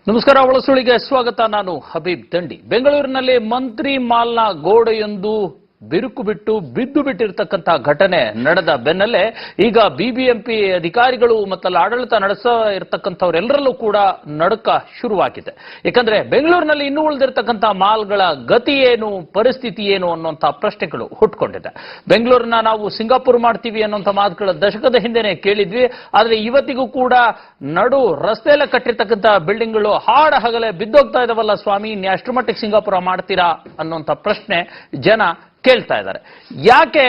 ನಮಸ್ಕಾರ. ಒಳಸುಳಿಗೆ ಸ್ವಾಗತ. ನಾನು ಹಬೀಬ್ ದಂಡಿ. ಬೆಂಗಳೂರಿನಲ್ಲಿ ಮಂತ್ರಿ ಮಾಲ್ನ ಗೋಡೆಯೊಂದು ಬಿರುಕು ಬಿಟ್ಟು ಬಿದ್ದು ಬಿಟ್ಟಿರತಕ್ಕಂಥ ಘಟನೆ ನಡೆದ ಬೆನ್ನಲ್ಲೇ ಈಗ ಬಿಬಿಎಂಪಿ ಅಧಿಕಾರಿಗಳು ಮತ್ತು ಆಡಳಿತ ನಡೆಸ ಇರತಕ್ಕಂಥವರೆಲ್ಲರಲ್ಲೂ ಕೂಡ ನಡುಕ ಶುರುವಾಗಿದೆ. ಯಾಕಂದ್ರೆ ಬೆಂಗಳೂರಿನಲ್ಲಿ ಇನ್ನೂ ಉಳಿದಿರತಕ್ಕಂಥ ಮಾಲ್ಗಳ ಗತಿ ಏನು, ಪರಿಸ್ಥಿತಿ ಏನು ಅನ್ನುವಂಥ ಪ್ರಶ್ನೆಗಳು ಹುಟ್ಕೊಂಡಿದೆ. ಬೆಂಗಳೂರನ್ನ ನಾವು ಸಿಂಗಾಪುರ್ ಮಾಡ್ತೀವಿ ಅನ್ನುವಂಥ ಮಾತುಗಳ ದಶಕದ ಹಿಂದೆನೆ ಕೇಳಿದ್ವಿ. ಆದ್ರೆ ಇವತ್ತಿಗೂ ಕೂಡ ನಡು ರಸ್ತೆಯಲ್ಲೇ ಕಟ್ಟಿರ್ತಕ್ಕಂಥ ಬಿಲ್ಡಿಂಗ್ಗಳು ಹಾಡ ಹಗಲೇ ಬಿದ್ದೋಗ್ತಾ ಇದಾವಲ್ಲ ಸ್ವಾಮಿ, ಅಷ್ಟರ ಮಟ್ಟಿಗೆ ಸಿಂಗಾಪುರ ಮಾಡ್ತೀರಾ ಅನ್ನುವಂಥ ಪ್ರಶ್ನೆ ಜನ ಕೇಳ್ತಾ ಇದ್ದಾರೆ. ಯಾಕೆ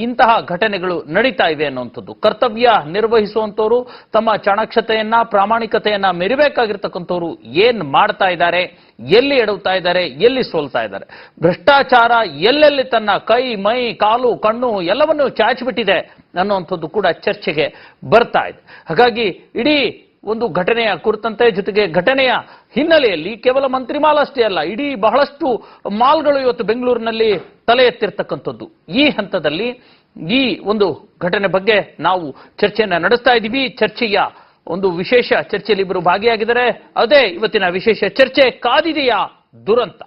ಇಂತಹ ಘಟನೆಗಳು ನಡೀತಾ ಇವೆ ಅನ್ನುವಂಥದ್ದು, ಕರ್ತವ್ಯ ನಿರ್ವಹಿಸುವಂತವರು ತಮ್ಮ ಚಾಣಾಕ್ಷತೆಯನ್ನ ಪ್ರಾಮಾಣಿಕತೆಯನ್ನ ಮೆರಿಬೇಕಾಗಿರ್ತಕ್ಕಂಥವ್ರು ಏನ್ ಮಾಡ್ತಾ ಇದ್ದಾರೆ, ಎಲ್ಲಿ ಎಡವ್ತಾ ಇದ್ದಾರೆ, ಎಲ್ಲಿ ಸೋಲ್ತಾ ಇದ್ದಾರೆ, ಭ್ರಷ್ಟಾಚಾರ ಎಲ್ಲೆಲ್ಲಿ ತನ್ನ ಕೈ ಮೈ ಕಾಲು ಕಣ್ಣು ಎಲ್ಲವನ್ನೂ ಚಾಚಿಬಿಟ್ಟಿದೆ ಅನ್ನುವಂಥದ್ದು ಕೂಡ ಚರ್ಚೆಗೆ ಬರ್ತಾ ಇದೆ. ಹಾಗಾಗಿ ಇಡೀ ಒಂದು ಘಟನೆಯ ಕುರಿತಂತೆ, ಜೊತೆಗೆ ಘಟನೆಯ ಹಿನ್ನೆಲೆಯಲ್ಲಿ ಕೇವಲ ಮಂತ್ರಿ ಮಾಲ್ ಅಷ್ಟೇ ಅಲ್ಲ, ಇಡೀ ಬಹಳಷ್ಟು ಮಾಲ್ಗಳು ಇವತ್ತು ಬೆಂಗಳೂರಿನಲ್ಲಿ ತಲೆ ಎತ್ತಿರ್ತಕ್ಕಂಥದ್ದು. ಈ ಹಂತದಲ್ಲಿ ಈ ಒಂದು ಘಟನೆ ಬಗ್ಗೆ ನಾವು ಚರ್ಚೆಯನ್ನ ನಡೆಸ್ತಾ ಇದ್ದೀವಿ. ಚರ್ಚೆಯ ಒಂದು ವಿಶೇಷ ಚರ್ಚೆಯಲ್ಲಿ ಇಬ್ಬರು ಭಾಗಿಯಾಗಿದ್ದಾರೆ. ಅದೇ ಇವತ್ತಿನ ವಿಶೇಷ ಚರ್ಚೆ, ಕಾದಿದೆಯಾ ದುರಂತ.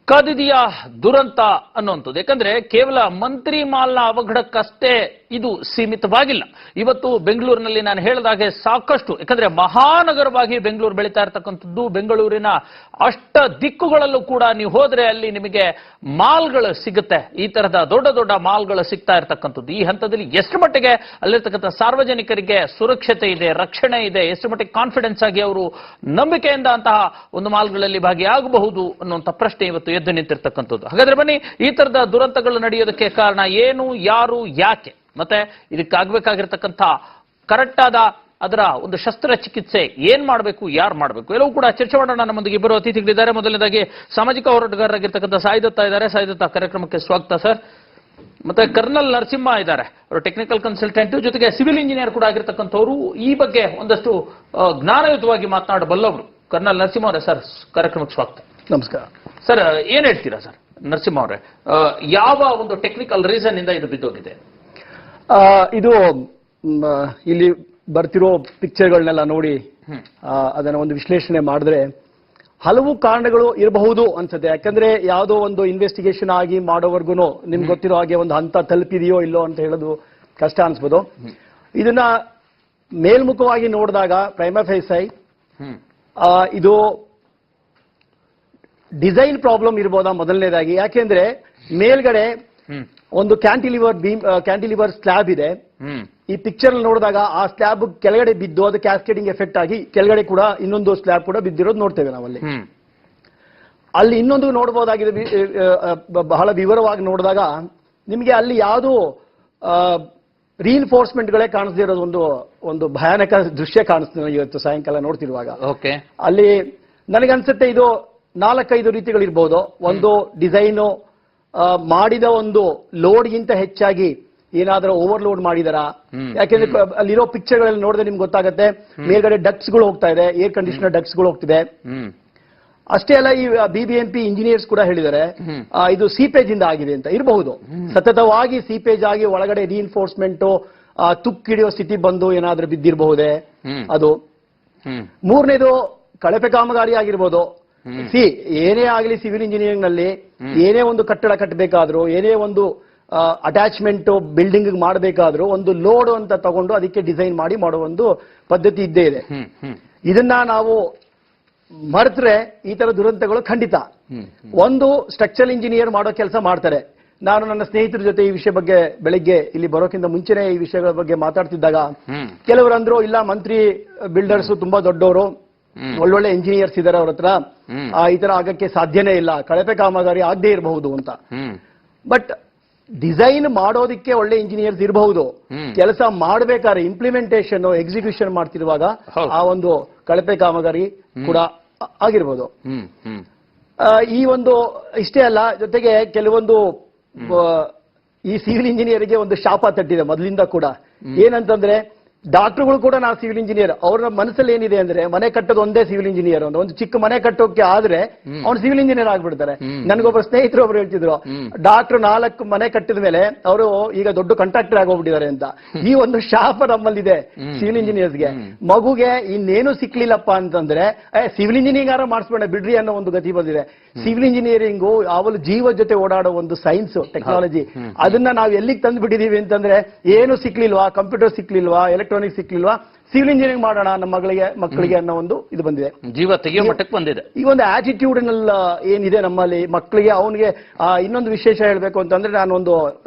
ಕಾದಿದೆಯಾ ದುರಂತ ಅನ್ನುವಂಥದ್ದು. ಯಾಕಂದ್ರೆ ಕೇವಲ ಮಂತ್ರಿ ಮಾಲ್ನ ಅವಘಡಕ್ಕಷ್ಟೇ ಇದು ಸೀಮಿತವಾಗಿಲ್ಲ. ಇವತ್ತು ಬೆಂಗಳೂರಿನಲ್ಲಿ ನಾನು ಹೇಳಿದಾಗೆ ಸಾಕಷ್ಟು, ಯಾಕಂದ್ರೆ ಮಹಾನಗರವಾಗಿ ಬೆಂಗಳೂರು ಬೆಳೀತಾ ಇರತಕ್ಕಂಥದ್ದು. ಬೆಂಗಳೂರಿನ ಅಷ್ಟ ದಿಕ್ಕುಗಳಲ್ಲೂ ಕೂಡ ನೀವು ಹೋದ್ರೆ ಅಲ್ಲಿ ನಿಮಗೆ ಮಾಲ್ಗಳು ಸಿಗುತ್ತೆ. ಈ ತರಹದ ದೊಡ್ಡ ದೊಡ್ಡ ಮಾಲ್ಗಳು ಸಿಗ್ತಾ ಇರತಕ್ಕಂಥದ್ದು. ಈ ಹಂತದಲ್ಲಿ ಎಷ್ಟು ಮಟ್ಟಿಗೆ ಅಲ್ಲಿರ್ತಕ್ಕಂಥ ಸಾರ್ವಜನಿಕರಿಗೆ ಸುರಕ್ಷತೆ ಇದೆ, ರಕ್ಷಣೆ ಇದೆ, ಎಷ್ಟು ಮಟ್ಟಿಗೆ ಕಾನ್ಫಿಡೆನ್ಸ್ ಆಗಿ ಅವರು ನಂಬಿಕೆಯಿಂದ ಅಂತಹ ಒಂದು ಮಾಲ್ಗಳಲ್ಲಿ ಭಾಗಿಯಾಗಬಹುದು ಅನ್ನುವಂಥ ಪ್ರಶ್ನೆ ಇವತ್ತು ಎದ್ದು ನಿಂತಿರ್ತಕ್ಕಂಥದ್ದು. ಹಾಗಾದ್ರೆ ಬನ್ನಿ, ಈ ತರದ ದುರಂತಗಳು ನಡೆಯೋದಕ್ಕೆ ಕಾರಣ ಏನು, ಯಾರು, ಯಾಕೆ, ಮತ್ತೆ ಇದಕ್ಕಾಗಬೇಕಾಗಿರ್ತಕ್ಕಂಥ ಕರೆಕ್ಟ್ ಆದ ಅದರ ಒಂದು ಶಸ್ತ್ರಚಿಕಿತ್ಸೆ ಏನ್ ಮಾಡಬೇಕು, ಯಾರು ಮಾಡಬೇಕು, ಎಲ್ಲವೂ ಕೂಡ ಚರ್ಚೆ ಮಾಡೋಣ. ನಮ್ಮೊಂದಿಗೆ ಇಬ್ಬರು ಅತಿಥಿಗಳಿದ್ದಾರೆ. ಮೊದಲನೇದಾಗಿ ಸಾಮಾಜಿಕ ಹೋರಾಟಗಾರರಾಗಿರ್ತಕ್ಕಂಥ ಸಾಯಿದತ್ತ ಇದ್ದಾರೆ. ಸಾಯಿದತ್ತ, ಕಾರ್ಯಕ್ರಮಕ್ಕೆ ಸ್ವಾಗತ ಸರ್. ಮತ್ತೆ ಕರ್ನಲ್ ನರಸಿಂಹ ಇದ್ದಾರೆ, ಅವರು ಟೆಕ್ನಿಕಲ್ ಕನ್ಸಲ್ಟೆಂಟ್, ಜೊತೆಗೆ ಸಿವಿಲ್ ಇಂಜಿನಿಯರ್ ಕೂಡ ಆಗಿರ್ತಕ್ಕಂಥವ್ರು. ಈ ಬಗ್ಗೆ ಒಂದಷ್ಟು ಜ್ಞಾನಯುತವಾಗಿ ಮಾತನಾಡಬಲ್ಲವರು ಕರ್ನಲ್ ನರಸಿಂಹ ಅವರೇ. ಸರ್, ಕಾರ್ಯಕ್ರಮಕ್ಕೆ ಸ್ವಾಗತ. ನಮಸ್ಕಾರ ಸರ್. ಏನ್ ಹೇಳ್ತೀರಾ ಸರ್ ನರಸಿಂಹ ಅವರೇ, ಯಾವ ಒಂದು ಟೆಕ್ನಿಕಲ್ ರೀಸನ್ ಇಂದ ಇದು ಬಿದ್ದೋಗಿದೆ? ಇದು ಇಲ್ಲಿ ಬರ್ತಿರೋ ಪಿಕ್ಚರ್ಗಳನ್ನೆಲ್ಲ ನೋಡಿ ಅದನ್ನ ಒಂದು ವಿಶ್ಲೇಷಣೆ ಮಾಡಿದ್ರೆ ಹಲವು ಕಾರಣಗಳು ಇರಬಹುದು ಅನ್ಸುತ್ತೆ. ಯಾಕಂದ್ರೆ ಯಾವುದೋ ಒಂದು ಇನ್ವೆಸ್ಟಿಗೇಷನ್ ಆಗಿ ಮಾಡೋವರೆಗೂ ನಿಮ್ಗೆ ಗೊತ್ತಿರೋ ಹಾಗೆ ಒಂದು ಹಂತ ತಲುಪಿದೆಯೋ ಇಲ್ಲೋ ಅಂತ ಹೇಳೋದು ಕಷ್ಟ ಅನ್ಸ್ಬೋದು. ಇದನ್ನ ಮೇಲ್ಮುಖವಾಗಿ ನೋಡಿದಾಗ ಪ್ರೈಮಾ ಫೇಸೈ ಇದು ಡಿಸೈನ್ ಪ್ರಾಬ್ಲಮ್ ಇರ್ಬೋದಾ ಮೊದಲನೇದಾಗಿ. ಯಾಕೆಂದ್ರೆ ಮೇಲ್ಗಡೆ ಒಂದು ಕ್ಯಾಂಟಿಲಿವರ್ ಸ್ಲ್ಯಾಬ್ ಇದೆ. ಈ ಪಿಕ್ಚರ್ ನೋಡಿದಾಗ ಆ ಸ್ಲ್ಯಾಬ್ ಕೆಳಗಡೆ ಬಿದ್ದು ಅದು ಕ್ಯಾಸ್ಕೇಡಿಂಗ್ ಎಫೆಕ್ಟ್ ಆಗಿ ಕೆಳಗಡೆ ಕೂಡ ಇನ್ನೊಂದು ಸ್ಲ್ಯಾಬ್ ಕೂಡ ಬಿದ್ದಿರೋದು ನೋಡ್ತೇವೆ ನಾವಲ್ಲಿ. ಅಲ್ಲಿ ಇನ್ನೊಂದು ನೋಡಬಹುದಾಗಿದೆ, ಬಹಳ ವಿವರವಾಗಿ ನೋಡಿದಾಗ ನಿಮಗೆ ಅಲ್ಲಿ ಯಾವುದು ರೀಇನ್ಫೋರ್ಸ್ಮೆಂಟ್ಗಳೇ ಕಾಣಿಸದೇ ಇರೋದು ಒಂದು ಭಯಾನಕ ದೃಶ್ಯ ಕಾಣಿಸ್ತದೆ ಇವತ್ತು ಸಾಯಂಕಾಲ ನೋಡ್ತಿರುವಾಗ. ಅಲ್ಲಿ ನನಗನ್ಸುತ್ತೆ ಇದು 4-5 ರೀತಿಗಳಿರ್ಬೋದು. ಒಂದು ಡಿಸೈನು ಮಾಡಿದ ಒಂದು ಲೋಡ್ಗಿಂತ ಹೆಚ್ಚಾಗಿ ಏನಾದರೂ ಓವರ್ಲೋಡ್ ಮಾಡಿದಾರಾ? ಯಾಕೆಂದ್ರೆ ಅಲ್ಲಿರೋ ಪಿಕ್ಚರ್ಗಳಲ್ಲಿ ನೋಡಿದ್ರೆ ನಿಮ್ಗೆ ಗೊತ್ತಾಗುತ್ತೆ, ಮೇಲ್ಗಡೆ ಡಕ್ಸ್ಗಳು ಹೋಗ್ತಾ ಇದೆ, ಏರ್ ಕಂಡೀಷನರ್ ಡಕ್ಸ್ಗಳು ಹೋಗ್ತಿದೆ. ಅಷ್ಟೇ ಅಲ್ಲ, ಈ ಬಿಬಿಎಂಪಿ ಇಂಜಿನಿಯರ್ಸ್ ಕೂಡ ಹೇಳಿದ್ದಾರೆ ಇದು ಸೀಪೇಜ್ ಇಂದ ಆಗಿದೆ ಅಂತ. ಇರಬಹುದು, ಸತತವಾಗಿ ಸೀಪೇಜ್ ಆಗಿ ಒಳಗಡೆ ರೀಇನ್ಫೋರ್ಸ್ಮೆಂಟ್ ತುಕ್ಕಿಡಿಯೋ ಸ್ಥಿತಿ ಬಂದು ಏನಾದ್ರೂ ಬಿದ್ದಿರಬಹುದೇ ಅದು. ಮೂರನೇದು ಕಳಪೆ ಕಾಮಗಾರಿ ಆಗಿರ್ಬೋದು. ಏನೇ ಆಗಲಿ ಸಿವಿಲ್ ಇಂಜಿನಿಯರಿಂಗ್ ನಲ್ಲಿ ಏನೇ ಒಂದು ಕಟ್ಟಡ ಕಟ್ಟಬೇಕಾದ್ರೂ, ಏನೇ ಒಂದು ಅಟ್ಯಾಚ್ಮೆಂಟ್ ಬಿಲ್ಡಿಂಗ್ ಮಾಡಬೇಕಾದ್ರೂ ಒಂದು ಲೋಡ್ ಅಂತ ತಗೊಂಡು ಅದಕ್ಕೆ ಡಿಸೈನ್ ಮಾಡಿ ಮಾಡೋ ಒಂದು ಪದ್ಧತಿ ಇದ್ದೇ ಇದೆ. ಇದನ್ನ ನಾವು ಮರೆತ್ರೆ ಈ ತರ ದುರಂತಗಳು ಖಂಡಿತ. ಒಂದು ಸ್ಟ್ರಕ್ಚರಲ್ ಇಂಜಿನಿಯರ್ ಮಾಡೋ ಕೆಲಸ ಮಾಡ್ತಾರೆ. ನಾನು ನನ್ನ ಸ್ನೇಹಿತರ ಜೊತೆ ಈ ವಿಷಯ ಬಗ್ಗೆ ಬೆಳಿಗ್ಗೆ ಇಲ್ಲಿ ಬರೋಕ್ಕಿಂತ ಮುಂಚೆನೆ ಈ ವಿಷಯಗಳ ಬಗ್ಗೆ ಮಾತಾಡ್ತಿದ್ದಾಗ ಕೆಲವರು ಅಂದ್ರು, ಇಲ್ಲ ಮಂತ್ರಿ ಬಿಲ್ಡರ್ಸ್ ತುಂಬಾ ದೊಡ್ಡವರು, ಒಳ್ಳೊಳ್ಳೆ ಇಂಜಿನಿಯರ್ಸ್ ಇದಾರೆ ಅವ್ರ ಹತ್ರ, ಈ ತರ ಆಗಕ್ಕೆ ಸಾಧ್ಯನೇ ಇಲ್ಲ, ಕಳಪೆ ಕಾಮಗಾರಿ ಆಗದೆ ಇರಬಹುದು ಅಂತ. ಬಟ್ ಡಿಸೈನ್ ಮಾಡೋದಿಕ್ಕೆ ಒಳ್ಳೆ ಇಂಜಿನಿಯರ್ಸ್ ಇರಬಹುದು, ಕೆಲಸ ಮಾಡಬೇಕಾದ್ರೆ ಇಂಪ್ಲಿಮೆಂಟೇಷನ್ ಎಕ್ಸಿಕ್ಯೂಷನ್ ಮಾಡ್ತಿರುವಾಗ ಆ ಒಂದು ಕಳಪೆ ಕಾಮಗಾರಿ ಕೂಡ ಆಗಿರ್ಬೋದು. ಈ ಒಂದು ಇಷ್ಟೇ ಅಲ್ಲ, ಜೊತೆಗೆ ಕೆಲವೊಂದು ಈ ಸಿವಿಲ್ ಇಂಜಿನಿಯರಿಗೆ ಒಂದು ಶಾಪ ತಟ್ಟಿದೆ ಮೊದಲಿಂದ ಕೂಡ. ಏನಂತಂದ್ರೆ ಡಾಕ್ಟರ್ಗಳು ಕೂಡ ನಾವು ಸಿವಿಲ್ ಇಂಜಿನಿಯರ್. ಅವರ ಮನಸ್ಸಲ್ಲಿ ಏನಿದೆ ಅಂದ್ರೆ ಮನೆ ಕಟ್ಟೋದು ಒಂದೇ ಸಿವಿಲ್ ಇಂಜಿನಿಯರ್ ಅಂತ. ಒಂದು ಚಿಕ್ಕ ಮನೆ ಕಟ್ಟೋಕೆ ಆದ್ರೆ ಅವ್ನು ಸಿವಿಲ್ ಇಂಜಿನಿಯರ್ ಆಗ್ಬಿಡ್ತಾರೆ. ನನಗೊಬ್ಬ ಸ್ನೇಹಿತರು ಒಬ್ರು ಹೇಳ್ತಿದ್ರು, ಡಾಕ್ಟರ್ 4 ಮನೆ ಕಟ್ಟಿದ ಮೇಲೆ ಅವರು ಈಗ ದೊಡ್ಡ ಕಾಂಟ್ರಾಕ್ಟರ್ ಆಗೋಗ್ಬಿಟ್ಟಿದ್ದಾರೆ ಅಂತ. ಈ ಒಂದು ಶಾಪ ನಮ್ಮಲ್ಲಿದೆ ಸಿವಿಲ್ ಇಂಜಿನಿಯರ್ಸ್ಗೆ. ಮಗುಗೆ ಇನ್ನೇನು ಸಿಕ್ಲಿಲ್ಲಪ್ಪ ಅಂತಂದ್ರೆ ಸಿವಿಲ್ ಇಂಜಿನಿಯರಿಂಗ್ ಮಾಡಿಸ್ಬೇಡ ಬಿಡ್ರಿ ಅನ್ನೋ ಒಂದು ಗತಿ ಬಂದಿದೆ. ಸಿವಿಲ್ ಇಂಜಿನಿಯರಿಂಗು ಅವಳು ಜೀವ ಜೊತೆ ಓಡಾಡೋ ಒಂದು ಸೈನ್ಸ್ ಟೆಕ್ನಾಲಜಿ, ಅದನ್ನ ನಾವು ಎಲ್ಲಿಗೆ ತಂದು ಬಿಟ್ಟಿದೀವಿ ಅಂತಂದ್ರೆ ಏನು ಸಿಕ್ಲಿಲ್ವಾ, ಕಂಪ್ಯೂಟರ್ ಸಿಕ್ಲಿಲ್ವಾ, ಎಲೆಕ್ಟ್ರಾನಿಕ್ಸ್ ಸಿಕ್ಲಿಲ್ವಾ, ಸಿವಿಲ್ ಇಂಜಿನಿಯರಿಂಗ್ ಮಾಡೋಣ ನಮ್ಮ ಮಕ್ಕಳಿಗೆ ಅನ್ನೋ ಒಂದು ಇದು ಬಂದಿದೆ. ಜೀವ ತೆಗೆಯೋ ಮಟ್ಟಕ್ಕೆ ಬಂದಿದೆ. ಈ ಒಂದು ಆಟಿಟ್ಯೂಡ್ನಲ್ ಏನಿದೆ ನಮ್ಮಲ್ಲಿ ಮಕ್ಕಳಿಗೆ. ಅವನಿಗೆ ಇನ್ನೊಂದು ವಿಶೇಷ ಹೇಳ್ಬೇಕು ಅಂತಂದ್ರೆ, ನಾನು ಒಂದು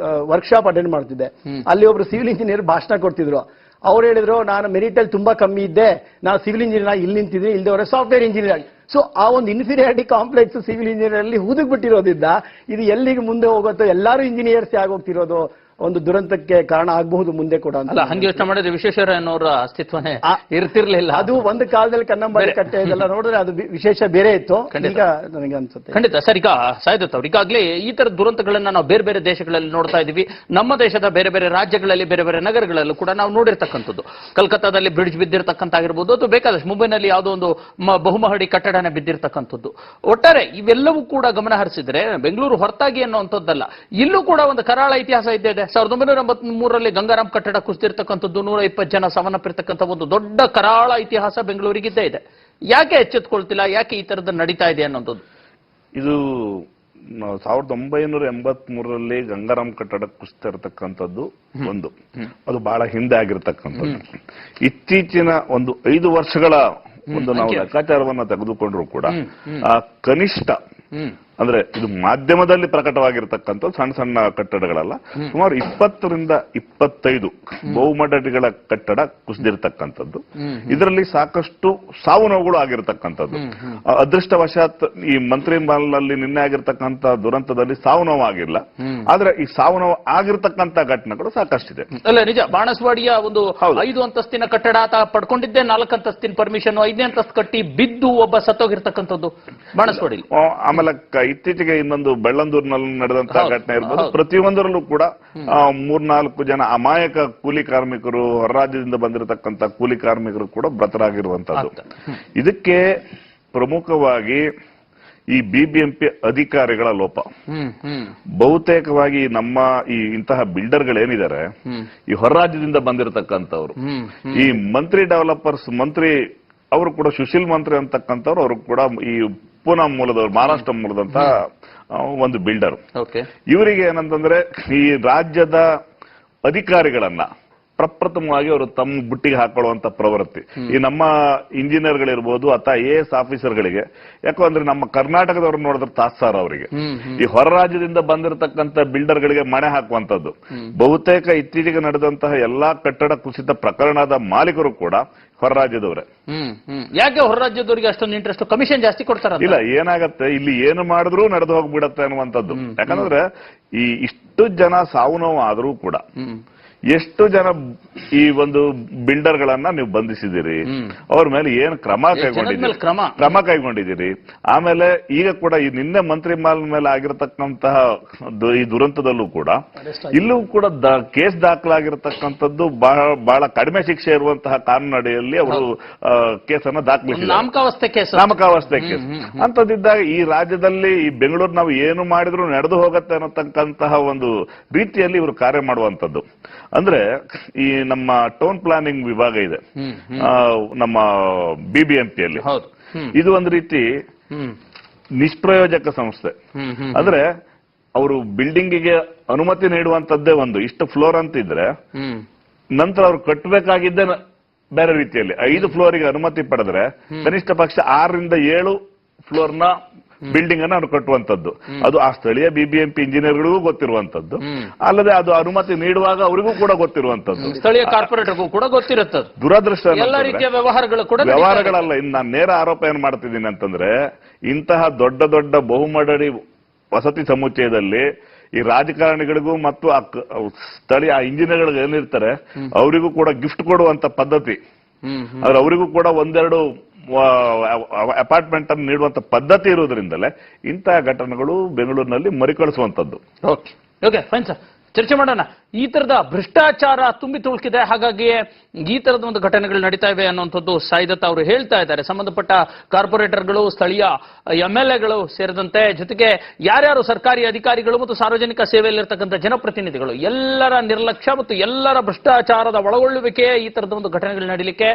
ವರ್ಕ್ಶಾಪ್ ಅಟೆಂಡ್ ಮಾಡ್ತಿದ್ದೆ. ಅಲ್ಲಿ ಒಬ್ರು ಸಿವಿಲ್ ಇಂಜಿನಿಯರ್ ಭಾಷಣ ಕೊಡ್ತಿದ್ರು. ಅವ್ರು ಹೇಳಿದ್ರು, ನಾನು ಮೆರಿಟ್ ಅಲ್ಲಿ ತುಂಬಾ ಕಮ್ಮಿ ಇದ್ದೆ, ನಾನು ಸಿವಿಲ್ ಇಂಜಿನಿಯರ್ ಇಲ್ಲಿ ನಿಂತಿದ್ದೀನಿ, ಇಲ್ದವರೆ ಸಾಫ್ಟ್ವೇರ್ ಇಂಜಿನಿಯರ್. ಸೊ ಆ ಒಂದು ಇನ್ಫೀರಿಯಾರಿಟಿ ಕಾಂಪ್ಲೆಕ್ಸ್ ಸಿವಿಲ್ ಇಂಜಿನಿಯರ್ ಅಲ್ಲಿ ಹುದುಗ್ ಬಿಟ್ಟಿರೋದ್ರಿಂದ ಇದು ಎಲ್ಲಿಗೆ ಮುಂದೆ ಹೋಗುತ್ತೋ, ಎಲ್ಲರೂ ಇಂಜಿನಿಯರ್ಸ್ ಆಗೋಗ್ತಿರೋದು ಒಂದು ದುರಂತಕ್ಕೆ ಕಾರಣ ಆಗಬಹುದು ಮುಂದೆ ಕೂಡ. ಅಲ್ಲ, ಹಂಗೆ ಯೋಚನೆ ಮಾಡಿದ್ರೆ ವಿಶ್ವೇಶ್ವರಯ್ಯನವರ ಅಸ್ತಿತ್ವನೇ ಇರ್ತಿರ್ಲಿಲ್ಲ. ಅದು ಒಂದು ಕಾಲದಲ್ಲಿ ಕನ್ನಂಬಾಡಿ ಕಟ್ಟೆ ಇದೆಲ್ಲ ನೋಡಿದ್ರೆ ಅದು ವಿಶೇಷ ಬೇರೆ ಇತ್ತು. ಈಗ ನನಗೆ ಅನ್ಸುತ್ತೆ. ಖಂಡಿತ ಸರ್. ಈಗ ಸಾಯ್ದತ್ ಅವ್ರು, ಈಗಾಗಲೇ ಈ ತರ ದುರಂತಗಳನ್ನ ನಾವು ಬೇರೆ ಬೇರೆ ದೇಶಗಳಲ್ಲಿ ನೋಡ್ತಾ ಇದೀವಿ. ನಮ್ಮ ದೇಶದ ಬೇರೆ ಬೇರೆ ರಾಜ್ಯಗಳಲ್ಲಿ, ಬೇರೆ ಬೇರೆ ನಗರಗಳಲ್ಲೂ ಕೂಡ ನಾವು ನೋಡಿರ್ತಕ್ಕಂಥದ್ದು. ಕಲ್ಕತ್ತಾದಲ್ಲಿ ಬ್ರಿಡ್ಜ್ ಬಿದ್ದಿರ್ತಕ್ಕಂಥಾಗಿರ್ಬೋದು, ಅಥವಾ ಬೇಕಾದಷ್ಟು ಮುಂಬೈನಲ್ಲಿ ಯಾವುದೋ ಒಂದು ಬಹುಮಹಡಿ ಕಟ್ಟಡನೇ ಬಿದ್ದಿರ್ತಕ್ಕಂಥದ್ದು. ಒಟ್ಟಾರೆ ಇವೆಲ್ಲವೂ ಕೂಡ ಗಮನ ಹರಿಸಿದ್ರೆ ಬೆಂಗಳೂರು ಹೊರತಾಗಿ ಅನ್ನುವಂಥದ್ದಲ್ಲ, ಇಲ್ಲೂ ಕೂಡ ಒಂದು ಕರಾಳ ಇತಿಹಾಸ ಇದ್ದಿದೆ. 1983ರಲ್ಲಿ ಗಂಗಾರಾಮ್ ಕಟ್ಟಡ ಕುಸಿದಿರ್ತಕ್ಕಂಥದ್ದು, 120 ಜನ ಸಾವನ್ನಪ್ಪಿರ್ತಕ್ಕಂಥ ಒಂದು ದೊಡ್ಡ ಕರಾಳ ಇತಿಹಾಸ ಬೆಂಗಳೂರಿಗಿದ್ದೇ ಇದೆ. ಯಾಕೆ ಎಚ್ಚೆತ್ಕೊಳ್ತಿಲ್ಲ, ಯಾಕೆ ಈ ತರದ್ದು ನಡೀತಾ ಇದೆ ಅನ್ನೋದು? ಇದು 1983ರಲ್ಲಿ ಗಂಗಾರಾಮ್ ಕಟ್ಟಡ ಕುಸಿತಾ ಇರತಕ್ಕಂಥದ್ದು ಒಂದು, ಅದು ಬಹಳ ಹಿಂದೆ ಆಗಿರ್ತಕ್ಕಂಥದ್ದು. ಇತ್ತೀಚಿನ ಒಂದು 5 ವರ್ಷಗಳ ಒಂದು ನಾವು ಲೆಕ್ಕಾಚಾರವನ್ನ ತೆಗೆದುಕೊಂಡ್ರು ಕೂಡ ಕನಿಷ್ಠ ಅಂದ್ರೆ ಇದು ಮಾಧ್ಯಮದಲ್ಲಿ ಪ್ರಕಟವಾಗಿರ್ತಕ್ಕಂಥ ಸಣ್ಣ ಸಣ್ಣ ಕಟ್ಟಡಗಳಲ್ಲ, ಸುಮಾರು 20ರಿಂದ 25 ಬಹುಮಹಡಿಗಳ ಕಟ್ಟಡ ಕುಸಿದಿರ್ತಕ್ಕಂಥದ್ದು. ಇದರಲ್ಲಿ ಸಾಕಷ್ಟು ಸಾವು ನೋವುಗಳು ಆಗಿರ್ತಕ್ಕಂಥದ್ದು. ಅದೃಷ್ಟವಶಾತ್ ಈ ಮಂತ್ರಿ ಮಾಲ್ನಲ್ಲಿ ನಿನ್ನೆ ಆಗಿರ್ತಕ್ಕಂಥ ದುರಂತದಲ್ಲಿ ಸಾವು ನೋವು ಆಗಿಲ್ಲ, ಆದ್ರೆ ಈ ಸಾವು ನೋವು ಆಗಿರ್ತಕ್ಕಂಥ ಘಟನೆಗಳು ಸಾಕಷ್ಟಿದೆ. ಅಲ್ಲ, ನಿಜ. ಬಾಣಸ್ವಾಡಿಯ ಒಂದು 5 ಅಂತಸ್ತಿನ ಕಟ್ಟಡ ಆತ ಪಡ್ಕೊಂಡಿದ್ದೆ, 4 ಅಂತಸ್ತಿನ ಪರ್ಮಿಷನ್, 5ನೇ ಅಂತಸ್ತು ಕಟ್ಟಿ ಬಿದ್ದು ಒಬ್ಬ ಸತ್ತೋಗಿರ್ತಕ್ಕಂಥದ್ದು ಬಾಣಸ್ವಾಡಿ. ಆಮೇಲೆ ಇತ್ತೀಚೆಗೆ ಇನ್ನೊಂದು ಬೆಳ್ಳಂದೂರಿನಲ್ಲಿ ನಡೆದಂತಹ ಘಟನೆ ಇರ್ಬೋದು. ಪ್ರತಿಯೊಂದರಲ್ಲೂ ಕೂಡ 3-4 ಜನ ಅಮಾಯಕ ಕೂಲಿ ಕಾರ್ಮಿಕರು, ಹೊರ ರಾಜ್ಯದಿಂದ ಬಂದಿರತಕ್ಕಂಥ ಕೂಲಿ ಕಾರ್ಮಿಕರು ಕೂಡ ಮೃತರಾಗಿರುವಂತದ್ದು. ಇದಕ್ಕೆ ಪ್ರಮುಖವಾಗಿ ಈ ಬಿಬಿಎಂಪಿ ಅಧಿಕಾರಿಗಳ ಲೋಪ. ಬಹುತೇಕವಾಗಿ ನಮ್ಮ ಇಂತಹ ಬಿಲ್ಡರ್ಗಳೇನಿದ್ದಾರೆ, ಈ ಹೊರ ರಾಜ್ಯದಿಂದ ಬಂದಿರತಕ್ಕಂಥವ್ರು, ಈ ಮಂತ್ರಿ ಡೆವಲಪರ್ಸ್ ಮಂತ್ರಿ ಅವರು ಕೂಡ ಸುಶೀಲ್ ಮಂತ್ರಿ ಅಂತಕ್ಕಂಥವ್ರು, ಅವರು ಕೂಡ ಈ ಪೂನಾ ಮೂಲದವರು, ಮಹಾರಾಷ್ಟ್ರ ಮೂಲದಂತ ಒಂದು ಬಿಲ್ಡರ್. ಇವರಿಗೆ ಏನಂತಂದ್ರೆ ಈ ರಾಜ್ಯದ ಅಧಿಕಾರಿಗಳನ್ನ ಪ್ರಪ್ರಥಮವಾಗಿ ಅವರು ತಮ್ಮ ಬುಟ್ಟಿಗೆ ಹಾಕೊಳ್ಳುವಂತ ಪ್ರವೃತ್ತಿ. ಈ ನಮ್ಮ ಇಂಜಿನಿಯರ್ಗಳಿರ್ಬೋದು ಅಥವಾ AS ಆಫೀಸರ್ಗಳಿಗೆ, ಯಾಕಂದ್ರೆ ನಮ್ಮ ಕರ್ನಾಟಕದವ್ರು ನೋಡಿದ್ರೆ ತಾತ್ಸಾರ ಅವರಿಗೆ. ಈ ಹೊರ ರಾಜ್ಯದಿಂದ ಬಂದಿರತಕ್ಕಂಥ ಬಿಲ್ಡರ್ಗಳಿಗೆ ಮಣೆ ಹಾಕುವಂತದ್ದು. ಬಹುತೇಕ ಇತ್ತೀಚೆಗೆ ನಡೆದಂತಹ ಎಲ್ಲಾ ಕಟ್ಟಡ ಕುಸಿತ ಪ್ರಕರಣದ ಮಾಲೀಕರು ಕೂಡ ಹೊರ ರಾಜ್ಯದವ್ರೆ. ಯಾಕೆ ಹೊರ ರಾಜ್ಯದವರಿಗೆ ಅಷ್ಟೊಂದು ಇಂಟ್ರೆಸ್ಟ್? ಕಮಿಷನ್ ಜಾಸ್ತಿ ಕೊಡ್ತಾರ? ಇಲ್ಲ, ಏನಾಗತ್ತೆ, ಇಲ್ಲಿ ಏನು ಮಾಡಿದ್ರೂ ನಡೆದು ಹೋಗ್ಬಿಡತ್ತೆ ಅನ್ನುವಂಥದ್ದು. ಯಾಕಂದ್ರೆ ಈ ಇಷ್ಟು ಜನ ಸಾವು ನೋವು ಆದ್ರೂ ಕೂಡ ಎಷ್ಟು ಜನ ಈ ಒಂದು ಬಿಲ್ಡರ್ ಗಳನ್ನ ನೀವು ಬಂಧಿಸಿದಿರಿ, ಅವ್ರ ಮೇಲೆ ಏನು ಕ್ರಮ ಕೈಗೊಂಡಿದ್ದೀರಿ? ಆಮೇಲೆ ಈಗ ಕೂಡ ಈ ನಿನ್ನೆ ಮಂತ್ರಿ ಮಾಲ್ ಮೇಲೆ ಆಗಿರತಕ್ಕಂತಹ ಈ ದುರಂತದಲ್ಲೂ ಕೂಡ ಇಲ್ಲೂ ಕೂಡ ಕೇಸ್ ದಾಖಲಾಗಿರ್ತಕ್ಕಂಥದ್ದು ಬಹಳ ಕಡಿಮೆ ಶಿಕ್ಷೆ ಇರುವಂತಹ ಕಾನೂನು ಅಡಿಯಲ್ಲಿ ಅವರು ಕೇಸನ್ನ ದಾಖಲಿಸಿದ್ದಾರೆ. ನಾಮಕಾವಸ್ಥೆ ಕೇಸ್ ಅಂತದಿದ್ದಾಗ ಈ ರಾಜ್ಯದಲ್ಲಿ ಈ ಬೆಂಗಳೂರು ನಾವು ಏನು ಮಾಡಿದ್ರು ನಡೆದು ಹೋಗುತ್ತೆ ಅನ್ನತಕ್ಕಂತಹ ಒಂದು ರೀತಿಯಲ್ಲಿ ಇವರು ಕಾರ್ಯ ಮಾಡುವಂತದ್ದು. ಅಂದ್ರೆ ಈ ನಮ್ಮ ಟೌನ್ ಪ್ಲಾನಿಂಗ್ ವಿಭಾಗ ಇದೆ ನಮ್ಮ ಬಿಬಿಎಂಪಿಯಲ್ಲಿ, ಇದು ಒಂದು ರೀತಿ ನಿಷ್ಪ್ರಯೋಜಕ ಸಂಸ್ಥೆ. ಅಂದ್ರೆ ಅವರು ಬಿಲ್ಡಿಂಗಿಗೆ ಅನುಮತಿ ನೀಡುವಂತದ್ದೇ ಒಂದು ಇಷ್ಟು ಫ್ಲೋರ್ ಅಂತ ಇದ್ರೆ, ನಂತರ ಅವ್ರು ಕಟ್ಟಬೇಕಾಗಿದ್ದೇ ಬೇರೆ ರೀತಿಯಲ್ಲಿ 5 ಫ್ಲೋರಿಗೆ ಅನುಮತಿ ಪಡೆದ್ರೆ ಕನಿಷ್ಠ ಪಕ್ಷ 6ರಿಂದ 7 ಫ್ಲೋರ್ನ ಬಿಲ್ಡಿಂಗ್ ಅನ್ನು ಅವ್ರು ಕಟ್ಟುವಂತದ್ದು. ಅದು ಆ ಸ್ಥಳೀಯ ಬಿಬಿಎಂಪಿ ಇಂಜಿನಿಯರ್ಗಳಿಗೂ ಗೊತ್ತಿರುವಂತದ್ದು, ಅಲ್ಲದೆ ಅದು ಅನುಮತಿ ನೀಡುವಾಗ ಅವರಿಗೂ ಕೂಡ ಗೊತ್ತಿರುವಂತದ್ದು, ಸ್ಥಳೀಯ ಕಾರ್ಪೊರೇಟರ್ಗೂ ಕೂಡ ಗೊತ್ತಿರುತ್ತದೆ. ದುರದೃಷ್ಟ ಎಲ್ಲ ರೀತಿಯ ವ್ಯವಹಾರಗಳಲ್ಲ. ಇನ್ನು ನಾನು ನೇರ ಆರೋಪ ಏನ್ ಮಾಡ್ತಿದ್ದೀನಿ ಅಂತಂದ್ರೆ, ಇಂತಹ ದೊಡ್ಡ ದೊಡ್ಡ ಬಹುಮಹಡಿ ವಸತಿ ಸಮುಚ್ಚಯದಲ್ಲಿ ಈ ರಾಜಕಾರಣಿಗಳಿಗೂ ಮತ್ತು ಸ್ಥಳೀಯ ಇಂಜಿನಿಯರ್ಗಳಿಗೆ ಏನಿರ್ತಾರೆ ಅವರಿಗೂ ಕೂಡ ಗಿಫ್ಟ್ ಕೊಡುವಂತ ಪದ್ಧತಿ, ಆದ್ರೆ ಅವರಿಗೂ ಕೂಡ 1-2 ಅಪಾರ್ಟ್ಮೆಂಟ್ ಅನ್ನು ನೀಡುವಂತ ಪದ್ಧತಿ ಇರುವುದರಿಂದಲೇ ಇಂತಹ ಘಟನೆಗಳು ಬೆಂಗಳೂರಿನಲ್ಲಿ ಮರುಕಳಿಸುವಂತದ್ದು. Okay, fine sir. ಚರ್ಚೆ ಮಾಡೋಣ. ಈ ತರದ ಭ್ರಷ್ಟಾಚಾರ ತುಂಬಿ ತುಳುಕಿದೆ, ಹಾಗಾಗಿ ಈ ತರದ ಒಂದು ಘಟನೆಗಳು ನಡೀತಾ ಇವೆ ಅನ್ನುವಂಥದ್ದು ಸಾಯಿದತ್ ಅವರು ಹೇಳ್ತಾ ಇದ್ದಾರೆ. ಸಂಬಂಧಪಟ್ಟ ಕಾರ್ಪೊರೇಟರ್ಗಳು, ಸ್ಥಳೀಯ MLAಗಳು ಸೇರಿದಂತೆ, ಜೊತೆಗೆ ಯಾರ್ಯಾರು ಸರ್ಕಾರಿ ಅಧಿಕಾರಿಗಳು ಮತ್ತು ಸಾರ್ವಜನಿಕ ಸೇವೆಯಲ್ಲಿರ್ತಕ್ಕಂಥ ಜನಪ್ರತಿನಿಧಿಗಳು ಎಲ್ಲರ ನಿರ್ಲಕ್ಷ್ಯ ಮತ್ತು ಎಲ್ಲರ ಭ್ರಷ್ಟಾಚಾರದ ಒಳಗೊಳ್ಳುವಿಕೆ ಈ ತರದ ಒಂದು ಘಟನೆಗಳು ನಡೀಲಿಕ್ಕೆ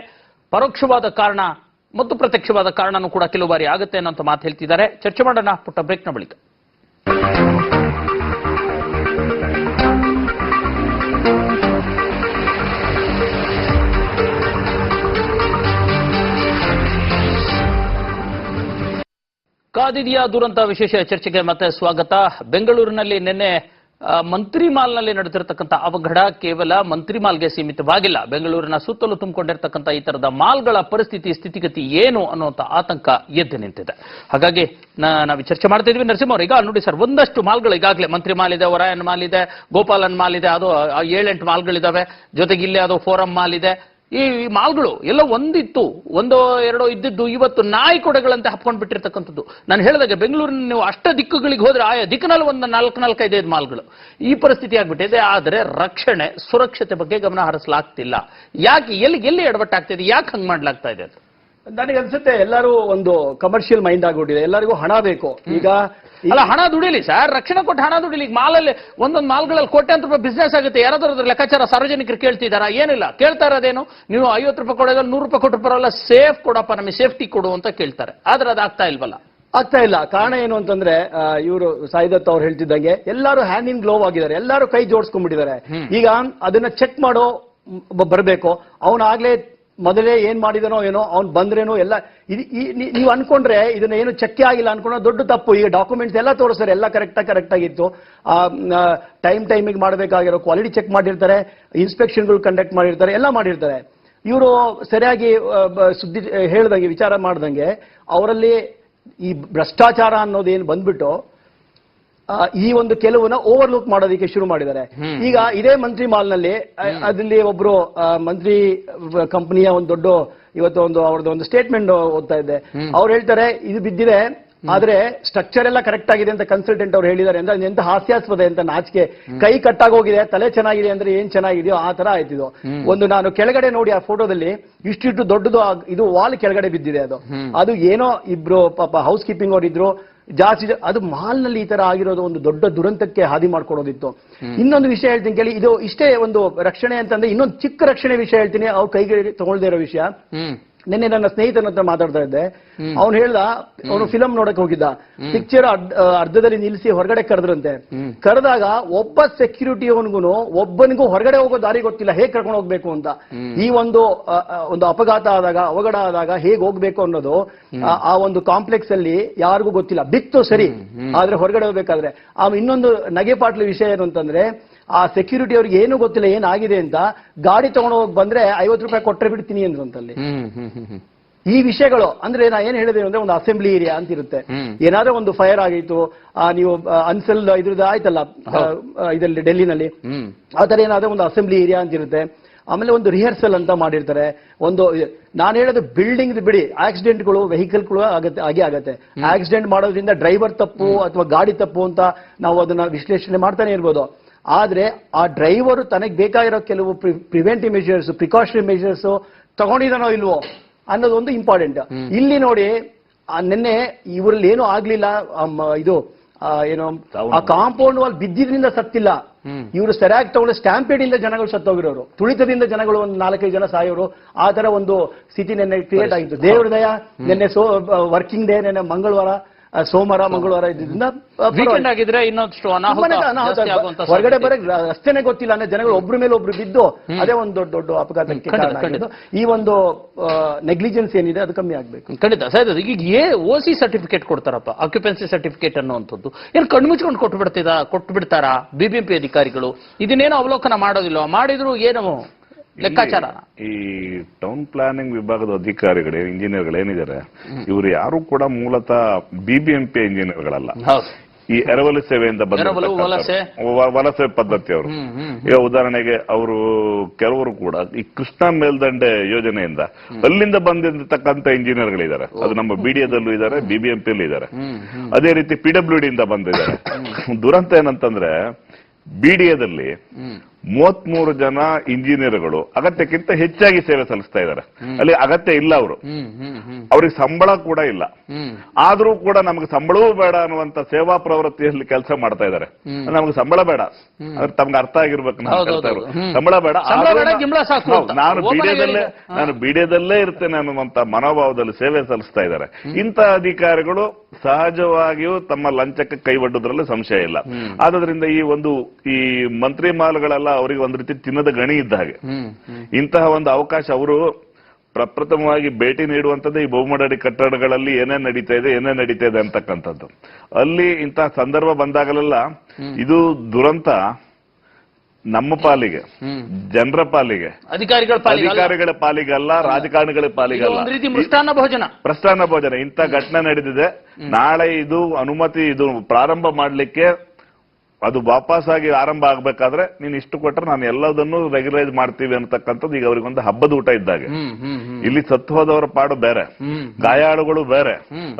ಪರೋಕ್ಷವಾದ ಕಾರಣ ಮತ್ತು ಪ್ರತ್ಯಕ್ಷವಾದ ಕಾರಣನೂ ಕೂಡ ಕೆಲವು ಬಾರಿ ಆಗುತ್ತೆ ಅನ್ನೋಂಥ ಮಾತು ಹೇಳ್ತಿದ್ದಾರೆ. ಚರ್ಚೆ ಮಾಡೋಣ ಪುಟ್ಟ ಬ್ರೇಕ್ನ ಬಳಿಕ. ಕಾದಿದೆಯಾ ದುರಂತ ವಿಶೇಷ ಚರ್ಚೆಗೆ ಮತ್ತೆ ಸ್ವಾಗತ. ಬೆಂಗಳೂರಿನಲ್ಲಿ ನಿನ್ನೆ ಮಂತ್ರಿ ಮಾಲ್ನಲ್ಲಿ ನಡೆದಿರತಕ್ಕಂಥ ಅವಘಡ ಕೇವಲ ಮಂತ್ರಿ ಮಾಲ್ಗೆ ಸೀಮಿತವಾಗಿಲ್ಲ. ಬೆಂಗಳೂರಿನ ಸುತ್ತಲೂ ತುಂಬಿಕೊಂಡಿರ್ತಕ್ಕಂಥ ಈ ತರದ ಮಾಲ್ಗಳ ಸ್ಥಿತಿಗತಿ ಏನು ಅನ್ನುವಂಥ ಆತಂಕ ಎದ್ದು ನಿಂತಿದೆ. ಹಾಗಾಗಿ ನಾವು ಚರ್ಚೆ ಮಾಡ್ತಾ ಇದ್ವಿ. ನರಸಿಂಹ ಅವರು, ಈಗ ನೋಡಿ ಸರ್, ಒಂದಷ್ಟು ಮಾಲ್ಗಳು ಈಗಾಗಲೇ ಮಂತ್ರಿ ಮಾಲ್ ಇದೆ, ಒರಾಯನ್ ಮಾಲ್ ಇದೆ, ಗೋಪಾಲನ್ ಮಾಲ್ ಇದೆ, ಅದು 7-8 ಮಾಲ್ಗಳಿದಾವೆ. ಜೊತೆಗೆ ಇಲ್ಲೇ ಅದು ಫೋರಂ ಮಾಲ್ ಇದೆ. ಈ ಮಾಲ್ಗಳು ಎಲ್ಲ ಒಂದಿತ್ತು, 1-2 ಇದ್ದಿದ್ದು ಇವತ್ತು ನಾಯಿ ಕೊಡೆಗಳಂತೆ ಹಪ್ಕೊಂಡು ಬಿಟ್ಟಿರ್ತಕ್ಕಂಥದ್ದು. ನಾನು ಹೇಳಿದಾಗ ಬೆಂಗಳೂರಿನ ನೀವು ಅಷ್ಟ ದಿಕ್ಕುಗಳಿಗೆ ಹೋದ್ರೆ ಆಯಾ ದಿಕ್ಕಿನಲ್ಲಿ ಒಂದು 4-5 ಮಾಲ್ಗಳು. ಈ ಪರಿಸ್ಥಿತಿ ಆಗ್ಬಿಟ್ಟಿದೆ. ಆದರೆ ರಕ್ಷಣೆ, ಸುರಕ್ಷತೆ ಬಗ್ಗೆ ಗಮನ ಹರಿಸಲಾಗ್ತಿಲ್ಲ. ಯಾಕೆ, ಎಲ್ಲಿ ಎಡವಟ್ಟಾಗ್ತಿದೆ, ಯಾಕೆ ಹಂಗ್ ಮಾಡ್ಲಾಗ್ತಾ ಇದೆ? ನನಗೆ ಅನ್ಸುತ್ತೆ ಎಲ್ಲರೂ ಒಂದು ಕಮರ್ಷಿಯಲ್ ಮೈಂಡ್ ಆಗ್ಬಿಟ್ಟಿದೆ. ಎಲ್ಲರಿಗೂ ಹಣ ಬೇಕು. ಈಗ ಅಲ್ಲ, ಹಣ ದುಡಿಲಿ ಸರ್, ರಕ್ಷಣೆ ಕೊಟ್ಟು ಹಣ ದುಡಿಲಿ. ಈಗ ಮಾಲಲ್ಲಿ ಒಂದೊಂದು ಮಾಲ್ಗಳಲ್ಲಿ ಕೋಟ್ಯಾಂತರ ರೂಪಾಯಿ ಬಿಸ್ನೆಸ್ ಆಗುತ್ತೆ. ಯಾರಾದ್ರೂ ಲೆಕ್ಕಾಚಾರ ಸಾರ್ವಜನಿಕರು ಕೇಳ್ತಿದಾರಾ? ಏನಿಲ್ಲ. ಕೇಳ್ತಾ ಇರೋದೇನು, ನೀವು 50 ರೂಪಾಯಿ ಕೊಡೋದ್ರಲ್ಲಿ 100 ರೂಪಾಯಿ ಕೊಟ್ಟರು ಬರೋಲ್ಲ, ಸೇಫ್ ಕೊಡಪ್ಪ, ನಮಗೆ ಸೇಫ್ಟಿ ಕೊಡು ಅಂತ ಕೇಳ್ತಾರೆ. ಆದ್ರೆ ಅದಾಗ್ತಾ ಇಲ್ವಲ್ಲ. ಆಗ್ತಾ ಇಲ್ಲ. ಕಾರಣ ಏನು ಅಂತಂದ್ರೆ, ಇವರು ಸಾಯಿದತ್ ಅವ್ರು ಹೇಳ್ತಿದ್ದಂಗೆ ಎಲ್ಲರೂ ಹ್ಯಾಂಡ್ ಇನ್ ಗ್ಲೋವ್ ಆಗಿದ್ದಾರೆ. ಎಲ್ಲರೂ ಕೈ ಜೋಡಿಸ್ಕೊಂಡ್ಬಿಟ್ಟಿದ್ದಾರೆ. ಈಗ ಅದನ್ನ ಚೆಕ್ ಮಾಡೋ ಬರಬೇಕು. ಅವನಾಗ್ಲೇ ಮೊದಲೇ ಏನ್ ಮಾಡಿದನೋ ಏನೋ, ಅವ್ನು ಬಂದ್ರೇನೋ ಎಲ್ಲ ನೀವು ಅನ್ಕೊಂಡ್ರೆ ಇದನ್ನ ಏನು ಚೆಕ್ಕೆ ಆಗಿಲ್ಲ ಅನ್ಕೊಂಡ್ರೆ ದೊಡ್ಡ ತಪ್ಪು. ಈಗ ಡಾಕ್ಯುಮೆಂಟ್ಸ್ ಎಲ್ಲ ತೋರಿಸ್ತಾರೆ, ಎಲ್ಲ ಕರೆಕ್ಟ್ ಆಗಿತ್ತು. ಟೈಮಿಗೆ ಮಾಡಬೇಕಾಗಿರೋ ಕ್ವಾಲಿಟಿ ಚೆಕ್ ಮಾಡಿರ್ತಾರೆ, ಇನ್ಸ್ಪೆಕ್ಷನ್ಗಳು ಕಂಡಕ್ಟ್ ಮಾಡಿರ್ತಾರೆ, ಎಲ್ಲ ಮಾಡಿರ್ತಾರೆ. ಇವರು ಸರಿಯಾಗಿ ಸುದ್ದಿ ಹೇಳ್ದಂಗೆ, ವಿಚಾರ ಮಾಡ್ದಂಗೆ ಅವರಲ್ಲಿ ಈ ಭ್ರಷ್ಟಾಚಾರ ಅನ್ನೋದೇನು ಬಂದ್ಬಿಟ್ಟು ಈ ಒಂದು ಕೆಲವನ್ನ ಓವರ್ಲುಕ್ ಮಾಡೋದಕ್ಕೆ ಶುರು ಮಾಡಿದ್ದಾರೆ. ಈಗ ಇದೇ ಮಂತ್ರಿ ಮಾಲ್ನಲ್ಲಿ ಅದಲ್ಲಿ ಒಬ್ರು ಮಂತ್ರಿ ಕಂಪನಿಯ ಒಂದು ದೊಡ್ಡ ಇವತ್ತು ಅವ್ರದ್ದು ಒಂದು ಸ್ಟೇಟ್ಮೆಂಟ್ ಓದ್ತಾ ಇದ್ದೆ. ಅವ್ರು ಹೇಳ್ತಾರೆ, ಇದು ಬಿದ್ದಿದೆ, ಆದ್ರೆ ಸ್ಟ್ರಕ್ಚರ್ ಎಲ್ಲ ಕರೆಕ್ಟ್ ಆಗಿದೆ ಅಂತ ಕನ್ಸಲ್ಟೆಂಟ್ ಅವ್ರು ಹೇಳಿದ್ದಾರೆ. ಅಂದ್ರೆ ಎಂತ ಹಾಸ್ಯಾಸ್ಪದ, ಅಂತ ನಾಚಿಕೆ. ಕೈ ಕಟ್ಟಾಗೋಗಿದೆ, ತಲೆ ಚೆನ್ನಾಗಿದೆ ಅಂದ್ರೆ ಏನ್ ಚೆನ್ನಾಗಿದೆಯೋ ಆ ತರ ಆಯ್ತಿದ್ದು. ಒಂದು ನಾನು ಕೆಳಗಡೆ ನೋಡಿ ಆ ಫೋಟೋದಲ್ಲಿ ಇಷ್ಟಿಟ್ಟು ದೊಡ್ಡದು ಇದು ವಾಲ್ ಕೆಳಗಡೆ ಬಿದ್ದಿದೆ. ಅದು ಏನೋ ಇಬ್ರು ಪಾಪ ಹೌಸ್ ಕೀಪಿಂಗ್ ಅವ್ರು ಇದ್ರು ಜಾಸ್ತಿ. ಅದು ಮಾಲ್ ನಲ್ಲಿ ಈ ತರ ಆಗಿರೋದು ಒಂದು ದೊಡ್ಡ ದುರಂತಕ್ಕೆ ಹಾದಿ ಮಾಡ್ಕೊಡೋದಿತ್ತು. ಇನ್ನೊಂದು ವಿಷಯ ಹೇಳ್ತೀನಿ ಕೇಳಿ. ಇದು ಇಷ್ಟೇ ಒಂದು ರಕ್ಷಣೆ ಅಂತಂದ್ರೆ ಇನ್ನೊಂದು ಚಿಕ್ಕ ರಕ್ಷಣೆ ವಿಷಯ ಹೇಳ್ತೀನಿ. ಅವ್ರ ಕೈಗೆ ತಗೊಳ್ದೇ ಇರೋ ವಿಷಯ. ನಿನ್ನೆ ನನ್ನ ಸ್ನೇಹಿತನ ಹತ್ರ ಮಾತಾಡ್ತಾ ಇದ್ದೆ. ಅವ್ನು ಹೇಳ್ದ, ಅವನು ಫಿಲಂ ನೋಡಕ್ ಹೋಗಿದ್ದ. ಪಿಕ್ಚರ್ ಅರ್ಧದಲ್ಲಿ ನಿಲ್ಲಿಸಿ ಹೊರಗಡೆ ಕರೆದ್ರಂತೆ. ಕರೆದಾಗ ಒಬ್ಬ ಸೆಕ್ಯೂರಿಟಿ ಒಬ್ಬನಿಗೂ ಹೊರಗಡೆ ಹೋಗೋ ದಾರಿ ಗೊತ್ತಿಲ್ಲ, ಹೇಗ್ ಕರ್ಕೊಂಡು ಹೋಗ್ಬೇಕು ಅಂತ. ಈ ಒಂದು ಅಪಘಾತ ಆದಾಗ, ಅವಘಡ ಆದಾಗ ಹೇಗ್ ಹೋಗ್ಬೇಕು ಅನ್ನೋದು ಆ ಒಂದು ಕಾಂಪ್ಲೆಕ್ಸ್ ಅಲ್ಲಿ ಯಾರಿಗೂ ಗೊತ್ತಿಲ್ಲ. ಬಿತ್ತು ಸರಿ, ಆದ್ರೆ ಹೊರಗಡೆ ಹೋಗ್ಬೇಕಾದ್ರೆ ಇನ್ನೊಂದು ನಗೆಪಾಟ್ಲು ವಿಷಯ ಏನು ಅಂತಂದ್ರೆ, ಆ ಸೆಕ್ಯೂರಿಟಿ ಅವ್ರಿಗೆ ಏನು ಗೊತ್ತಿಲ್ಲ ಏನಾಗಿದೆ ಅಂತ. ಗಾಡಿ ತಗೊಂಡು ಹೋಗಿ ಬಂದ್ರೆ 50 ರೂಪಾಯಿ ಕೊಟ್ಟರೆ ಬಿಡ್ತೀನಿ ಅಂದ್ರು ಅಂತಲ್ಲಿ. ಈ ವಿಷಯಗಳು ಅಂದ್ರೆ ನಾ ಏನ್ ಹೇಳಿದೆ ಅಂದ್ರೆ, ಒಂದು ಅಸೆಂಬ್ಲಿ ಏರಿಯಾ ಅಂತ ಇರುತ್ತೆ. ಏನಾದ್ರೂ ಒಂದು ಫೈರ್ ಆಗಿತ್ತು, ನೀವು ಅನ್ಸಲ್ ಇದ್ರದ್ದು ಆಯ್ತಲ್ಲ ಇದರಲ್ಲಿ ಡೆಲ್ಲಿನಲ್ಲಿ, ಆ ತರ ಏನಾದ್ರೂ ಒಂದು ಅಸೆಂಬ್ಲಿ ಏರಿಯಾ ಅಂತ ಇರುತ್ತೆ. ಆಮೇಲೆ ಒಂದು ರಿಹರ್ಸಲ್ ಅಂತ ಮಾಡಿರ್ತಾರೆ. ನಾನು ಹೇಳೋದು ಬಿಲ್ಡಿಂಗ್ ಬಿಡಿ, ಆಕ್ಸಿಡೆಂಟ್ಗಳು ವೆಹಿಕಲ್ಗಳು ಆಗತ್ತೆ. ಆಕ್ಸಿಡೆಂಟ್ ಮಾಡೋದ್ರಿಂದ ಡ್ರೈವರ್ ತಪ್ಪು ಅಥವಾ ಗಾಡಿ ತಪ್ಪು ಅಂತ ನಾವು ಅದನ್ನ ವಿಶ್ಲೇಷಣೆ ಮಾಡ್ತಾನೆ ಇರ್ಬೋದು. ಆದ್ರೆ ಆ ಡ್ರೈವರ್ ತನಗೆ ಬೇಕಾಗಿರೋ ಕೆಲವು ಪ್ರಿವೆಂಟಿವ್ ಮೆಷರ್ಸ್, ಪ್ರಿಕಾಷನರಿ ಮೆಷರ್ಸ್ ತಗೊಂಡಿದಾನೋ ಇಲ್ವೋ ಅನ್ನೋದು ಒಂದು ಇಂಪಾರ್ಟೆಂಟ್. ಇಲ್ಲಿ ನೋಡಿ, ನಿನ್ನೆ ಇವರಲ್ಲಿ ಏನೂ ಆಗ್ಲಿಲ್ಲ. ಇದು ಏನೋ ಆ ಕಾಂಪೌಂಡ್ ವಾಲ್ ಬಿದ್ದಿದ್ರಿಂದ ಸತ್ತಿಲ್ಲ. ಇವರು ಸರಿಯಾಗಿ ತಗೊಂಡು ಸ್ಟ್ಯಾಂಪೇಡ್ ಇಂದ ಜನಗಳು ಸತ್ತೋಗಿರೋರು, ತುಳಿತದಿಂದ ಜನಗಳು ಒಂದು 4-5 ಜನ ಸಾಯೋರು. ಆ ತರ ಒಂದು ಸ್ಥಿತಿ ನಿನ್ನೆ ಕ್ರಿಯೇಟ್ ಆಗಿತ್ತು. ದೇವ್ರ ದಯ, ನಿನ್ನೆ ವರ್ಕಿಂಗ್ ಡೇ, ನಿನ್ನೆ ಮಂಗಳವಾರ, ಸೋಮವಾರ ಮಂಗಳವಾರ ಇದ್ರಿಂದ ವೀಕೆಂಡ್ ಆಗಿದ್ರೆ ಇನ್ನೊಂದು ಹೊರಗಡೆ ಬರಕ್ ರಸ್ತೆನೆ ಗೊತ್ತಿಲ್ಲ ಅಂದ್ರೆ ಜನಗಳು ಒಬ್ರ ಮೇಲೆ ಒಬ್ರು ಬಿದ್ದು ಅದೇ ಒಂದು ದೊಡ್ಡ ಅಪಘಾತಕ್ಕೆ ಕಾರಣ ಆಗಿದ್ದು. ಈ ಒಂದು ನೆಗ್ಲಿಜೆನ್ಸ್ ಏನಿದೆ ಅದು ಕಮ್ಮಿ ಆಗ್ಬೇಕು. ಖಂಡಿತ ಸರ್. ಈಗ OC ಸರ್ಟಿಫಿಕೇಟ್ ಕೊಡ್ತಾರಪ್ಪ, ಆಕ್ಯುಪೆನ್ಸಿ ಸರ್ಟಿಫಿಕೇಟ್ ಅನ್ನುವಂಥದ್ದು ಏನು ಕಣ್ಮುಚ್ಕೊಂಡು ಕೊಟ್ಟು ಬಿಡ್ತಾರಾ BBMP ಅಧಿಕಾರಿಗಳು? ಇದನ್ನೇನೋ ಅವಲೋಕನ ಮಾಡೋದಿಲ್ಲ. ಮಾಡಿದ್ರು ಏನು ಲೆಕ್ಕಾಚಾರ? ಈ ಟೌನ್ ಪ್ಲಾನಿಂಗ್ ವಿಭಾಗದ ಅಧಿಕಾರಿಗಳು, ಇಂಜಿನಿಯರ್ಗಳು ಏನಿದ್ದಾರೆ, ಇವರು ಯಾರು ಕೂಡ ಮೂಲತಃ BBMP ಇಂಜಿನಿಯರ್ಗಳಲ್ಲ. ಈ ಎರವಲು ಸೇವೆಯಿಂದ ಬಂದ ವಲಸೆ ಪದ್ಧತಿ ಅವರು. ಈಗ ಉದಾಹರಣೆಗೆ ಅವರು ಕೆಲವರು ಕೂಡ ಈ ಕೃಷ್ಣಾ ಮೇಲ್ದಂಡೆ ಯೋಜನೆಯಿಂದ ಅಲ್ಲಿಂದ ಬಂದಿರತಕ್ಕಂತ ಇಂಜಿನಿಯರ್ಗಳಿದ್ದಾರೆ. ಅದು ನಮ್ಮ BDAದಲ್ಲೂ ಇದ್ದಾರೆ, BBMP ಯಲ್ಲೂ ಇದ್ದಾರೆ. ಅದೇ ರೀತಿ PWD ಇಂದ ಬಂದಿದ್ದಾರೆ. ದುರಂತ ಏನಂತಂದ್ರೆ, ಬಿಡಿಎದಲ್ಲಿ 33 ಜನ ಇಂಜಿನಿಯರ್ಗಳು ಅಗತ್ಯಕ್ಕಿಂತ ಹೆಚ್ಚಾಗಿ ಸೇವೆ ಸಲ್ಲಿಸ್ತಾ ಇದ್ದಾರೆ. ಅಲ್ಲಿ ಅಗತ್ಯ ಇಲ್ಲ ಅವರು, ಅವ್ರಿಗೆ ಸಂಬಳ ಕೂಡ ಇಲ್ಲ. ಆದ್ರೂ ಕೂಡ ನಮ್ಗೆ ಸಂಬಳವೂ ಬೇಡ ಅನ್ನುವಂತ ಸೇವಾ ಪ್ರವೃತ್ತಿಯಲ್ಲಿ ಕೆಲಸ ಮಾಡ್ತಾ ಇದ್ದಾರೆ. ನಮ್ಗೆ ಸಂಬಳ ಬೇಡ, ಅದ್ರ ತಮ್ಗೆ ಅರ್ಥ ಆಗಿರ್ಬೇಕು. ಸಂಬಳ ಬೇಡ, ನಾನು ಬಿಡಿಎದಲ್ಲೇ ಇರ್ತೇನೆ ಅನ್ನುವಂತ ಮನೋಭಾವದಲ್ಲಿ ಸೇವೆ ಸಲ್ಲಿಸ್ತಾ ಇದ್ದಾರೆ. ಇಂಥ ಅಧಿಕಾರಿಗಳು ಸಹಜವಾಗಿಯೂ ತಮ್ಮ ಲಂಚಕ್ಕೆ ಕೈ ಒಡ್ಡುದ್ರಲ್ಲಿ ಸಂಶಯ ಇಲ್ಲ. ಆದ್ರಿಂದ ಈ ಮಂತ್ರಿ ಮಾಲ್ಗಳೆಲ್ಲ ಅವರಿಗೆ ಒಂದು ರೀತಿ ಚಿನ್ನದ ಗಣಿ ಇದ್ದ ಹಾಗೆ. ಇಂತಹ ಒಂದು ಅವಕಾಶ ಅವರು ಪ್ರಪ್ರಥಮವಾಗಿ ಭೇಟಿ ನೀಡುವಂಥದ್ದು ಈ ಬಹುಮಹಡಿ ಕಟ್ಟಡಗಳಲ್ಲಿ ಏನೇನ್ ನಡೀತಾ ಇದೆ ಅಂತಕ್ಕಂಥದ್ದು. ಅಲ್ಲಿ ಇಂತಹ ಸಂದರ್ಭ ಬಂದಾಗಲೆಲ್ಲ ಇದು ದುರಂತ ನಮ್ಮ ಪಾಲಿಗೆ, ಜನರ ಪಾಲಿಗೆ, ಅಧಿಕಾರಿಗಳ ಪಾಲಿಗಲ್ಲ, ರಾಜಕಾರಣಿಗಳ ಪಾಲಿಗಲ್ಲ. ಮೃಷ್ಟಾನ್ನ ಭೋಜನ ಇಂಥ ಘಟನೆ ನಡೆದಿದೆ. ನಾಳೆ ಇದು ಅನುಮತಿ ಇದು ಪ್ರಾರಂಭ ಮಾಡ್ಲಿಕ್ಕೆ ಅದು ವಾಪಸ್ಸಾಗಿ ಆರಂಭ ಆಗ್ಬೇಕಾದ್ರೆ ನೀನ್ ಇಷ್ಟು ಕೊಟ್ರೆ ನಾನು ಎಲ್ಲದನ್ನು ರೆಗ್ಯುಲೈಸ್ ಮಾಡ್ತೀವಿ ಅಂತಕ್ಕಂಥದ್ದು ಈಗ ಅವರಿಗೊಂದು ಹಬ್ಬದ ಊಟ ಇದ್ದಾಗೆ. ಇಲ್ಲಿ ಸತ್ತು ಹೋದವರ ಪಾಡು ಬೇರೆ, ಗಾಯಾಳುಗಳು ಬೇರೆ,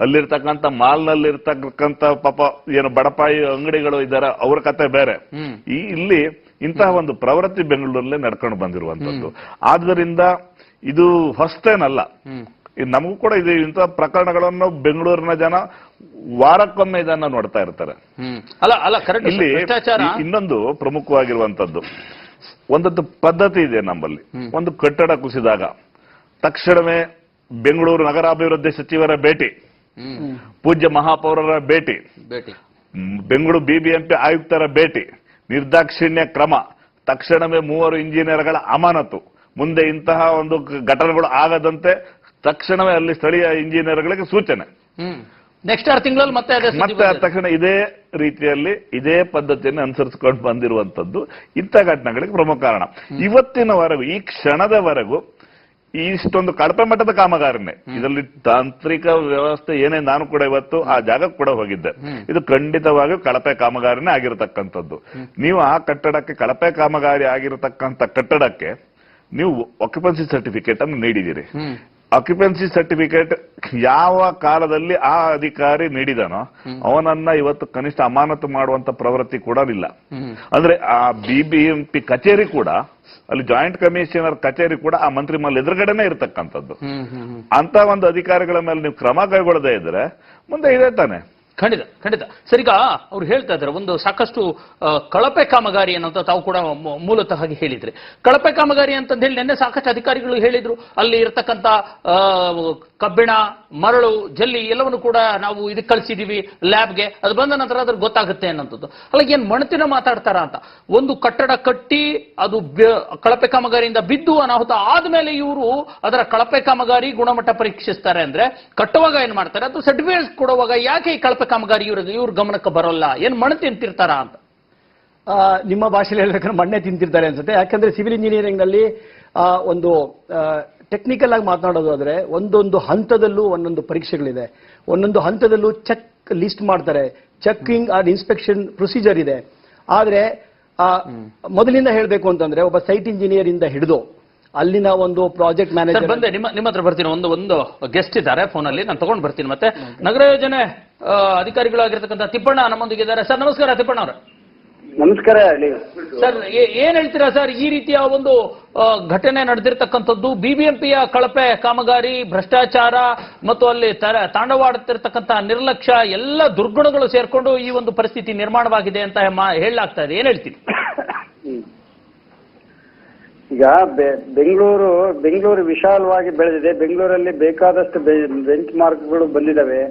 ಅಲ್ಲಿರ್ತಕ್ಕಂಥ ಮಾಲ್ನಲ್ಲಿರ್ತಕ್ಕಂಥ ಪಾಪ ಏನು ಬಡಪಾಯಿ ಅಂಗಡಿಗಳು ಇದ್ದಾರೆ ಅವ್ರ ಕತೆ ಬೇರೆ. ಇಲ್ಲಿ ಇಂತಹ ಒಂದು ಪ್ರವೃತ್ತಿ ಬೆಂಗಳೂರಲ್ಲೇ ನಡ್ಕೊಂಡು ಬಂದಿರುವಂತದ್ದು. ಆದ್ದರಿಂದ ಇದು ಹೊಸ್ತೇನಲ್ಲ. ನಮಗೂ ಕೂಡ ಇದು ಇಂತಹ ಪ್ರಕರಣಗಳನ್ನು ಬೆಂಗಳೂರಿನ ಜನ ವಾರಕ್ಕೊಮ್ಮೆ ಇದನ್ನ ನೋಡ್ತಾ ಇರ್ತಾರೆ. ಇಲ್ಲಿ ಇನ್ನೊಂದು ಪ್ರಮುಖವಾಗಿರುವಂತದ್ದು ಒಂದೊಂದು ಪದ್ಧತಿ ಇದೆ ನಮ್ಮಲ್ಲಿ. ಒಂದು ಕಟ್ಟಡ ಕುಸಿದಾಗ ತಕ್ಷಣವೇ ಬೆಂಗಳೂರು ನಗರಾಭಿವೃದ್ಧಿ ಸಚಿವರ ಭೇಟಿ, ಪೂಜ್ಯ ಮಹಾಪೌರರ ಭೇಟಿ, ಬೆಂಗಳೂರು ಬಿಬಿಎಂಪಿ ಆಯುಕ್ತರ ಭೇಟಿ, ನಿರ್ದಾಕ್ಷಿಣ್ಯ ಕ್ರಮ, ತಕ್ಷಣವೇ 3 ಇಂಜಿನಿಯರ್ಗಳ ಅಮಾನತು, ಮುಂದೆ ಇಂತಹ ಒಂದು ಘಟನೆಗಳು ಆಗದಂತೆ ತಕ್ಷಣವೇ ಅಲ್ಲಿ ಸ್ಥಳೀಯ ಇಂಜಿನಿಯರ್ಗಳಿಗೆ ಸೂಚನೆ. ನೆಕ್ಸ್ಟ್ 6 ತಿಂಗಳಲ್ಲಿ ಮತ್ತೆ ತಕ್ಷಣ ಇದೇ ರೀತಿಯಲ್ಲಿ ಇದೇ ಪದ್ಧತಿಯನ್ನು ಅನುಸರಿಸಿಕೊಂಡು ಬಂದಿರುವಂತದ್ದು ಇಂಥ ಘಟನೆಗಳಿಗೆ ಪ್ರಮುಖ ಕಾರಣ. ಇವತ್ತಿನವರೆಗೂ ಈ ಕ್ಷಣದವರೆಗೂ ಇಷ್ಟೊಂದು ಕಳಪೆ ಮಟ್ಟದ ಕಾಮಗಾರಿನೇ. ಇದರಲ್ಲಿ ತಾಂತ್ರಿಕ ವ್ಯವಸ್ಥೆ ಏನೇ, ನಾನು ಕೂಡ ಇವತ್ತು ಆ ಜಾಗಕ್ಕೆ ಕೂಡ ಹೋಗಿದ್ದೆ. ಇದು ಖಂಡಿತವಾಗಿಯೂ ಕಳಪೆ ಕಾಮಗಾರಿನೇ ಆಗಿರತಕ್ಕಂಥದ್ದು. ನೀವು ಆ ಕಟ್ಟಡಕ್ಕೆ, ಕಳಪೆ ಕಾಮಗಾರಿ ಆಗಿರತಕ್ಕಂಥ ಕಟ್ಟಡಕ್ಕೆ ನೀವು ಆಕ್ಯುಪೆನ್ಸಿ ಸರ್ಟಿಫಿಕೇಟ್ ಅನ್ನು ನೀಡಿದ್ದೀರಿ. ಆಕ್ಯುಪೆನ್ಸಿ ಸರ್ಟಿಫಿಕೇಟ್ ಯಾವ ಕಾಲದಲ್ಲಿ ಆ ಅಧಿಕಾರಿ ನೀಡಿದನೋ ಅವನನ್ನ ಇವತ್ತು ಕನಿಷ್ಠ ಅಮಾನತು ಮಾಡುವಂತ ಪ್ರವೃತ್ತಿ ಕೂಡ ಇಲ್ಲ. ಅಂದ್ರೆ ಆ ಬಿಬಿಎಂಪಿ ಕಚೇರಿ ಕೂಡ, ಅಲ್ಲಿ ಜಾಯಿಂಟ್ ಕಮಿಷನರ್ ಕಚೇರಿ ಕೂಡ ಆ ಮಂತ್ರಿ ಮಾಲ್ ಎದುರುಗಡೆನೆ ಇರತಕ್ಕಂಥದ್ದು. ಅಂತ ಒಂದು ಅಧಿಕಾರಿಗಳ ಮೇಲೆ ನೀವು ಕ್ರಮ ಕೈಗೊಳ್ಳದೇ ಇದ್ರೆ ಮುಂದೆ ಇದೆ ತಾನೆ. ಖಂಡಿತ ಸರ್. ಈಗ ಅವ್ರು ಹೇಳ್ತಾ ಇದ್ದಾರೆ ಒಂದು ಸಾಕಷ್ಟು ಕಳಪೆ ಕಾಮಗಾರಿ ಅನ್ನೋಂತ ತಾವು ಕೂಡ ಮೂಲತಃ ಹೇಳಿದ್ರಿ. ಕಳಪೆ ಕಾಮಗಾರಿ ಅಂತಂದ ಹೇಳಿ ನಿನ್ನೆ ಸಾಕಷ್ಟು ಅಧಿಕಾರಿಗಳು ಹೇಳಿದ್ರು. ಅಲ್ಲಿ ಇರತಕ್ಕಂತ ಕಬ್ಬಿಣ, ಮರಳು, ಜಲ್ಲಿ ಎಲ್ಲವನ್ನು ಕೂಡ ನಾವು ಇದಕ್ಕೆ ಕಳಿಸಿದೀವಿ ಲ್ಯಾಬ್ಗೆ, ಅದು ಬಂದ ನಂತರ ಅದ್ರ ಗೊತ್ತಾಗುತ್ತೆ ಅನ್ನೋಂಥದ್ದು. ಅಲ್ಲ, ಏನ್ ಮಣತಿನ ಮಾತಾಡ್ತಾರ ಅಂತ. ಒಂದು ಕಟ್ಟಡ ಕಟ್ಟಿ ಅದು ಕಳಪೆ ಕಾಮಗಾರಿಯಿಂದ ಬಿದ್ದು ಅನಾಹುತ ಆದ್ಮೇಲೆ ಇವರು ಅದರ ಕಳಪೆ ಕಾಮಗಾರಿ ಗುಣಮಟ್ಟ ಪರೀಕ್ಷಿಸ್ತಾರೆ ಅಂದ್ರೆ, ಕಟ್ಟುವಾಗ ಏನ್ ಮಾಡ್ತಾರೆ, ಅದು ಸರ್ಟಿಫಿಕೇಟ್ ಕೊಡುವಾಗ ಯಾಕೆ ಈ ಕಳಪೆ ಕಾಮಗಾರಿ ಇವ್ರ ಗಮನಕ್ಕೆ ಬರೋಲ್ಲ? ಏನ್ ಮಣ್ಣು ತಿಂತಿರ್ತಾರ ಅಂತ? ನಿಮ್ಮ ಭಾಷೆಯಲ್ಲಿ ಹೇಳ್ಬೇಕಾದ್ರೆ ಮಣ್ಣೆ ತಿಂತಿರ್ತಾರೆ ಅನ್ಸುತ್ತೆ. ಯಾಕಂದ್ರೆ ಸಿವಿಲ್ ಇಂಜಿನಿಯರಿಂಗ್ ನಲ್ಲಿ ಒಂದು ಟೆಕ್ನಿಕಲ್ ಆಗಿ ಮಾತನಾಡೋದಾದ್ರೆ ಒಂದೊಂದು ಹಂತದಲ್ಲೂ ಒಂದೊಂದು ಪರೀಕ್ಷೆಗಳಿದೆ. ಒಂದೊಂದು ಹಂತದಲ್ಲೂ ಚೆಕ್ ಲಿಸ್ಟ್ ಮಾಡ್ತಾರೆ, ಚೆಕಿಂಗ್ ಆರ್ ಇನ್ಸ್ಪೆಕ್ಷನ್ ಪ್ರೊಸೀಜರ್ ಇದೆ. ಆದ್ರೆ ಮೊದಲಿಂದ ಹೇಳಬೇಕು ಅಂತಂದ್ರೆ ಒಬ್ಬ ಸೈಟ್ ಇಂಜಿನಿಯರ್ ಇಂದ ಹಿಡಿದು ಅಲ್ಲಿನ ಒಂದು ಪ್ರಾಜೆಕ್ಟ್ ಮ್ಯಾನೇಜರ್ ಬಂದೆ ನಿಮ್ಮ ಹತ್ರ ಬರ್ತೀನಿ. ಒಂದು ಗೆಸ್ಟ್ ಇದ್ದಾರೆ ಫೋನ್ ಅಲ್ಲಿ, ನಾನು ತಗೊಂಡು ಬರ್ತೀನಿ. ಮತ್ತೆ ನಗರ ಯೋಜನೆ ಅಧಿಕಾರಿಗಳಾಗಿರ್ತಕ್ಕಂಥ ತಿಪ್ಪಣ್ಣ ನಮ್ಮೊಂದಿಗಿದ್ದಾರೆ. ಸರ್ ನಮಸ್ಕಾರ ತಿಪ್ಪಣ್ಣ ಅವರ. ನಮಸ್ಕಾರ ಸರ್. ಏನ್ ಹೇಳ್ತೀರಾ ಸರ್, ಈ ರೀತಿಯ ಒಂದು ಘಟನೆ ನಡೆದಿರ್ತಕ್ಕಂಥದ್ದು, ಬಿಬಿಎಂಪಿಯ ಕಳಪೆ ಕಾಮಗಾರಿ, ಭ್ರಷ್ಟಾಚಾರ ಮತ್ತು ಅಲ್ಲಿ ತಾಂಡವಾಡುತ್ತಿರ್ತಕ್ಕಂಥ ನಿರ್ಲಕ್ಷ್ಯ, ಎಲ್ಲ ದುರ್ಗುಣಗಳು ಸೇರ್ಕೊಂಡು ಈ ಒಂದು ಪರಿಸ್ಥಿತಿ ನಿರ್ಮಾಣವಾಗಿದೆ ಅಂತ ಹೇಳಲಾಗ್ತಾ ಇದೆ. ಏನ್ ಹೇಳ್ತೀರಿ? ಈಗ ಬೆಂಗಳೂರು ವಿಶಾಲವಾಗಿ ಬೆಳೆದಿದೆ. ಬೆಂಗಳೂರಲ್ಲಿ ಬೇಕಾದಷ್ಟು ಬೆಂಚ್ ಮಾರ್ಕ್ಗಳು ಬಂದಿದ್ದಾವೆ.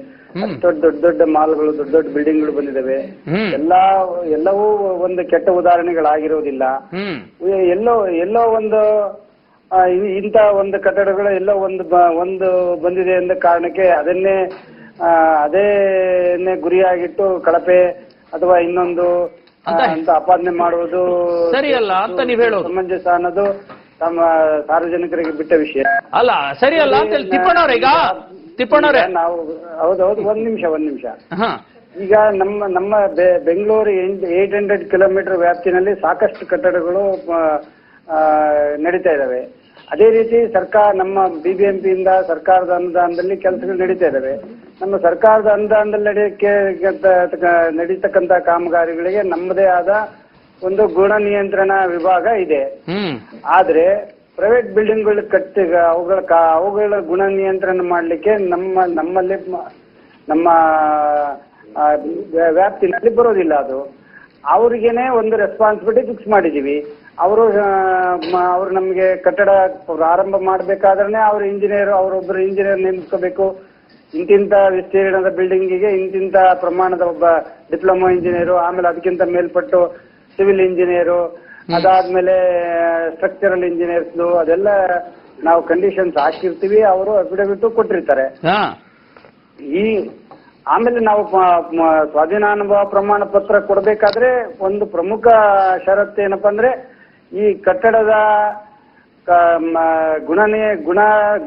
ದೊಡ್ಡ ಮಾಲ್ಗಳು, ದೊಡ್ಡ ಬಿಲ್ಡಿಂಗ್ಗಳು ಬಂದಿದ್ದಾವೆ. ಎಲ್ಲವೂ ಒಂದು ಕೆಟ್ಟ ಉದಾಹರಣೆಗಳಾಗಿರೋದಿಲ್ಲ. ಎಲ್ಲೋ ಒಂದು ಇಂಥ ಒಂದು ಕಟ್ಟಡಗಳು ಎಲ್ಲೋ ಒಂದು ಬಂದಿದೆ ಎಂದ ಕಾರಣಕ್ಕೆ ಅದೇನೆ ಗುರಿಯಾಗಿಟ್ಟು ಕಳಪೆ ಅಥವಾ ಇನ್ನೊಂದು ಅಂತ ಅಪಾದನೆ ಮಾಡುವುದು ಸರಿಯಲ್ಲ ಅಂತ ನೀವು ಹೇಳೋದು ಸಮಂಜಸ ಅನ್ನೋದು ತಮ್ಮ ಸಾರ್ವಜನಿಕರಿಗೆ ಬಿಟ್ಟ ವಿಷಯ ಅಲ್ಲ. ಸರಿಯಲ್ಲ ಅಂತ ಹೇಳಿ ತಿಪ್ಪಣ್ಣವ್ರೆ ನಾವು ಹೌದೌದು. ಒಂದ್ ನಿಮಿಷ. ಈಗ ನಮ್ಮ ಬೆಂಗಳೂರು 800 ಕಿಲೋಮೀಟರ್ ವ್ಯಾಪ್ತಿನಲ್ಲಿ ಸಾಕಷ್ಟು ಕಟ್ಟಡಗಳು ನಡೀತಾ ಇದಾವೆ. ಅದೇ ರೀತಿ ನಮ್ಮ ಬಿಬಿಎಂಪಿಯಿಂದ ಸರ್ಕಾರದ ಅನುದಾನದಲ್ಲಿ ಕೆಲಸಗಳು ನಡೀತಾ ಇದಾವೆ. ನಮ್ಮ ಸರ್ಕಾರದ ಅನುದಾನದಲ್ಲಿ ನಡೀತಕ್ಕಂಥ ಕಾಮಗಾರಿಗಳಿಗೆ ನಮ್ಮದೇ ಆದ ಒಂದು ಗುಣ ನಿಯಂತ್ರಣ ವಿಭಾಗ ಇದೆ. ಆದ್ರೆ ಪ್ರೈವೇಟ್ ಬಿಲ್ಡಿಂಗ್ಗಳು ಅವುಗಳ ಗುಣ ನಿಯಂತ್ರಣ ಮಾಡ್ಲಿಕ್ಕೆ ನಮ್ಮಲ್ಲಿ ನಮ್ಮ ವ್ಯಾಪ್ತಿನಲ್ಲಿ ಬರೋದಿಲ್ಲ. ಅದು ಅವ್ರಿಗೇನೆ ಒಂದು ರೆಸ್ಪಾನ್ಸಿಬಿಲಿಟಿ ಫಿಕ್ಸ್ ಮಾಡಿದೀವಿ. ಅವರು ನಮ್ಗೆ ಕಟ್ಟಡ ಪ್ರಾರಂಭ ಮಾಡ್ಬೇಕಾದ್ರೆ ಅವರೊಬ್ಬರು ಇಂಜಿನಿಯರ್ ನೇಮಿಸ್ಕೋಬೇಕು. ಇಂತಿಂತ ವಿಸ್ತೀರ್ಣದ ಬಿಲ್ಡಿಂಗಿಗೆ ಇಂತಿಂತ ಪ್ರಮಾಣದ ಒಬ್ಬ ಡಿಪ್ಲೊಮಾ ಇಂಜಿನಿಯರು, ಆಮೇಲೆ ಅದಕ್ಕಿಂತ ಮೇಲ್ಪಟ್ಟು ಸಿವಿಲ್ ಇಂಜಿನಿಯರು, ಅದಾದ್ಮೇಲೆ ಸ್ಟ್ರಕ್ಚರಲ್ ಇಂಜಿನಿಯರ್ಸ್, ಅದೆಲ್ಲ ನಾವು ಕಂಡೀಷನ್ಸ್ ಹಾಕಿರ್ತೀವಿ. ಅವರು ಅಫಿಡವಿಟ್ ಕೊಟ್ಟಿರ್ತಾರೆ. ಆಮೇಲೆ ನಾವು ಸ್ವಾಧೀನಾನುಭವ ಪ್ರಮಾಣ ಪತ್ರ ಕೊಡಬೇಕಾದ್ರೆ ಒಂದು ಪ್ರಮುಖ ಷರತ್ತು ಏನಪ್ಪಾ ಅಂದ್ರೆ ಈ ಕಟ್ಟಡದ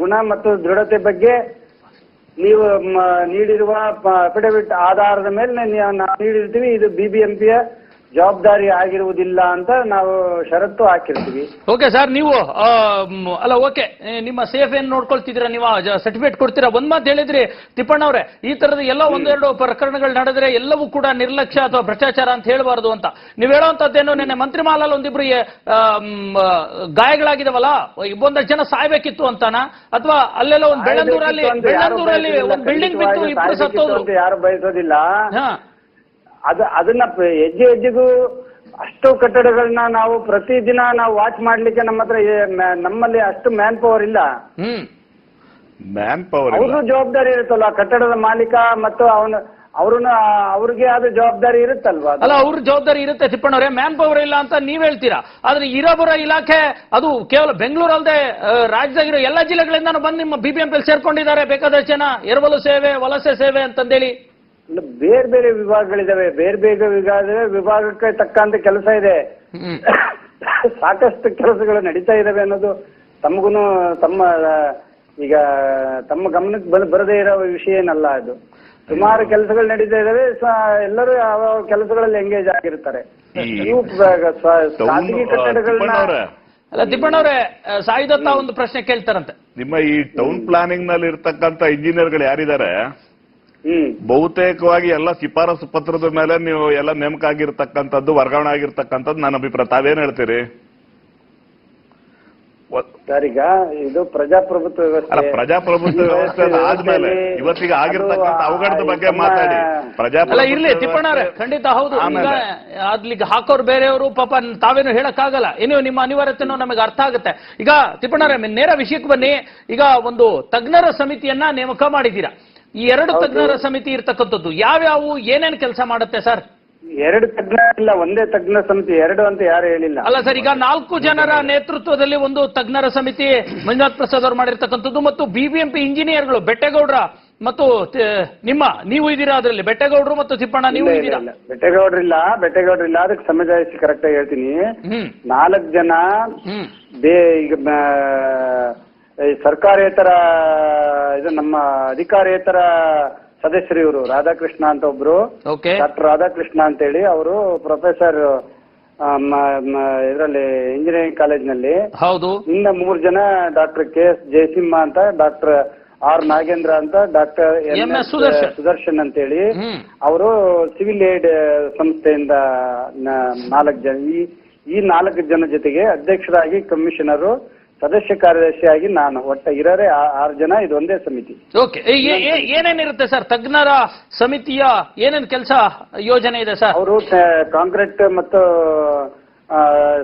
ಗುಣ ಮತ್ತು ದೃಢತೆ ಬಗ್ಗೆ ನೀವು ನೀಡಿರುವ ಅಫಿಡವಿಟ್ ಆಧಾರದ ಮೇಲೆ ನಾವು ನೀಡಿರ್ತೀವಿ. ಇದು BBMPಯ ಜವಾಬ್ದಾರಿ ಆಗಿರುವುದಿಲ್ಲ ಅಂತ ನಾವು ಷರತ್ತು ಹಾಕಿರ್ತೀವಿ. ಓಕೆ ಸರ್, ನೀವು ಓಕೆ, ನಿಮ್ಮ ಸೇಫ್ ಏನ್ ನೋಡ್ಕೊಳ್ತಿದ್ದೀರಾ, ನೀವು ಸರ್ಟಿಫಿಕೇಟ್ ಕೊಡ್ತೀರಾ. ಒಂದ್ ಮಾತು ಹೇಳಿದ್ರಿ ತಿಪ್ಪಣ್ಣವ್ರೆ, ಈ ತರದ ಎಲ್ಲ ಒಂದೆರಡು ಪ್ರಕರಣಗಳು ನಡೆದ್ರೆ ಎಲ್ಲವೂ ಕೂಡ ನಿರ್ಲಕ್ಷ್ಯ ಅಥವಾ ಭ್ರಷ್ಟಾಚಾರ ಅಂತ ಹೇಳಬಾರದು ಅಂತ. ನೀವು ಹೇಳುವಂತದ್ದೇನು, ನಿನ್ನೆ ಮಂತ್ರಿಮಾಲಲ್ಲಿ ಒಂದಿಬ್ರು ಗಾಯಗಳಾಗಿದವಲ್ಲ, ಒಂದಷ್ಟು ಜನ ಸಾಯ್ಬೇಕಿತ್ತು ಅಂತಾನ, ಅಥವಾ ಅಲ್ಲೆಲ್ಲ ಒಂದು ಬೆಳ್ಳಂದೂರಲ್ಲಿ ಒಂದು ಬಿಲ್ಡಿಂಗ್ ಬಿತ್ತು, ಇಬ್ರು ಸತ್ತೋದ್ರು. ಯಾರು ಬಯಸೋದಿಲ್ಲ. ಅದನ್ನ ಹೆಜ್ಜೆಗೂ ಅಷ್ಟು ಕಟ್ಟಡಗಳನ್ನ ನಾವು ಪ್ರತಿದಿನ ನಾವು ವಾಚ್ ಮಾಡ್ಲಿಕ್ಕೆ ನಮ್ಮಲ್ಲಿ ಅಷ್ಟು ಮ್ಯಾನ್ ಪವರ್ ಇಲ್ಲ. ಅವ್ರದ್ದು ಜವಾಬ್ದಾರಿ ಇರುತ್ತಲ್ಲ, ಕಟ್ಟಡದ ಮಾಲೀಕ ಮತ್ತು ಅವ್ರಿಗೆ ಆದ ಜವಾಬ್ದಾರಿ ಇರುತ್ತಲ್ವಾ? ಅಲ್ಲ, ಅವ್ರ ಜವಾಬ್ದಾರಿ ಇರುತ್ತೆ ತಿಪ್ಪಣ್ಣವ್ರೆ. ಮ್ಯಾನ್ ಪವರ್ ಇಲ್ಲ ಅಂತ ನೀವ್ ಹೇಳ್ತೀರಾ, ಆದ್ರೆ ಇರೋಬರ ಇಲಾಖೆ ಅದು ಕೇವಲ ಬೆಂಗಳೂರು ಅಲ್ಲದೆ ರಾಜ್ಯದಾಗಿರೋ ಎಲ್ಲ ಜಿಲ್ಲೆಗಳಿಂದ ಬಂದು ನಿಮ್ಮ BBMP ಸೇರ್ಕೊಂಡಿದ್ದಾರೆ. ಬೇಕಾದಷ್ಟು ಜನ ಎರವಲು ಸೇವೆ, ವಲಸೆ ಸೇವೆ ಅಂತಂದೇಳಿ ಬೇರೆ ಬೇರೆ ವಿಭಾಗಗಳಿದಾವೆ. ಬೇರೆ ಬೇರೆ ವಿಭಾಗಕ್ಕೆ ತಕ್ಕಂತ ಕೆಲಸ ಇದೆ. ಸಾಕಷ್ಟು ಕೆಲಸಗಳು ನಡೀತಾ ಇದಾವೆ ಅನ್ನೋದು ತಮಗೂ ತಮ್ಮ ಗಮನಕ್ಕೆ ಬರದೇ ಇರೋ ವಿಷಯ ಏನಲ್ಲ. ಅದು ಸುಮಾರು ಕೆಲಸಗಳು ನಡೀತಾ ಇದಾವೆ. ಎಲ್ಲರೂ ಯಾವ ಕೆಲಸಗಳಲ್ಲಿ ಎಂಗೇಜ್ ಆಗಿರ್ತಾರೆ. ನೀವು ಖಾಸಗಿ ಕಟ್ಟಡಗಳನ್ನ ಅಲ್ಲ ತಿಪ್ಪಣ್ಣವ್ರೆ, ಸಾಯಿದತ್ತ ಒಂದು ಪ್ರಶ್ನೆ ಕೇಳ್ತಾರಂತೆ. ನಿಮ್ಮ ಈ ಟೌನ್ ಪ್ಲಾನಿಂಗ್ ನಲ್ಲಿ ಇರ್ತಕ್ಕಂಥ ಇಂಜಿನಿಯರ್ಗಳು ಯಾರಿದ್ದಾರೆ, ಬಹುತೇಕವಾಗಿ ಎಲ್ಲ ಶಿಫಾರಸು ಪತ್ರದ ಮೇಲೆ ನೀವು ಎಲ್ಲ ನೇಮಕ ಆಗಿರ್ತಕ್ಕಂಥದ್ದು, ವರ್ಗಾವಣೆ ಆಗಿರ್ತಕ್ಕಂಥದ್ದು ನನ್ನ ಅಭಿಪ್ರಾಯ. ತಾವೇನ್ ಹೇಳ್ತೀರಿ? ಸರ್, ಈಗ ಇದು ಪ್ರಜಾಪ್ರಭುತ್ವ ವ್ಯವಸ್ಥೆ. ಪ್ರಜಾಪ್ರಭುತ್ವ ವ್ಯವಸ್ಥೆ ಆದ್ಮೇಲೆ ಇವತ್ತಿಗೆ ಆಗಿರ್ತಕ್ಕಂಥ ಅವಘಡದ ಬಗ್ಗೆ ಮಾತಾಡಿ. ಪ್ರಜಾಪ್ರಭುತ್ವ ಇರ್ಲಿ ತಿಪ್ಪಣ್ಣವ್ರೆ, ಖಂಡಿತ ಹೌದು. ಅಲ್ಲಿಗೆ ಹಾಕೋರು ಬೇರೆಯವರು, ಪಾಪ ತಾವೇನು ಹೇಳಕ್ಕಾಗಲ್ಲ. ಏನೋ ನಿಮ್ಮ ಅನಿವಾರ್ಯತೆನೋ ನಮಗೆ ಅರ್ಥ ಆಗುತ್ತೆ. ಈಗ ತಿಪ್ಪಣ್ಣವ್ರೆ, ನೇರ ವಿಷಯಕ್ಕೆ ಬನ್ನಿ. ಈಗ ಒಂದು ತಜ್ಞರ ಸಮಿತಿಯನ್ನ ನೇಮಕ ಮಾಡಿದ್ದೀರಾ. ಈ ಎರಡು ತಜ್ಞರ ಸಮಿತಿ ಇರ್ತಕ್ಕಂಥದ್ದು ಯಾವ್ಯಾವು, ಏನೇನು ಕೆಲಸ ಮಾಡುತ್ತೆ ಸರ್? ಎರಡು ತಜ್ಞ ಇಲ್ಲ, ಒಂದೇ ತಜ್ಞ ಸಮಿತಿ. ಎರಡು ಅಂತ ಯಾರು ಹೇಳಿಲ್ಲ. ಅಲ್ಲ ಸರ್, ಈಗ 4 ಜನರ ನೇತೃತ್ವದಲ್ಲಿ ಒಂದು ತಜ್ಞರ ಸಮಿತಿ ಮಂಜುನಾಥ್ ಪ್ರಸಾದ್ ಅವರು ಮಾಡಿರ್ತಕ್ಕಂಥದ್ದು, ಮತ್ತು BBMP ಇಂಜಿನಿಯರ್ಗಳು ಬೆಟ್ಟೇಗೌಡ್ರ ಮತ್ತು ನೀವು ಇದ್ದೀರಾ ಅದರಲ್ಲಿ. ಬೆಟ್ಟೇಗೌಡರು ಮತ್ತು ತಿಪ್ಪಣ್ಣ ನೀವು ಇದ್ದೀರಾ? ಬೆಟ್ಟೇಗೌಡ್ರಿಲ್ಲ. ಅದಕ್ಕೆ ಸಮಜಾಯಿಸಿ ಕರೆಕ್ಟ್ ಆಗಿ ಹೇಳ್ತೀನಿ. 4 ಜನ ಈಗ ಸರ್ಕಾರೇತರ ನಮ್ಮ ಅಧಿಕಾರೇತರ ಸದಸ್ಯರು. ಇವರು ರಾಧಾಕೃಷ್ಣ ಅಂತ ಒಬ್ರು, ಡಾಕ್ಟರ್ ರಾಧಾಕೃಷ್ಣ ಅಂತ ಹೇಳಿ, ಅವರು ಪ್ರೊಫೆಸರ್ ಇದರಲ್ಲಿ ಇಂಜಿನಿಯರಿಂಗ್ ಕಾಲೇಜ್ನಲ್ಲಿ. ಹೌದು. ಇನ್ನ 3 ಜನ ಡಾಕ್ಟರ್ KS ಜಯಸಿಂಹ ಅಂತ, ಡಾಕ್ಟರ್ R ನಾಗೇಂದ್ರ ಅಂತ, ಡಾಕ್ಟರ್ MS ಸುದರ್ಶನ್ ಅಂತ ಹೇಳಿ, ಅವರು ಸಿವಿಲ್ ಏಡ್ ಸಂಸ್ಥೆಯಿಂದ 4 ಜನ. ಈ 4 ಜನ ಜೊತೆಗೆ ಅಧ್ಯಕ್ಷರಾಗಿ ಕಮಿಷನರು, ಸದಸ್ಯ ಕಾರ್ಯದರ್ಶಿಯಾಗಿ ನಾನು, ಒಟ್ಟ ಇರೋರೆ 6 ಜನ. ಇದು ಒಂದೇ ಸಮಿತಿ. ಓಕೆ, ಏನೇನಿರುತ್ತೆ ಸರ್ ತಜ್ಞರ ಸಮಿತಿಯ ಏನೇನು ಕೆಲಸ ಯೋಜನೆ ಇದೆ ಸರ್? ಅವರು ಕಾಂಕ್ರೀಟ್ ಮತ್ತು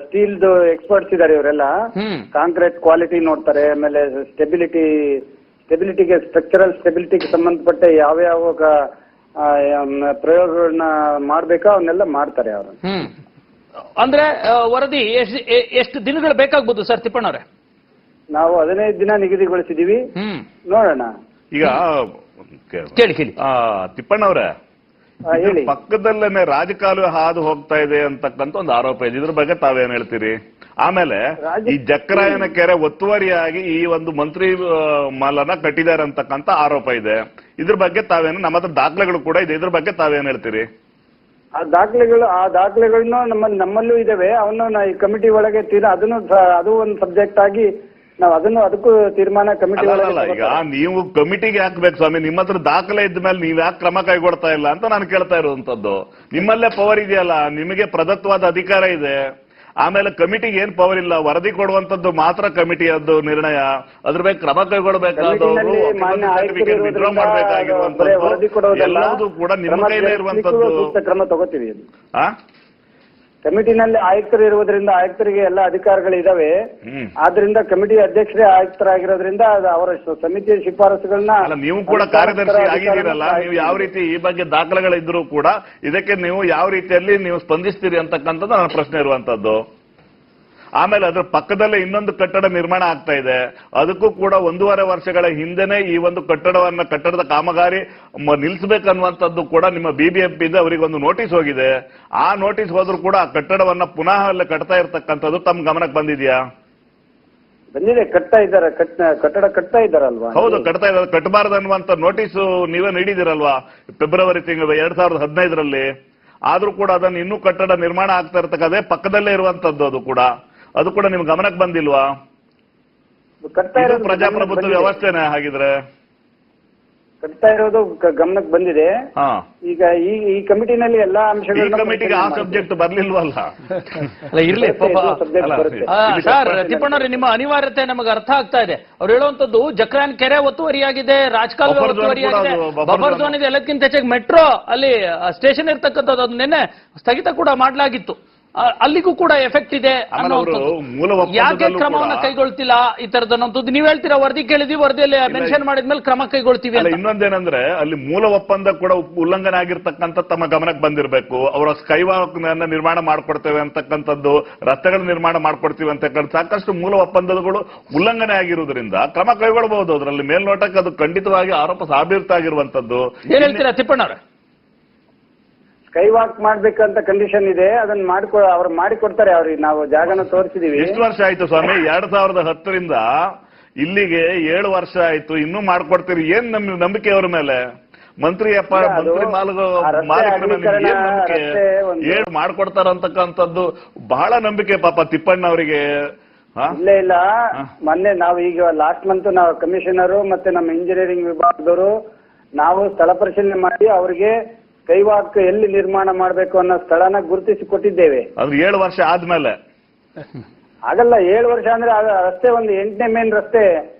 ಸ್ಟೀಲ್ದು ಎಕ್ಸ್ಪರ್ಟ್ಸ್ ಇದ್ದಾರೆ. ಇವರೆಲ್ಲ ಕಾಂಕ್ರೀಟ್ ಕ್ವಾಲಿಟಿ ನೋಡ್ತಾರೆ. ಆಮೇಲೆ ಸ್ಟೆಬಿಲಿಟಿಗೆ, ಸ್ಟ್ರಕ್ಚರಲ್ ಸ್ಟೆಬಿಲಿಟಿಗೆ ಸಂಬಂಧಪಟ್ಟ ಯಾವ ಪ್ರಯೋಗಗಳನ್ನ ಮಾಡ್ಬೇಕಾ ಅವನ್ನೆಲ್ಲ ಮಾಡ್ತಾರೆ ಅವರು. ಅಂದ್ರೆ ವರದಿ ಎಷ್ಟು ದಿನಗಳು ಬೇಕಾಗ್ಬೋದು ಸರ್ ತಿಪ್ಪಣ್ಣವ್ರೆ? ನಾವು 15 ದಿನ ನಿಗದಿಗೊಳಿಸಿದೀವಿ. ನೋಡೋಣ. ಈಗ ಕೇಳಿ ತಿಪ್ಪಣ್ಣವ್ರೆ, ಪಕ್ಕದಲ್ಲೇನೆ ರಾಜಕಾಲುವೆ ಹಾದು ಹೋಗ್ತಾ ಇದೆ ಅಂತಕ್ಕಂಥ ಒಂದು ಆರೋಪ ಇದೆ. ಇದ್ರ ಬಗ್ಗೆ ತಾವೇನ್ ಹೇಳ್ತೀರಿ? ಆಮೇಲೆ ಈ ಜಕ್ಕರಾಯನ ಕೆರೆ ಒತ್ತುವರಿಯಾಗಿ ಈ ಒಂದು ಮಂತ್ರಿ ಮಾಲನ್ನ ಕಟ್ಟಿದ್ದಾರೆ ಅಂತಕ್ಕಂಥ ಆರೋಪ ಇದೆ. ಇದ್ರ ಬಗ್ಗೆ ತಾವೇನು, ನಮ್ಮ ಹತ್ರ ದಾಖಲೆಗಳು ಕೂಡ ಇದೆ, ಇದ್ರ ಬಗ್ಗೆ ತಾವೇನ್ ಹೇಳ್ತೀರಿ? ಆ ದಾಖಲೆಗಳನ್ನು ನಮ್ಮಲ್ಲೂ ಇದಾವೆ. ಅವನ್ನ ಈ ಕಮಿಟಿ ಒಳಗೆ ಅದು ಒಂದು ಸಬ್ಜೆಕ್ಟ್ ಆಗಿ ನಾವು ಅದಕ್ಕೂ ತೀರ್ಮಾನ ಕಮಿಟಿ ಅಲ್ಲ ಈಗ ನೀವು ಕಮಿಟಿಗೆ ಹಾಕ್ಬೇಕು ಸ್ವಾಮಿ, ನಿಮ್ಮ ಹತ್ರ ದಾಖಲೆ ಇದ್ದ ಮೇಲೆ ನೀವ್ ಯಾಕೆ ಕ್ರಮ ಕೈಗೊಳ್ತಾ ಇಲ್ಲ ಅಂತ ನಾನು ಕೇಳ್ತಾ ಇರುವಂತದ್ದು. ನಿಮ್ಮಲ್ಲೇ ಪವರ್ ಇದೆಯಲ್ಲ, ನಿಮಗೆ ಪ್ರದತ್ತವಾದ ಅಧಿಕಾರ ಇದೆ. ಆಮೇಲೆ ಕಮಿಟಿಗೆ ಏನ್ ಪವರ್ ಇಲ್ಲ, ವರದಿ ಕೊಡುವಂತದ್ದು ಮಾತ್ರ ಕಮಿಟಿಯದ್ದು ನಿರ್ಣಯ. ಅದ್ರ ಬಗ್ಗೆ ಕ್ರಮ ಕೈಗೊಳ್ಳಬೇಕಾದವರು ವಿಡ್ರಾ ಮಾಡಬೇಕಾಗಿರುವಂತದ್ದು ಎಲ್ಲವೂ ಕೂಡ ನಿಮ್ಮ ಕೈಲೇ ಇರುವಂತದ್ದು. ಕ್ರಮ ತಗೋತೀವಿ. ಕಮಿಟಿನಲ್ಲಿ ಆಯುಕ್ತರು ಇರುವುದರಿಂದ ಆಯುಕ್ತರಿಗೆ ಎಲ್ಲ ಅಧಿಕಾರಗಳಿದಾವೆ. ಆದ್ರಿಂದ ಕಮಿಟಿ ಅಧ್ಯಕ್ಷರೇ ಆಯುಕ್ತರಾಗಿರೋದ್ರಿಂದ ಅವರ ಸಮಿತಿಯ ಶಿಫಾರಸುಗಳನ್ನ ನೀವು ಕೂಡ ಕಾರ್ಯದರ್ಶಿ ಆಗಿದ್ದೀರಲ್ಲ, ನೀವು ಯಾವ ರೀತಿ ಈ ಬಗ್ಗೆ ದಾಖಲೆಗಳಿದ್ರು ಕೂಡ ಇದಕ್ಕೆ ನೀವು ಯಾವ ರೀತಿಯಲ್ಲಿ ನೀವು ಸ್ಪಂದಿಸ್ತೀರಿ ಅಂತಕ್ಕಂಥದ್ದು ನನ್ನ ಪ್ರಶ್ನೆ ಇರುವಂತದ್ದು. ಆಮೇಲೆ ಅದ್ರ ಪಕ್ಕದಲ್ಲೇ ಇನ್ನೊಂದು ಕಟ್ಟಡ ನಿರ್ಮಾಣ ಆಗ್ತಾ ಇದೆ. ಅದಕ್ಕೂ ಕೂಡ 1.5 ವರ್ಷಗಳ ಹಿಂದೆನೆ ಈ ಒಂದು ಕಟ್ಟಡದ ಕಾಮಗಾರಿ ನಿಲ್ಲಿಸಬೇಕನ್ನುವಂಥದ್ದು ಕೂಡ ನಿಮ್ಮ BBMP ಇಂದ ಅವರಿಗೆ ಒಂದು ನೋಟಿಸ್ ಹೋಗಿದೆ. ಆ ನೋಟಿಸ್ ಹೋದ್ರೂ ಕೂಡ ಆ ಕಟ್ಟಡವನ್ನ ಪುನಃ ಅಲ್ಲಿ ಕಟ್ತಾ ಇರ್ತಕ್ಕಂಥದ್ದು ತಮ್ಮ ಗಮನಕ್ಕೆ ಬಂದಿದ್ಯಾ? ಬಂದಿದೆ, ಕಟ್ತಾ ಇದ್ದಾರೆ, ಕಟ್ಟಡ ಕಟ್ತಾ ಇದ್ದಾರಲ್ವಾ? ಹೌದು, ಕಟ್ತಾ ಇದ್ದಾರೆ. ಕಟ್ಟಬಾರದು ಅನ್ನುವಂತ ನೋಟಿಸ್ ನೀವೇ ನೀಡಿದಿರಲ್ವಾ ಫೆಬ್ರವರಿ ತಿಂಗಳು 2015ರಲ್ಲಿ. ಆದ್ರೂ ಕೂಡ ಅದನ್ನು ಇನ್ನೂ ಕಟ್ಟಡ ನಿರ್ಮಾಣ ಆಗ್ತಾ ಇರ್ತಕ್ಕಂಥದ್ದೇ ಪಕ್ಕದಲ್ಲೇ ಇರುವಂತದ್ದು. ಅದು ಕೂಡ ನಿಮ್ ಗಮನಕ್ಕೆ ಬಂದಿಲ್ವಾ? ಪ್ರಜಾಪ್ರಭುತ್ವ ವ್ಯವಸ್ಥೆನೇ ಹಾಗಿದ್ರೆ ಕಟ್ತಾ ಇರೋದು ಗಮನಕ್ಕೆ ಬಂದಿದೆ. ಈಗ ಈ ಕಮಿಟಿನಲ್ಲಿ ಎಲ್ಲಾ ಅಂಶಗಳು ಕಮಿಟಿಗೆ ಆ ಸಬ್ಜೆಕ್ಟ್ ಬರ್ಲಿಲ್ವಲ್ಲ? ಇರ್ಲಿ ಸರ್. ತಿಪ್ಪಣ್ಣವ್ರೆ, ನಿಮ್ಮ ಅನಿವಾರ್ಯತೆ ನಮಗೆ ಅರ್ಥ ಆಗ್ತಾ ಇದೆ. ಅವ್ರು ಹೇಳುವಂತದ್ದು ಜಕ್ರಾನ್ ಕೆರೆ ಒತ್ತುವರಿಯಾಗಿದೆ, ರಾಜಕಾಲುವೆ ಒತ್ತುವರಿಯಾಗಿದೆ, ಬಫರ್ ಝೋನ್ ಇದೆ, ಎಲ್ಲಕ್ಕಿಂತ ಹೆಚ್ಚಾಗಿ ಮೆಟ್ರೋ ಅಲ್ಲಿ ಸ್ಟೇಷನ್ ಇರ್ತಕ್ಕಂಥದ್ದು ಅದು ನಿನ್ನೆ ಸ್ಥಗಿತ ಕೂಡ ಮಾಡಲಾಗಿತ್ತು. ಅಲ್ಲಿಗೂ ಕೂಡ ಎಫೆಕ್ಟ್ ಇದೆ. ಯಾಕೆ ಕ್ರಮವನ್ನ ಕೈಗೊಳ್ತಿಲ್ಲ ಈ ತರದನ್ನೋದು ನೀವು ಹೇಳ್ತೀರಾ? ವರದಿ ಕೇಳಿದ್ವಿ, ವರದಿಯಲ್ಲಿ ಮೆನ್ಷನ್ ಮಾಡಿದ್ಮೇಲೆ ಕ್ರಮ ಕೈಗೊಳ್ತೀವಿ. ಇನ್ನೊಂದೇನಂದ್ರೆ ಅಲ್ಲಿ ಮೂಲ ಒಪ್ಪಂದ ಕೂಡ ಉಲ್ಲಂಘನೆ ಆಗಿರ್ತಕ್ಕಂಥ ತಮ್ಮ ಗಮನಕ್ಕೆ ಬಂದಿರಬೇಕು. ಅವರ ಸ್ಕೈ ವಾಕ್ ನಿರ್ಮಾಣ ಮಾಡ್ಕೊಡ್ತೇವೆ ಅಂತಕ್ಕಂಥದ್ದು, ರಸ್ತೆಗಳ ನಿರ್ಮಾಣ ಮಾಡ್ಕೊಡ್ತೀವಿ ಅಂತಕ್ಕಂಥ ಸಾಕಷ್ಟು ಮೂಲ ಒಪ್ಪಂದಗಳು ಉಲ್ಲಂಘನೆ ಆಗಿರುವುದರಿಂದ ಕ್ರಮ ಕೈಗೊಳ್ಳಬಹುದು. ಅದರಲ್ಲಿ ಮೇಲ್ನೋಟಕ್ಕೆ ಅದು ಖಂಡಿತವಾಗಿ ಆರೋಪ ಸಾಬೀತಾಗಿರುವಂತದ್ದು. ಏನ್ ಹೇಳ್ತೀರಾ ತಿಪ್ಪಣ್ಣವ್ರೆ? ಸ್ಕೈ ವಾಕ್ ಮಾಡ್ಬೇಕಂತ ಕಂಡೀಷನ್ ಇದೆ, ಅದನ್ನ ಅವ್ರು ಮಾಡಿಕೊಡ್ತಾರೆ. ಅವ್ರಿಗೆ ನಾವು ಜಾಗನ ತೋರಿಸಿದೀವಿ. ಎಷ್ಟು ವರ್ಷ ಆಯ್ತು ಸ್ವಾಮಿ? 2010ರಿಂದ ಇಲ್ಲಿಗೆ 7 ವರ್ಷ ಆಯ್ತು, ಇನ್ನೂ ಮಾಡ್ಕೊಡ್ತೀರಿ. ಏನ್ ನಂಬಿಕೆ ಅವ್ರ ಮೇಲೆ? ಮಂತ್ರಿ ಮಾಲೀಕರ ಮೇಲೆ ಏನ್ ನಂಬಿಕೆ? ಮಾಡ್ಕೊಡ್ತಾರ ಅಂತಕ್ಕಂಥದ್ದು ಬಹಳ ನಂಬಿಕೆ ಪಾಪ ತಿಪ್ಪಣ್ಣ ಅವರಿಗೆ. ಇಲ್ಲ, ಮೊನ್ನೆ ನಾವು ಈಗ ಲಾಸ್ಟ್ ಮಂತ್ ನಾವು ಕಮಿಷನರು ಮತ್ತೆ ನಮ್ಮ ಇಂಜಿನಿಯರಿಂಗ್ ವಿಭಾಗದವರು ನಾವು ಸ್ಥಳ ಪರಿಶೀಲನೆ ಮಾಡಿ ಅವರಿಗೆ ಕೈವಾಕ್ ಎಲ್ಲಿ ನಿರ್ಮಾಣ ಮಾಡಬೇಕು ಅನ್ನೋ ಸ್ಥಳನ ಗುರುತಿಸಿ ಕೊಟ್ಟಿದ್ದೇವೆ. ಅದು 7 ವರ್ಷ ಆದ್ಮೇಲೆ ಆಗಲ್ಲ. 7 ವರ್ಷ ಅಂದ್ರೆ ರಸ್ತೆ ಒಂದು 8ನೇ ಮೇನ್ ರಸ್ತೆ,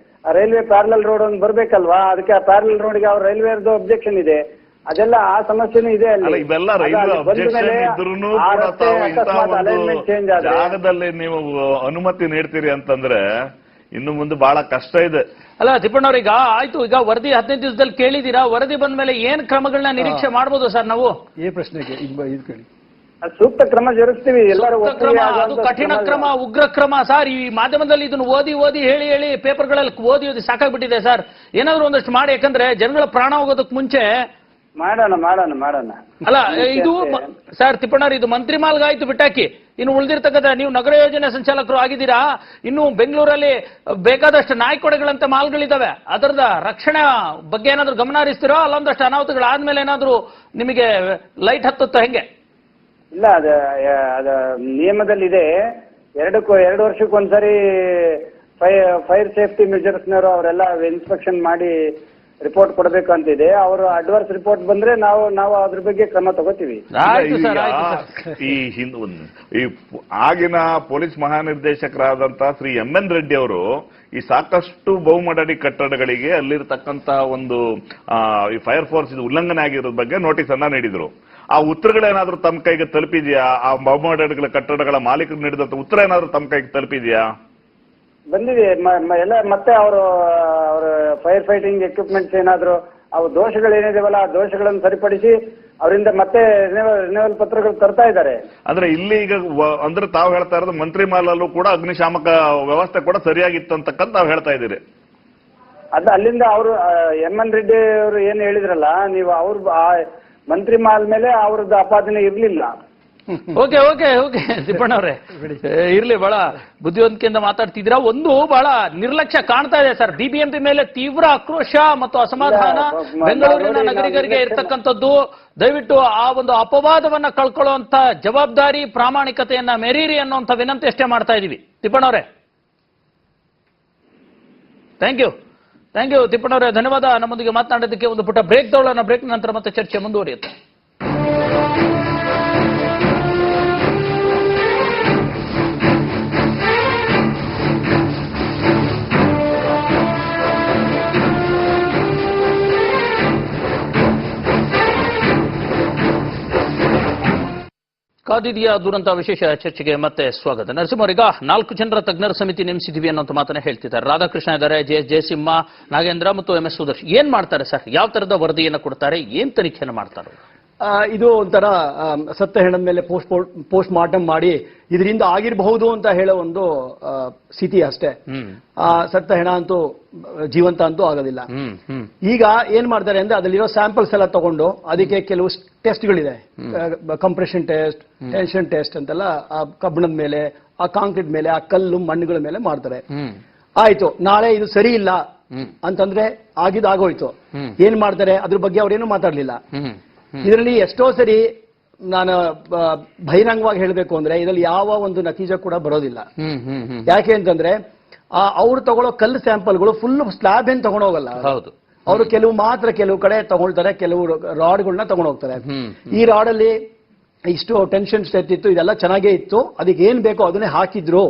ರೈಲ್ವೆ ಪ್ಯಾರಲಲ್ ರೋಡ್ ಒಂದು ಬರ್ಬೇಕಲ್ವಾ? ಅದಕ್ಕೆ ಆ ಪ್ಯಾರಲಲ್ ರೋಡ್ಗೆ ಅವ್ರ ರೈಲ್ವೆದು ಅಬ್ಜೆಕ್ಷನ್ ಇದೆ. ಅದೆಲ್ಲ ಆ ಸಮಸ್ಯೆನೂ ಇದೆ ಅಲ್ಲಿ. ಇವೆಲ್ಲ ರೈಲ್ವೆ ಅಬ್ಜೆಕ್ಷನ್ ಇದ್ರೂ ಅಲೈನ್ಮೆಂಟ್ ಚೇಂಜ್ ಆದ್ರೆ ಜಾಗದಲ್ಲಿ ನೀವು ಅನುಮತಿ ನೀಡ್ತೀರಿ ಅಂತಂದ್ರೆ ಇನ್ನು ಮುಂದೆ ಬಹಳ ಕಷ್ಟ ಇದೆ. ಅಲ್ಲ ತಿಪ್ಪಣ್ಣವ್ರೀಗ ಆಯ್ತು, ಈಗ ವರದಿ 15 ದಿವಸದಲ್ಲಿ ಕೇಳಿದೀರಾ, ವರದಿ ಬಂದ ಮೇಲೆ ಏನ್ ಕ್ರಮಗಳನ್ನ ನಿರೀಕ್ಷೆ ಮಾಡ್ಬೋದು ಸರ್ ನಾವು? ಈ ಪ್ರಶ್ನೆಗೆ ಸೂಕ್ತ ಕ್ರಮ ಜರುಗಿಸ್ತೀವಿ. ಎಲ್ಲರೂ ಅದು ಕಠಿಣ ಕ್ರಮ, ಉಗ್ರ ಕ್ರಮ ಸರ್. ಈ ಮಾಧ್ಯಮದಲ್ಲಿ ಇದನ್ನು ಓದಿ ಹೇಳಿ ಪೇಪರ್ಗಳಲ್ಲಿ ಓದಿ ಸಾಕಾಗ್ಬಿಟ್ಟಿದೆ ಸರ್. ಏನಾದ್ರು ಒಂದಷ್ಟು ಮಾಡಿ, ಯಾಕಂದ್ರೆ ಜನಗಳ ಪ್ರಾಣ ಹೋಗೋದಕ್ಕೆ ಮುಂಚೆ ಮಾಡೋಣ. ಅಲ್ಲ ಇದು ಸರ್ ತಿಪ್ಪಣ್ಣವ್ರು, ಇದು ಮಂತ್ರಿ ಮಾಲ್ಗಾಯ್ತು ಬಿಟ್ಟಾಕಿ. ಇನ್ನು ಉಳಿದಿರ್ತಕ್ಕಂಥ ನೀವು ನಗರ ಯೋಜನೆ ಸಂಚಾಲಕರು ಆಗಿದ್ದೀರಾ, ಇನ್ನು ಬೆಂಗಳೂರಲ್ಲಿ ಬೇಕಾದಷ್ಟು ನಾಯ್ಕೊಡೆಗಳಂತ ಮಾಲ್ಗಳಿದಾವೆ. ಅದರದ ರಕ್ಷಣೆ ಬಗ್ಗೆ ಏನಾದ್ರು ಗಮನ ಹರಿಸ್ತಿರೋ? ಅಲ್ಲೊಂದಷ್ಟು ಅನಾಹುತಗಳಾದ್ಮೇಲೆ ಏನಾದ್ರು ನಿಮಗೆ ಲೈಟ್ ಹತ್ತುತ್ತೋ ಹೆಂಗೆ? ಇಲ್ಲ, ಅದ ನಿಯಮದಲ್ಲಿದೆ. 2 ವರ್ಷಕ್ಕೊಂದ್ಸರಿ ಫೈರ್ ಸೇಫ್ಟಿ ಮೆಜರ್ಸ್ನವರು ಅವರೆಲ್ಲ ಇನ್ಸ್ಪೆಕ್ಷನ್ ಮಾಡಿ ರಿಪೋರ್ಟ್ ಕೊಡಬೇಕು ಅಂತಿದೆ. ಅವರು ಅಡ್ವಾನ್ಸ್ ರಿಪೋರ್ಟ್ ಬಂದ್ರೆ ನಾವು ಅದ್ರ ಬಗ್ಗೆ ಕ್ರಮ ತಗೋತೀವಿ. ಈ ಆಗಿನ ಪೊಲೀಸ್ ಮಹಾನಿರ್ದೇಶಕರಾದಂತಹ ಶ್ರೀ MN ರೆಡ್ಡಿ ಅವರು ಈ ಸಾಕಷ್ಟು ಬಹುಮಹಡಿ ಕಟ್ಟಡಗಳಿಗೆ ಅಲ್ಲಿರ್ತಕ್ಕಂತಹ ಒಂದು ಈ ಫೈರ್ ಫೋರ್ಸ್ ಉಲ್ಲಂಘನೆ ಆಗಿರೋದ್ರ ಬಗ್ಗೆ ನೋಟಿಸ್ ಅನ್ನ ನೀಡಿದ್ರು. ಆ ಉತ್ತರಗಳೇನಾದ್ರೂ ತಮ್ಮ ಕೈಗೆ ತಲುಪಿದ್ಯಾ? ಆ ಬಹುಮಹಡಿಗಳ ಕಟ್ಟಡಗಳ ಮಾಲೀಕರು ನೀಡಿದಂತ ಉತ್ತರ ಏನಾದ್ರೂ ತಮ್ಮ ಕೈಗೆ ತಲುಪಿದ್ಯಾ? ಬಂದಿದೆ ಎಲ್ಲ. ಮತ್ತೆ ಅವರ ಫೈರ್ ಫೈಟಿಂಗ್ ಎಕ್ವಿಪ್ಮೆಂಟ್ಸ್ ಏನಾದ್ರು ಅವು ದೋಷಗಳೇನಿದಾವಲ್ಲ ಆ ದೋಷಗಳನ್ನು ಸರಿಪಡಿಸಿ ಅವರಿಂದ ಮತ್ತೆ ರಿನ್ಯೂವಲ್ ಪತ್ರಗಳು ತರ್ತಾ ಇದ್ದಾರೆ. ಅಂದ್ರೆ ಇಲ್ಲಿ ಈಗ ಅಂದ್ರೆ ತಾವು ಹೇಳ್ತಾ ಇರೋದು ಮಂತ್ರಿ ಮಾಲಲ್ಲೂ ಕೂಡ ಅಗ್ನಿಶಾಮಕ ವ್ಯವಸ್ಥೆ ಕೂಡ ಸರಿಯಾಗಿತ್ತು ಅಂತಕ್ಕಂತ ತಾವು ಹೇಳ್ತಾ ಇದ್ದೀರಿ. ಅಲ್ಲಿಂದ ಅವರು MN ರೆಡ್ಡಿ ಅವರು ಏನ್ ಹೇಳಿದ್ರಲ್ಲ, ನೀವು ಮಂತ್ರಿ ಮಾಲ್ ಮೇಲೆ ಅವ್ರದ್ದು ಆಪಾದನೆ ಇರ್ಲಿಲ್ಲ. ಓಕೆ ತಿಪ್ಪಣ್ಣವ್ರೆ, ಇರ್ಲಿ, ಬಹಳ ಬುದ್ಧಿವಂತಿಕೆಯಿಂದ ಮಾತಾಡ್ತಿದ್ದೀರಾ. ಒಂದು ಬಹಳ ನಿರ್ಲಕ್ಷ್ಯ ಕಾಣ್ತಾ ಇದೆ ಸರ್. BBMP ಮೇಲೆ ತೀವ್ರ ಆಕ್ರೋಶ ಮತ್ತು ಅಸಮಾಧಾನ ಬೆಂಗಳೂರಿನ ನಾಗರಿಕರಿಗೆ ಇರ್ತಕ್ಕಂಥದ್ದು. ದಯವಿಟ್ಟು ಆ ಒಂದು ಅಪವಾದವನ್ನ ಕಳ್ಕೊಳ್ಳುವಂತ ಜವಾಬ್ದಾರಿ, ಪ್ರಾಮಾಣಿಕತೆಯನ್ನ ಮೆರೀರಿ ಅನ್ನುವಂತ ವಿನಂತಿ ಅಷ್ಟೇ ಮಾಡ್ತಾ ಇದೀವಿ. ತಿಪ್ಪಣ್ಣವ್ರೆ, ಥ್ಯಾಂಕ್ ಯು ತಿಪ್ಪಣ್ಣವರೇ, ಧನ್ಯವಾದ ನಮ್ಮೊಂದಿಗೆ ಮಾತನಾಡೋದಕ್ಕೆ. ಒಂದು ಪುಟ್ಟ ಬ್ರೇಕ್ ತಗೊಳ್ಳೋಣ. ಬ್ರೇಕ್ ನಂತರ ಮತ್ತೆ ಚರ್ಚೆ ಮುಂದುವರಿಯುತ್ತೆ. ಕಾದಿದೆಯ ದುರಂತ ವಿಶೇಷ ಚರ್ಚೆಗೆ ಮತ್ತೆ ಸ್ವಾಗತ. ನರಸಿಂಹವರೀಗ 4 ಜನರ ತಜ್ಞರ ಸಮಿತಿ ನೇಮಿಸಿದೀವಿ ಅನ್ನೋ ಮಾತನ್ನ ಹೇಳ್ತಿದ್ದಾರೆ. ರಾಧಾಕೃಷ್ಣ ಇದ್ದಾರೆ, ಜಯಸಿಂಹ, ನಾಗೇಂದ್ರ ಮತ್ತು MS ಸುದರ್ಶನ್. ಏನ್ ಮಾಡ್ತಾರೆ ಸರ್? ಯಾವ ತರದ ವರದಿಯನ್ನು ಕೊಡ್ತಾರೆ? ಏನ್ ತನಿಖೆಯನ್ನು ಮಾಡ್ತಾರೆ? ಇದು ಒಂಥರ ಸತ್ತ ಹೆಣದ ಮೇಲೆ ಪೋಸ್ಟ್ ಮಾರ್ಟಮ್ ಮಾಡಿ ಇದರಿಂದ ಆಗಿರಬಹುದು ಅಂತ ಹೇಳೋ ಒಂದು ಸ್ಥಿತಿ ಅಷ್ಟೇ. ಸತ್ತ ಹೆಣ ಅಂತೂ ಜೀವಂತ ಅಂತೂ ಆಗೋದಿಲ್ಲ. ಈಗ ಏನ್ ಮಾಡ್ತಾರೆ ಅಂದ್ರೆ ಅದರಲ್ಲಿರೋ ಸ್ಯಾಂಪಲ್ಸ್ ಎಲ್ಲ ತಗೊಂಡು ಅದಕ್ಕೆ ಕೆಲವು ಟೆಸ್ಟ್ಗಳಿದೆ. ಕಂಪ್ರೆಷನ್ ಟೆಸ್ಟ್, ಟೆನ್ಷನ್ ಟೆಸ್ಟ್ ಅಂತೆಲ್ಲ ಆ ಕಬ್ಬಿಣದ ಮೇಲೆ, ಆ ಕಾಂಕ್ರೀಟ್ ಮೇಲೆ, ಆ ಕಲ್ಲು ಮಣ್ಣುಗಳ ಮೇಲೆ ಮಾಡ್ತಾರೆ. ಆಯ್ತು, ನಾಳೆ ಇದು ಸರಿ ಇಲ್ಲ ಅಂತಂದ್ರೆ ಆಗೋಯ್ತು. ಏನ್ ಮಾಡ್ತಾರೆ ಅದ್ರ ಬಗ್ಗೆ ಅವ್ರೇನು ಮಾತಾಡ್ಲಿಲ್ಲ. ಇದರಲ್ಲಿ ಎಷ್ಟೋ ಸರಿ ನಾನು ಬಹಿರಂಗವಾಗಿ ಹೇಳಬೇಕು ಅಂದ್ರೆ ಇದರಲ್ಲಿ ಯಾವ ಒಂದು ನತೀಜ ಕೂಡ ಬರೋದಿಲ್ಲ. ಯಾಕೆ ಅಂತಂದ್ರೆ ಅವ್ರು ತಗೊಳ್ಳೋ ಕಲ್ಲು ಸ್ಯಾಂಪಲ್ಗಳು ಫುಲ್ ಸ್ಲ್ಯಾಬ್ ಏನ್ ತಗೊಂಡೋಗಲ್ಲ. ಅವರು ಕೆಲವು ಕಡೆ ತಗೊಳ್ತಾರೆ, ಕೆಲವು ರಾಡ್ಗಳನ್ನ ತಗೊಂಡು ಹೋಗ್ತಾರೆ. ಈ ರಾಡ್ ಅಲ್ಲಿ ಇಷ್ಟು ಟೆನ್ಷನ್ ಸ್ಟ್ರೆಂತ್ ಇತ್ತು, ಇದೆಲ್ಲ ಚೆನ್ನಾಗೇ ಇತ್ತು, ಅದಕ್ಕೆ ಏನ್ ಬೇಕೋ ಅದನ್ನೇ ಹಾಕಿದ್ರು,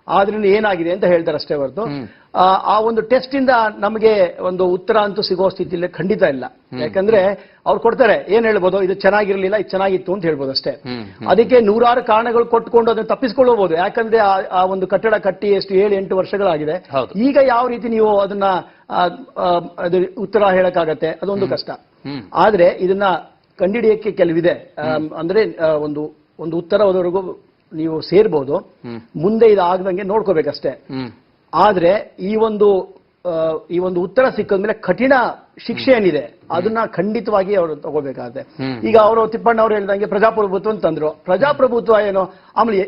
ಆದ್ರಿಂದ ಏನಾಗಿದೆ ಅಂತ ಹೇಳ್ತಾರೆ ಅಷ್ಟೇ ಹೊರತು ಆ ಒಂದು ಟೆಸ್ಟ್ ಇಂದ ನಮಗೆ ಒಂದು ಉತ್ತರ ಅಂತೂ ಸಿಗೋ ಸ್ಥಿತಿಯಲ್ಲಿ ಖಂಡಿತ ಇಲ್ಲ. ಯಾಕಂದ್ರೆ ಅವ್ರು ಕೊಡ್ತಾರೆ, ಏನ್ ಹೇಳ್ಬೋದು, ಇದು ಚೆನ್ನಾಗಿರ್ಲಿಲ್ಲ, ಇದು ಚೆನ್ನಾಗಿತ್ತು ಅಂತ ಹೇಳ್ಬೋದು ಅಷ್ಟೇ. ಅದಕ್ಕೆ ನೂರಾರು ಕಾರಣಗಳು ಕೊಟ್ಕೊಂಡು ಅದನ್ನ ತಪ್ಪಿಸ್ಕೊಳ್ಳಬಹುದು. ಯಾಕಂದ್ರೆ ಆ ಒಂದು ಕಟ್ಟಡ ಕಟ್ಟಿ ಎಷ್ಟು 7-8 ವರ್ಷಗಳಾಗಿದೆ. ಈಗ ಯಾವ ರೀತಿ ನೀವು ಅದನ್ನ ಅದು ಉತ್ತರ ಹೇಳಕ್ಕಾಗತ್ತೆ? ಅದೊಂದು ಕಷ್ಟ. ಆದ್ರೆ ಇದನ್ನ ಕಂಡಿಡಿಯಕ್ಕೆ ಕೆಲವಿದೆ. ಅಂದ್ರೆ ಒಂದು ಉತ್ತರವರೆಗೂ ನೀವು ಸೇರ್ಬೋದು. ಮುಂದೆ ಇದು ಆಗದಂಗೆ ನೋಡ್ಕೋಬೇಕಷ್ಟೇ. ಆದ್ರೆ ಈ ಒಂದು ಉತ್ತರ ಸಿಕ್ಕದ್ಮೇಲೆ ಕಠಿಣ ಶಿಕ್ಷೆ ಏನಿದೆ ಅದನ್ನ ಖಂಡಿತವಾಗಿ ಅವರು ತಗೋಬೇಕಾಗತ್ತೆ. ಈಗ ಅವರು ತಿಪ್ಪಣ್ಣ ಅವರು ಹೇಳಿದಂಗೆ ಪ್ರಜಾಪ್ರಭುತ್ವ ಅಂತಂದ್ರು. ಪ್ರಜಾಪ್ರಭುತ್ವ ಏನೋ. ಆಮೇಲೆ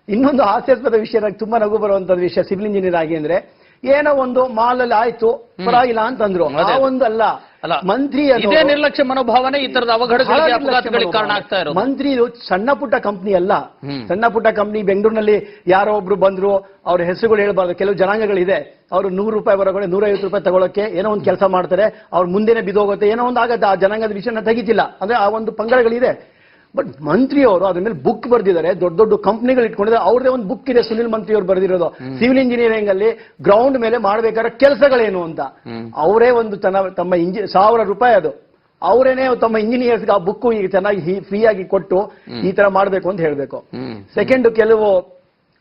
ಇನ್ನೊಂದು ಹಾಸ್ಯಾಸ್ಪದ ವಿಷಯ, ನಂಗೆ ತುಂಬಾ ನಗು ಬರುವಂತದ್ದು ವಿಷಯ, ಸಿವಿಲ್ ಇಂಜಿನಿಯರ್ ಆಗಿ ಅಂದ್ರೆ ಏನೋ ಒಂದು ಮಾಲಲ್ಲಿ ಆಯ್ತು ಪರವಾಗಿಲ್ಲ ಅಂತಂದ್ರು. ಆ ಒಂದು ಅಲ್ಲ, ಮಂತ್ರಿ ನಿರ್ಲಕ್ಷ್ಯ ಮನೋಭಾವನೆ ಈ ತರದ ಅಪಘಾತಗಳಿಗೆ ಕಾರಣ ಆಗ್ತಾ ಇರೋದು. ಮಂತ್ರಿ ಸಣ್ಣ ಪುಟ್ಟ ಕಂಪ್ನಿ ಅಲ್ಲ. ಸಣ್ಣ ಪುಟ್ಟ ಕಂಪ್ನಿ ಬೆಂಗಳೂರಿನಲ್ಲಿ ಯಾರೋ ಒಬ್ರು ಬಂದ್ರು, ಅವ್ರ ಹೆಸರುಗಳು ಹೇಳ್ಬಾರ್ದು, ಕೆಲವು ಜನಾಂಗಗಳಿದೆ, ಅವರು ₹100 ಹೊರಗಡೆ ₹150 ತಗೊಳಕ್ಕೆ ಏನೋ ಒಂದು ಕೆಲಸ ಮಾಡ್ತಾರೆ, ಅವ್ರ ಮುಂದೆನೆ ಬಿದ್ದೋಗುತ್ತೆ, ಏನೋ ಒಂದು ಆಗತ್ತೆ. ಆ ಜನಾಂಗದ ವಿಷಯನ ತೆಗಿತಿಲ್ಲ ಅಂದ್ರೆ ಆ ಒಂದು ಪಂಗಡಗಳಿದೆ. ಬಟ್ ಮಂತ್ರಿ ಅವರು ಅದ್ರ ಮೇಲೆ ಬುಕ್ ಬರ್ದಿದ್ದಾರೆ, ದೊಡ್ಡ ದೊಡ್ಡ ಕಂಪ್ನಿಗಳು ಇಟ್ಕೊಂಡಿದ್ದಾರೆ. ಅವ್ರದೇ ಒಂದು ಬುಕ್ ಇದೆ, ಸುನಿಲ್ ಮಂತ್ರಿ ಅವರು ಬರೆದಿರೋದು, ಸಿವಿಲ್ ಇಂಜಿನಿಯರಿಂಗ್ ಅಲ್ಲಿ ಗ್ರೌಂಡ್ ಮೇಲೆ ಮಾಡಬೇಕಾದ್ರೆ ಕೆಲಸಗಳೇನು ಅಂತ. ಅವರೇ ಒಂದು ತಮ್ಮ ₹1,000 ಅದು ಅವರೇನೆ ತಮ್ಮ ಇಂಜಿನಿಯರ್ಸ್ಗೆ ಆ ಬುಕ್ ಈಗ ಚೆನ್ನಾಗಿ ಫ್ರೀ ಆಗಿ ಕೊಟ್ಟು ಈ ತರ ಮಾಡ್ಬೇಕು ಅಂತ ಹೇಳ್ಬೇಕು. ಸೆಕೆಂಡ್, ಕೆಲವು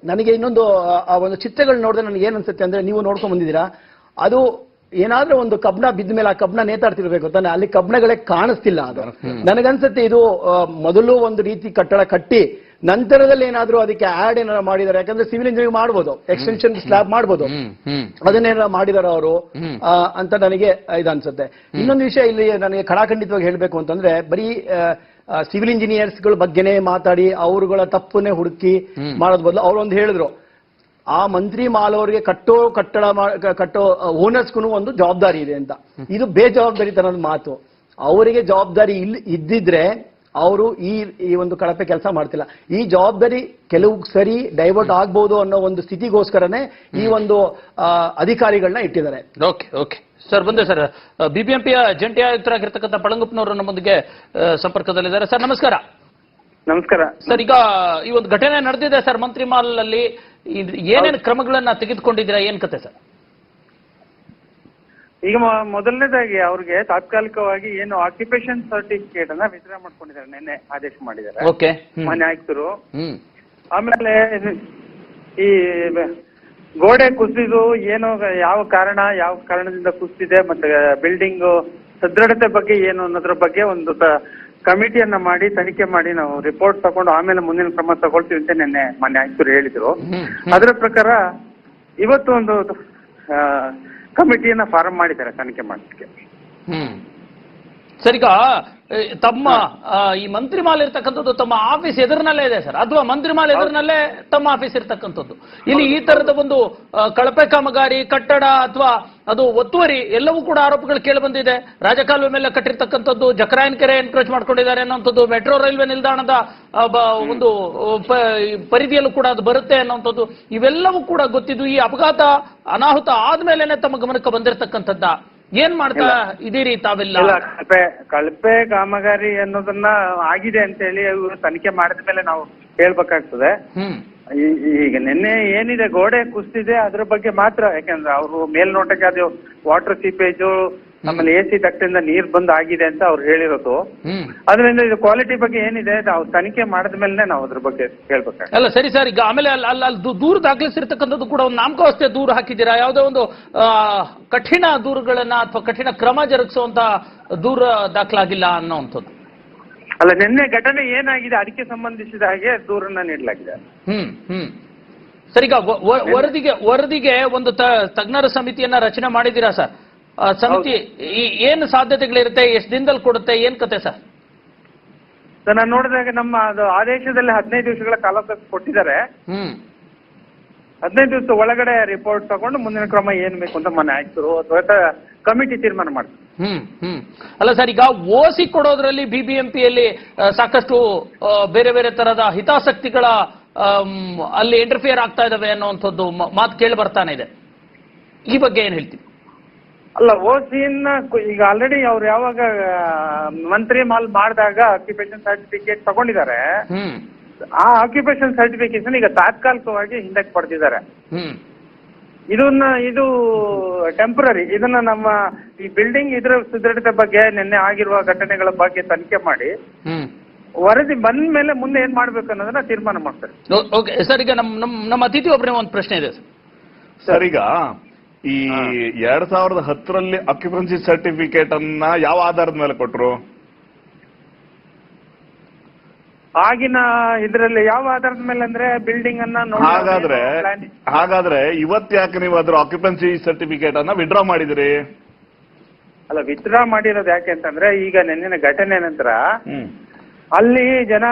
ನನಗೆ ಇನ್ನೊಂದು ಆ ಒಂದು ಚಿತ್ರಗಳು ನೋಡಿದ್ರೆ ನನಗೆ ಏನ್ ಅನ್ಸುತ್ತೆ ಅಂದ್ರೆ, ನೀವು ನೋಡ್ಕೊಂಡ್ ಬಂದಿದ್ದೀರಾ, ಅದು ಏನಾದ್ರೂ ಒಂದು ಕಬ್ಣ ಬಿದ್ದ ಮೇಲೆ ಆ ಕಬ್ಣ ನೇತಾಡ್ತಿರ್ಬೇಕು ತಾನೆ, ಅಲ್ಲಿ ಕಬ್ಣಗಳೇ ಕಾಣಿಸ್ತಿಲ್ಲ. ಅದು ನನಗನ್ಸುತ್ತೆ ಇದು ಮೊದಲು ಒಂದು ರೀತಿ ಕಟ್ಟಡ ಕಟ್ಟಿ ನಂತರದಲ್ಲಿ ಏನಾದ್ರೂ ಅದಕ್ಕೆ ಆಡ್ ಏನಾದ್ರು ಮಾಡಿದಾರೆ. ಯಾಕಂದ್ರೆ ಸಿವಿಲ್ ಇಂಜಿನಿಯರಿಂಗ್ ಮಾಡ್ಬೋದು, ಎಕ್ಸ್ಟೆನ್ಷನ್ ಸ್ಲ್ಯಾಬ್ ಮಾಡ್ಬೋದು, ಅದನ್ನೇನಾದ್ರು ಮಾಡಿದಾರೆ ಅವರು ಅಂತ ನನಗೆ ಇದು ಅನ್ಸುತ್ತೆ. ಇನ್ನೊಂದು ವಿಷಯ ಇಲ್ಲಿ ನನಗೆ ಖಡಾಖಂಡಿತವಾಗಿ ಹೇಳ್ಬೇಕು ಅಂತಂದ್ರೆ, ಬರೀ ಸಿವಿಲ್ ಇಂಜಿನಿಯರ್ಸ್ಗಳ ಬಗ್ಗೆನೇ ಮಾತಾಡಿ ಅವರುಗಳ ತಪ್ಪನ್ನೇ ಹುಡುಕಿ ಮಾಡೋದ್ ಬದಲು ಅವ್ರೊಂದು ಹೇಳಿದ್ರು, ಆ ಮಂತ್ರಿ ಮಾಲ್ ಅವರಿಗೆ ಕಟ್ಟೋ ಓನರ್ಸ್ಗೂ ಒಂದು ಜವಾಬ್ದಾರಿ ಇದೆ ಅಂತ. ಇದು ಬೇಜವಾಬ್ದಾರಿ ತನದ ಮಾತು. ಅವರಿಗೆ ಜವಾಬ್ದಾರಿ ಇದ್ದಿದ್ರೆ ಅವರು ಈ ಒಂದು ಕಳಪೆ ಕೆಲಸ ಮಾಡ್ತಿಲ್ಲ. ಈ ಜವಾಬ್ದಾರಿ ಕೆಲವು ಸರಿ ಡೈವರ್ಟ್ ಆಗ್ಬಹುದು ಅನ್ನೋ ಒಂದು ಸ್ಥಿತಿಗೋಸ್ಕರನೇ ಈ ಒಂದು ಅಧಿಕಾರಿಗಳನ್ನ ಇಟ್ಟಿದ್ದಾರೆ. ಓಕೆ ಸರ್, ಬಂದೆ ಸರ್. ಬಿಬಿಎಂಪಿಯ ಜಂಟಿ ಆಯುಕ್ತರಾಗಿರ್ತಕ್ಕಂಥ ಪಳಂಗುಪ್ಪನವರು ನಮ್ಮೊಂದಿಗೆ ಸಂಪರ್ಕದಲ್ಲಿದ್ದಾರೆ. ಸರ್ ನಮಸ್ಕಾರ. ನಮಸ್ಕಾರ ಸರ್. ಈಗ ಈ ಒಂದು ಘಟನೆ ನಡೆದಿದೆ ಸರ್ ಮಂತ್ರಿ ಮಾಲ್ ಅಲ್ಲಿ, ಏನೇನು ಕ್ರಮಗಳನ್ನ ತೆಗೆದುಕೊಂಡಿದ್ದೀರಾ, ಏನ್ ಕತೆ ಸರ್? ಈಗ ಮೊದಲನೇದಾಗಿ ಅವ್ರಿಗೆ ತಾತ್ಕಾಲಿಕವಾಗಿ ಏನು ಆಕ್ಯುಪೇಷನ್ ಸರ್ಟಿಫಿಕೇಟ್ ಅನ್ನ ವಿತರಣೆ ಮಾಡ್ಕೊಂಡಿದ್ದಾರೆ, ನಿನ್ನೆ ಆದೇಶ ಮಾಡಿದ್ದಾರೆ ಮಾನ್ಯ ಆಯುಕ್ತರು. ಆಮೇಲೆ ಈ ಗೋಡೆ ಕುಸಿದು ಏನು ಯಾವ ಕಾರಣದಿಂದ ಕುಸಿದಿದೆ ಮತ್ತೆ ಬಿಲ್ಡಿಂಗ್ ಸದೃಢತೆ ಬಗ್ಗೆ ಏನು ಅನ್ನೋದ್ರ ಬಗ್ಗೆ ಒಂದು ಕಮಿಟಿಯನ್ನ ಮಾಡಿ ತನಿಖೆ ಮಾಡಿ ನಾವು ರಿಪೋರ್ಟ್ ತಗೊಂಡು ಆಮೇಲೆ ಮುಂದಿನ ಕ್ರಮ ತಗೊಳ್ತೀವಿ ಅಂತ ನಿನ್ನೆ ಮಾನ್ಯ ಆಯುಕ್ತರು ಹೇಳಿದ್ರು. ಅದರ ಪ್ರಕಾರ ಇವತ್ತು ಒಂದು ಕಮಿಟಿಯನ್ನ ಫಾರ್ಮ್ ಮಾಡಿದ್ದಾರೆ ತನಿಖೆ ಮಾಡಲಿಕ್ಕೆ. ಸರ್, ಈಗ ತಮ್ಮ ಈ ಮಂತ್ರಿ ಮಾಲ್ ಇರ್ತಕ್ಕಂಥದ್ದು ತಮ್ಮ ಆಫೀಸ್ ಎದುರಿನಲ್ಲೇ ಇದೆ ಸರ್, ಅಥವಾ ಮಂತ್ರಿ ಮಾಲ್ ಎದುರಿನಲ್ಲೇ ತಮ್ಮ ಆಫೀಸ್ ಇರ್ತಕ್ಕಂಥದ್ದು. ಇಲ್ಲಿ ಈ ತರದ ಒಂದು ಕಳಪೆ ಕಾಮಗಾರಿ, ಕಟ್ಟಡ ಅಥವಾ ಅದು ಒತ್ತುವರಿ ಎಲ್ಲವೂ ಕೂಡ ಆರೋಪಗಳು ಕೇಳಿ ಬಂದಿದೆ. ರಾಜಕಾಲುವೆ ಮೇಲೆ ಕಟ್ಟಿರ್ತಕ್ಕಂಥದ್ದು, ಜಕರಾಯನ್ ಕೆರೆ ಎನ್ಕ್ರೋಚ್ ಮಾಡ್ಕೊಂಡಿದ್ದಾರೆ ಅನ್ನೋಂಥದ್ದು, ಮೆಟ್ರೋ ರೈಲ್ವೆ ನಿಲ್ದಾಣದ ಒಂದು ಪರಿಧಿಯಲ್ಲೂ ಕೂಡ ಅದು ಬರುತ್ತೆ ಅನ್ನೋಂಥದ್ದು, ಇವೆಲ್ಲವೂ ಕೂಡ ಗೊತ್ತಿದ್ದು ಈ ಅಪಘಾತ ಅನಾಹುತ ಆದ್ಮೇಲೆನೆ ತಮ್ಮ ಗಮನಕ್ಕೆ ಬಂದಿರತಕ್ಕಂಥದ್ದ. ಏನ್ ಮಾಡ್ತಾ ಇದೀರಿ ತಾವೆಲ್ಲ? ಕಳಪೆ ಕಾಮಗಾರಿ ಅನ್ನೋದನ್ನ ಆಗಿದೆ ಅಂತ ಹೇಳಿ ಇವರು ತನಿಖೆ ಮಾಡಿದ ಮೇಲೆ ನಾವು ಹೇಳ್ಬೇಕಾಗ್ತದೆ. ಈಗ ನಿನ್ನೆ ಏನಿದೆ ಗೋಡೆ ಕುಸಿದಿದೆ ಅದ್ರ ಬಗ್ಗೆ ಮಾತ್ರ, ಯಾಕಂದ್ರೆ ಅವರು ಮೇಲ್ನೋಟಕ್ಕೆ ಅದು ವಾಟರ್ ಸೀಪೇಜು ಆಮೇಲೆ AC ಡಕ್ಟಿಂದ ನೀರ್ ಬಂದ್ ಆಗಿದೆ ಅಂತ ಅವ್ರು ಹೇಳಿರೋದು. ಅದರಿಂದ ಇದು ಕ್ವಾಲಿಟಿ ಬಗ್ಗೆ ಏನಿದೆ ನಾವು ತನಿಖೆ ಮಾಡಿದ ಮೇಲೆ ನಾವು ಅದ್ರ ಬಗ್ಗೆ ಹೇಳ್ಬೇಕಾಗ್ತದೆ. ಅಲ್ಲ ಸರಿ ಸರ್, ಈಗ ಆಮೇಲೆ ಅಲ್ಲಿ ದೂರು ದಾಖಲಿಸಿರ್ತಕ್ಕಂಥದ್ದು ಕೂಡ ಒಂದು ನಾಮಕಾವಸ್ಥೆ ದೂರು ಹಾಕಿದ್ದೀರಾ, ಯಾವುದೋ ಒಂದು ಕಠಿಣ ದೂರುಗಳನ್ನ ಅಥವಾ ಕಠಿಣ ಕ್ರಮ ಜರುಗಿಸುವಂತ ದೂರ ದಾಖಲಾಗಿಲ್ಲ ಅನ್ನೋವಂಥದ್ದು. ಅಲ್ಲ, ನಿನ್ನೆ ಘಟನೆ ಏನಾಗಿದೆ ಅದಕ್ಕೆ ಸಂಬಂಧಿಸಿದ ಹಾಗೆ ದೂರನ್ನ ನೀಡಲಾಗಿದೆ. ಸರ್, ಈಗ ವರದಿಗೆ ಒಂದು ತಜ್ಞರ ಸಮಿತಿಯನ್ನ ರಚನೆ ಮಾಡಿದ್ದೀರಾ ಸರ್? ಸಮಿತಿ ಏನು ಸಾಧ್ಯತೆಗಳಿರುತ್ತೆ, ಎಷ್ಟು ದಿನದಲ್ಲಿ ಕೊಡುತ್ತೆ, ಏನ್ ಕತೆ ಸರ್? ನಾನು ನೋಡಿದಾಗ ನಮ್ಮ ಅದು ಆದೇಶದಲ್ಲಿ 15 ದಿವಸಗಳ ಕಾಲಾವಕಾಶ ಕೊಟ್ಟಿದ್ದಾರೆ. 15 ದಿವಸ ಒಳಗಡೆ ರಿಪೋರ್ಟ್ ತಗೊಂಡು ಮುಂದಿನ ಕ್ರಮ ಏನ್ ಬೇಕು ಅಂತ ಮನೆ ಆಯ್ತು ಅಥವಾ ಕಮಿಟಿ ತೀರ್ಮಾನ ಮಾಡ್ತಾರೆ. ಅಲ್ಲ ಸರ್, ಈಗ ಓಸಿ ಕೊಡೋದ್ರಲ್ಲಿ BBMPಯಲ್ಲಿ ಸಾಕಷ್ಟು ಬೇರೆ ಬೇರೆ ತರದ ಹಿತಾಸಕ್ತಿಗಳ ಅಲ್ಲಿ ಇಂಟರ್ಫಿಯರ್ ಆಗ್ತಾ ಇದಾವೆ ಅನ್ನುವಂಥದ್ದು ಮಾತು ಕೇಳಿ ಬರ್ತಾನೆ ಇದೆ. ಈ ಬಗ್ಗೆ ಏನ್ ಹೇಳ್ತೀವಿ? ಅಲ್ಲ, ಓಸಿಯನ್ನ ಈಗ ಆಲ್ರೆಡಿ ಅವ್ರು ಯಾವಾಗ ಮಂತ್ರಿ ಮಾಲ್ ಮಾಡಿದಾಗ ಆಕ್ಯುಪೇಷನ್ ಸರ್ಟಿಫಿಕೇಟ್ ತಗೊಂಡಿದ್ದಾರೆ. ಆ ಆಕ್ಯುಪೇಷನ್ ಸರ್ಟಿಫಿಕೇಶನ್ ಈಗ ತಾತ್ಕಾಲಿಕವಾಗಿ ಹಿಂದಕ್ಕೆ ಪಡೆದಿದ್ದಾರೆ. ಇದು ಟೆಂಪರರಿ. ಇದನ್ನ ನಮ್ಮ ಈ ಬಿಲ್ಡಿಂಗ್ ಇದ್ರ ಸುದೃಢತೆ ಬಗ್ಗೆ ನಿನ್ನೆ ಆಗಿರುವ ಘಟನೆಗಳ ಬಗ್ಗೆ ತನಿಖೆ ಮಾಡಿ ವರದಿ ಬಂದ ಮೇಲೆ ಮುಂದೆ ಏನ್ ಮಾಡ್ಬೇಕು ಅನ್ನೋದನ್ನ ತೀರ್ಮಾನ ಮಾಡ್ತಾರೆ. ಓಕೆ ಸರ್, ಈಗ ನಮ್ಮ ಅತಿಥಿ ಒಬ್ಬರೇ ಒಂದು ಪ್ರಶ್ನೆ ಇದೆ ಸರ್. ಈಗ ಈ 2010ರಲ್ಲಿ ಆಕ್ಯುಪೆನ್ಸಿ ಸರ್ಟಿಫಿಕೇಟ್ ಅನ್ನ ಯಾವ ಆಧಾರದ ಮೇಲೆ ಕೊಟ್ರು? ಆಗಿನ ಇದರಲ್ಲಿ ಯಾವ ಆಧಾರದ ಮೇಲೆ ಅಂದ್ರೆ ಬಿಲ್ಡಿಂಗ್ ಅನ್ನ ಹಾಗಾದ್ರೆ ಇವತ್ತು ಯಾಕೆ ನೀವು ಅದ್ರ ಆಕ್ಯುಪೆನ್ಸಿ ಸರ್ಟಿಫಿಕೇಟ್ ಅನ್ನ ವಿಡ್ರಾ ಮಾಡಿದಿರಿ? ಅಲ್ಲ, ವಿತ್ಡ್ರಾ ಮಾಡಿರೋದು ಯಾಕೆ ಅಂತಂದ್ರೆ ಈಗ ನಿನ್ನೆ ಘಟನೆ ನಂತರ ಅಲ್ಲಿ ಜನ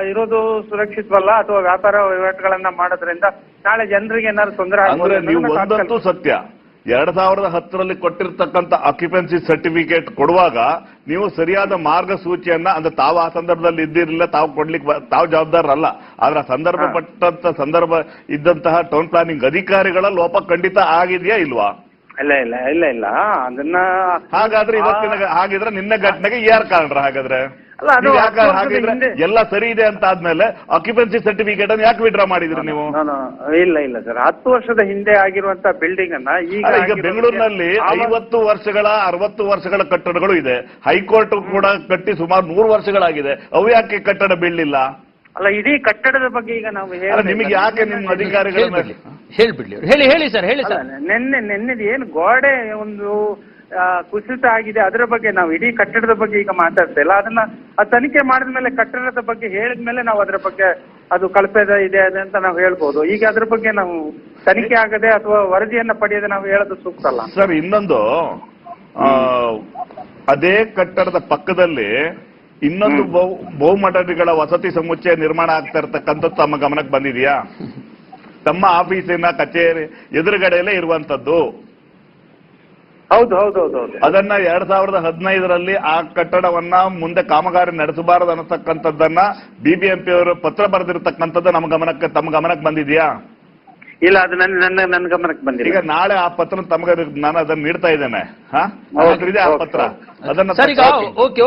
ಇರೋದು ಸುರಕ್ಷಿತವಲ್ಲ ಅಥವಾ ವ್ಯಾಪಾರ ವಹಿವಾಟುಗಳನ್ನ ಮಾಡೋದ್ರಿಂದ ನಾಳೆ ಜನರಿಗೆ ಏನಾದ್ರು ತೊಂದರೆ ಅಂದ್ರೆ ನೀವು ಒಂದಂತೂ ಸತ್ಯ, 2010ರಲ್ಲಿ ಕೊಟ್ಟಿರ್ತಕ್ಕಂಥ ಆಕ್ಯುಪೆನ್ಸಿ ಸರ್ಟಿಫಿಕೇಟ್ ಕೊಡುವಾಗ ನೀವು ಸರಿಯಾದ ಮಾರ್ಗಸೂಚಿಯನ್ನ ಅಂದ್ರೆ ತಾವು ಆ ಸಂದರ್ಭದಲ್ಲಿ ಇದ್ದಿರಲಿಲ್ಲ, ತಾವು ಜವಾಬ್ದಾರರಲ್ಲ. ಆದ್ರೆ ಸಂದರ್ಭ ಇದ್ದಂತಹ ಟೌನ್ ಪ್ಲಾನಿಂಗ್ ಅಧಿಕಾರಿಗಳ ಲೋಪ ಖಂಡಿತ ಆಗಿದೆಯಾ ಇಲ್ವಾ? ಇಲ್ಲ ಅದನ್ನ ಹಾಗಾದ್ರೆ ಹಾಗಿದ್ರೆ ನಿನ್ನೆ ಘಟನೆಗೆ ಯಾರು ಕಾರಣ? ಹಾಗಾದ್ರೆ ಎಲ್ಲ ಸರಿ ಇದೆ ಅಂತ ಆದ್ಮೇಲೆ ಆಕ್ಯುಪೆನ್ಸಿ ಸರ್ಟಿಫಿಕೇಟ್ ಅನ್ನು ಯಾಕೆ ವಿಡ್ರಾ ಮಾಡಿದ್ರಿ ನೀವು? ಇಲ್ಲ ಸರ್, 10 ವರ್ಷದ ಹಿಂದೆ ಆಗಿರುವಂತ ಬಿಲ್ಡಿಂಗ್ ಅನ್ನ ಈಗ ಬೆಂಗಳೂರಿನಲ್ಲಿ 50 ವರ್ಷಗಳ 60 ವರ್ಷಗಳ ಕಟ್ಟಡಗಳು ಇದೆ. ಹೈಕೋರ್ಟ್ ಕೂಡ ಕಟ್ಟಿ ಸುಮಾರು 100 ವರ್ಷಗಳಾಗಿದೆ. ಅವು ಯಾಕೆ ಕಟ್ಟಡ ಬೀಳಲಿಲ್ಲ? ಅಲ್ಲ, ಇಡೀ ಕಟ್ಟಡದ ಬಗ್ಗೆ ಈಗ ನಾವು ನಿಮಗೆ ಯಾಕೆ ನಿಮ್ಮ ಅಧಿಕಾರಿಗಳ ಹೇಳಿ ಸರ್. ನೆನ್ನೆದು ಏನು ಗೋಡೆ ಒಂದು ಕುಸಿತ ಆಗಿದೆ ಅದರ ಬಗ್ಗೆ ನಾವು ಇಡೀ ಕಟ್ಟಡದ ಬಗ್ಗೆ ಈಗ ಮಾತಾಡ್ತಾ ಇಲ್ಲ. ಅದನ್ನ ತನಿಖೆ ಮಾಡಿದ್ಮೇಲೆ ಕಟ್ಟಡದ ಬಗ್ಗೆ ಹೇಳಿದ್ಮೇಲೆ ನಾವು ಅದರ ಬಗ್ಗೆ ಅದು ಕಳಪೆದ ಇದೆ ಅಂತ ನಾವು ಹೇಳ್ಬೋದು. ಈಗ ಅದ್ರ ಬಗ್ಗೆ ನಾವು ತನಿಖೆ ಆಗದೆ ಅಥವಾ ವರದಿಯನ್ನ ಪಡೆಯದೆ ನಾವು ಹೇಳೋದು ಸೂಕ್ತ ಅಲ್ಲ ಸರ್. ಇನ್ನೊಂದು, ಅದೇ ಕಟ್ಟಡದ ಪಕ್ಕದಲ್ಲಿ ಇನ್ನೊಂದು ಬಹುಮಠಗಳ ವಸತಿ ಸಮುಚ್ಚಯ ನಿರ್ಮಾಣ ಆಗ್ತಾ ಇರತಕ್ಕಂಥದ್ದು ತಮ್ಮ ಗಮನಕ್ಕೆ ಬಂದಿದೆಯಾ? ತಮ್ಮ ಆಫೀಸಿನ ಕಚೇರಿ ಎದುರುಗಡೆಯಲ್ಲೇ ಇರುವಂತದ್ದು. ಹೌದು. ಅದನ್ನ 2015ರಲ್ಲಿ ಆ ಕಟ್ಟಡವನ್ನ ಮುಂದೆ ಕಾಮಗಾರಿ ನಡೆಸಬಾರದು ಅನ್ನತಕ್ಕಂಥದ್ದನ್ನ BBMP ಅವರು ಪತ್ರ ಬರೆದಿರತಕ್ಕಂಥದ್ದು ತಮ್ಮ ಗಮನಕ್ಕೆ ಬಂದಿದೆಯಾ? ಇಲ್ಲ, ಅದು ನನ್ನ ಗಮನಕ್ಕೆ ಬಂದಿಲ್ಲ. ಈಗ ನಾಳೆ ಆ ಪತ್ರ ತಮಗೆ ನಾನು ಅದನ್ನ ನೀಡ್ತಾ ಇದ್ದೇನೆ. ಆ ಪತ್ರ ಅದನ್ನ ಸರ್, ಈಗ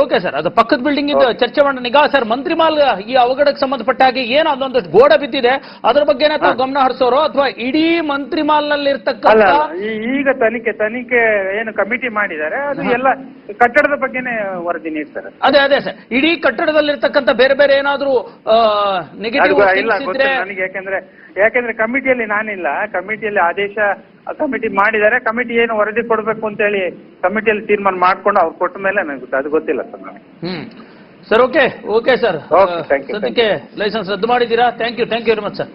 ಓಕೆ ಸರ್, ಅದು ಪಕ್ಕದ ಬಿಲ್ಡಿಂಗ್ ಇಂದ ಚರ್ಚೆ ಮಾಡೋಣ. ಈಗ ಸರ್, ಮಂತ್ರಿ ಮಾಲ್ ಈ ಅವಘಡಕ್ಕೆ ಸಂಬಂಧಪಟ್ಟ ಹಾಗೆ ಏನೋ ಅದೊಂದಷ್ಟು ಗೋಡೆ ಬಿದ್ದಿದೆ, ಅದ್ರ ಬಗ್ಗೆ ಗಮನ ಹರಿಸೋರು ಅಥವಾ ಇಡೀ ಮಂತ್ರಿ ಮಾಲ್ ನಲ್ಲಿ ಇರ್ತಕ್ಕಂಥ ಈಗ ತನಿಖೆ ಏನು ಕಮಿಟಿ ಮಾಡಿದ್ದಾರೆ ಅದು ಎಲ್ಲ ಕಟ್ಟಡದ ಬಗ್ಗೆನೇ ವರದಿ ನೀಡ್ತಾರೆ. ಅದೇ ಸರ್, ಇಡೀ ಕಟ್ಟಡದಲ್ಲಿರ್ತಕ್ಕಂಥ ಬೇರೆ ಏನಾದ್ರು ನೆಗೆಟಿವ್ ನನಗೆ ಯಾಕೆಂದ್ರೆ ಕಮಿಟಿಯಲ್ಲಿ ನಾನಿಲ್ಲ. ಕಮಿಟಿಯಲ್ಲಿ ಆದೇಶ ಕಮಿಟಿ ಮಾಡಿದ್ದಾರೆ. ಕಮಿಟಿ ಏನು ವರದಿ ಕೊಡಬೇಕು ಅಂತ ಹೇಳಿ ಕಮಿಟಿಯಲ್ಲಿ ತೀರ್ಮಾನ ಮಾಡ್ಕೊಂಡು ಅವ್ರು ಕೊಟ್ಟ ಮೇಲೆ ನನಗೆ ಅದು ಗೊತ್ತಿಲ್ಲ ಸರ್ ನನಗೆ. ಸರ್, ಓಕೆ ಸರ್, ಸದ್ಯಕ್ಕೆ ಲೈಸೆನ್ಸ್ ರದ್ದು ಮಾಡಿದ್ದೀರಾ? Thank you very much sir.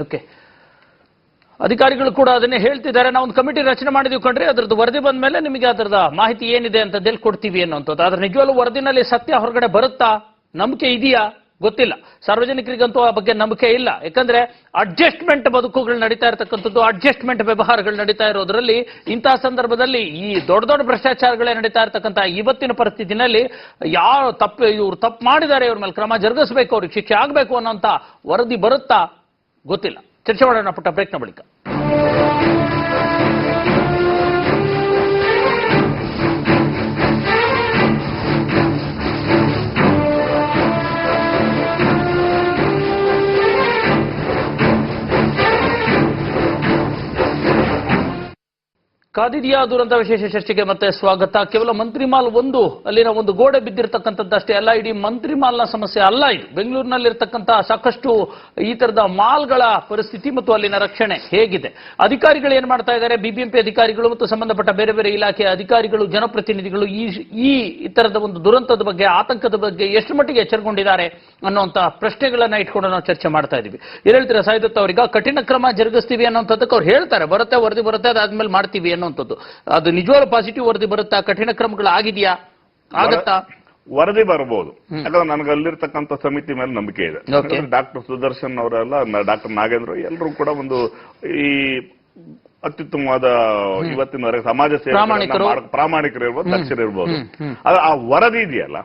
Okay. ಅಧಿಕಾರಿಗಳು ಕೂಡ ಅದನ್ನೇ ಹೇಳ್ತಿದ್ದಾರೆ. ನಾವು ಒಂದು ಕಮಿಟಿ ರಚನೆ ಮಾಡಿದೀವಿ ಕಂಡ್ರೆ, ಅದ್ರದ್ದು ವರದಿ ಬಂದ ಮೇಲೆ ನಿಮಗೆ ಅದರದ ಮಾಹಿತಿ ಏನಿದೆ ಅಂತ ಕೊಡ್ತೀವಿ ಅನ್ನೋಂಥದ್ದು. ಆದ್ರೆ ನಿಜವಾಗ್ಲೂ ವರದಿನಲ್ಲಿ ಸತ್ಯ ಹೊರಗಡೆ ಬರುತ್ತಾ, ನಂಬಿಕೆ ಇದೆಯಾ ಗೊತ್ತಿಲ್ಲ. ಸಾರ್ವಜನಿಕರಿಗಂತೂ ಆ ಬಗ್ಗೆ ನಂಬಿಕೆ ಇಲ್ಲ. ಯಾಕಂದ್ರೆ ಅಡ್ಜಸ್ಟ್ಮೆಂಟ್ ಬದುಕುಗಳು ನಡೀತಾ ಇರತಕ್ಕಂಥದ್ದು, ಅಡ್ಜಸ್ಟ್ಮೆಂಟ್ ವ್ಯವಹಾರಗಳು ನಡೀತಾ ಇರೋದ್ರಲ್ಲಿ ಇಂತಹ ಸಂದರ್ಭದಲ್ಲಿ ಈ ದೊಡ್ಡ ದೊಡ್ಡ ಭ್ರಷ್ಟಾಚಾರಗಳೇ ನಡೀತಾ ಇರತಕ್ಕಂಥ ಇವತ್ತಿನ ಪರಿಸ್ಥಿತಿನಲ್ಲಿ ಯಾರು ಇವ್ರು ತಪ್ಪು ಮಾಡಿದ್ದಾರೆ, ಇವ್ರ ಮೇಲೆ ಕ್ರಮ ಜರುಗಿಸಬೇಕು, ಅವ್ರಿಗೆ ಶಿಕ್ಷೆ ಆಗಬೇಕು ಅನ್ನೋಂಥ ವರದಿ ಬರುತ್ತಾ ಗೊತ್ತಿಲ್ಲ. ಚರ್ಚೆ ಮಾಡೋಣ ಪುಟ್ಟ ಬ್ರೇಕ್ನ ಬಳಿಕ. ಕಾದಿದೆಯಾ ದುರಂತ ವಿಶೇಷ ಚರ್ಚೆಗೆ ಮತ್ತೆ ಸ್ವಾಗತ. ಕೇವಲ ಮಂತ್ರಿಮಾಲ್ ಅಲ್ಲಿನ ಒಂದು ಗೋಡೆ ಬಿದ್ದಿರತಕ್ಕಂಥದ್ದಷ್ಟೇ ಅಲ್ಲ, ಇಡೀ ಮಂತ್ರಿಮಾಲ್ನ ಸಮಸ್ಯೆ ಅಲ್ಲ ಇದು. ಬೆಂಗಳೂರಿನಲ್ಲಿರ್ತಕ್ಕಂಥ ಸಾಕಷ್ಟು ಈ ತರದ ಮಾಲ್ಗಳ ಪರಿಸ್ಥಿತಿ ಮತ್ತು ಅಲ್ಲಿನ ರಕ್ಷಣೆ ಹೇಗಿದೆ, ಅಧಿಕಾರಿಗಳು ಏನ್ ಮಾಡ್ತಾ ಇದ್ದಾರೆ, ಬಿಬಿಎಂಪಿ ಅಧಿಕಾರಿಗಳು ಮತ್ತು ಸಂಬಂಧಪಟ್ಟ ಬೇರೆ ಬೇರೆ ಇಲಾಖೆಯ ಅಧಿಕಾರಿಗಳು, ಜನಪ್ರತಿನಿಧಿಗಳು ಈ ತರದ ಒಂದು ದುರಂತದ ಬಗ್ಗೆ, ಆತಂಕದ ಬಗ್ಗೆ ಎಷ್ಟು ಮಟ್ಟಿಗೆ ಎಚ್ಚರಗೊಂಡಿದ್ದಾರೆ ಅನ್ನುವಂತ ಪ್ರಶ್ನೆಗಳನ್ನ ಇಟ್ಕೊಂಡು ನಾವು ಚರ್ಚೆ ಮಾಡ್ತಾ ಇದೀವಿ. ಏನ್ ಹೇಳ್ತೀರಾ ಸಾಯಿದತ್ ಅವ್ರೀಗ? ಕಠಿಣ ಕ್ರಮ ಜರುಗಿಸ್ತೀವಿ ಅನ್ನೋಂಥದ್ದಕ್ಕೆ ಅವ್ರು ಹೇಳ್ತಾರೆ, ಬರುತ್ತೆ ವರದಿ ಬರುತ್ತೆ, ಅದಾದ್ಮೇಲೆ ಮಾಡ್ತೀವಿ ಅನ್ನೋ ಅದು ನಿಜವಾಗ್ಲೂ ಪಾಸಿಟಿವ್ ವರದಿ ಬರುತ್ತಾ? ಕಠಿಣ ಕ್ರಮಗಳು ಆಗಿದೆಯಾ, ಆಗತ್ತಾ? ವರದಿ ಬರಬಹುದು, ಯಾಕಂದ್ರೆ ನನಗೆ ಅಲ್ಲಿರ್ತಕ್ಕಂಥ ಸಮಿತಿ ಮೇಲೆ ನಂಬಿಕೆ ಇದೆ. ಡಾಕ್ಟರ್ ಸುದರ್ಶನ್ ಅವರೆಲ್ಲ, ಡಾಕ್ಟರ್ ನಾಗೇಂದ್ರ ಎಲ್ಲರೂ ಕೂಡ ಒಂದು ಈ ಅತ್ಯುತ್ತಮವಾದ ಇವತ್ತಿನವರೆಗೆ ಸಮಾಜ ಸೇವೆ ಪ್ರಾಮಾಣಿಕರು ಇರ್ಬೋದು, ದಕ್ಷರು ಇರ್ಬೋದು. ಆ ವರದಿ ಇದೆಯಲ್ಲ,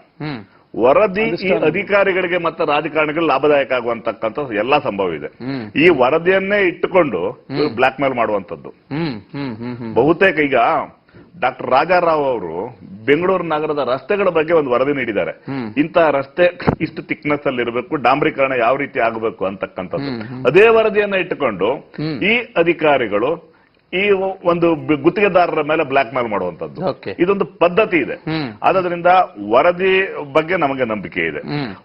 ವರದಿ ಈ ಅಧಿಕಾರಿಗಳಿಗೆ ಮತ್ತು ರಾಜಕಾರಣಿಗಳು ಲಾಭದಾಯಕ ಆಗುವಂತಕ್ಕಂಥ ಎಲ್ಲಾ ಸಂಭವ ಇದೆ. ಈ ವರದಿಯನ್ನೇ ಇಟ್ಟುಕೊಂಡು ಬ್ಲಾಕ್ ಮೇಲ್ ಮಾಡುವಂತದ್ದು ಬಹುತೇಕ. ಈಗ ಡಾಕ್ಟರ್ ರಾಜಾರಾವ್ ಅವರು ಬೆಂಗಳೂರು ನಗರದ ರಸ್ತೆಗಳ ಬಗ್ಗೆ ಒಂದು ವರದಿ ನೀಡಿದ್ದಾರೆ. ಇಂತಹ ರಸ್ತೆ ಇಷ್ಟು ಥಿಕ್ನೆಸ್ ಅಲ್ಲಿ ಇರಬೇಕು, ಡಾಂಬರೀಕರಣ ಯಾವ ರೀತಿ ಆಗಬೇಕು ಅಂತಕ್ಕಂಥದ್ದು. ಅದೇ ವರದಿಯನ್ನ ಇಟ್ಟುಕೊಂಡು ಈ ಅಧಿಕಾರಿಗಳು ಈ ಒಂದು ಗುತ್ತಿಗೆದಾರರ ಮೇಲೆ ಬ್ಲಾಕ್ ಮೇಲ್ ಮಾಡುವಂತದ್ದು, ಇದೊಂದು ಪದ್ಧತಿ ಇದೆ. ಆದ್ರಿಂದ ವರದಿ ಬಗ್ಗೆ ನಮಗೆ ನಂಬಿಕೆ ಇದೆ,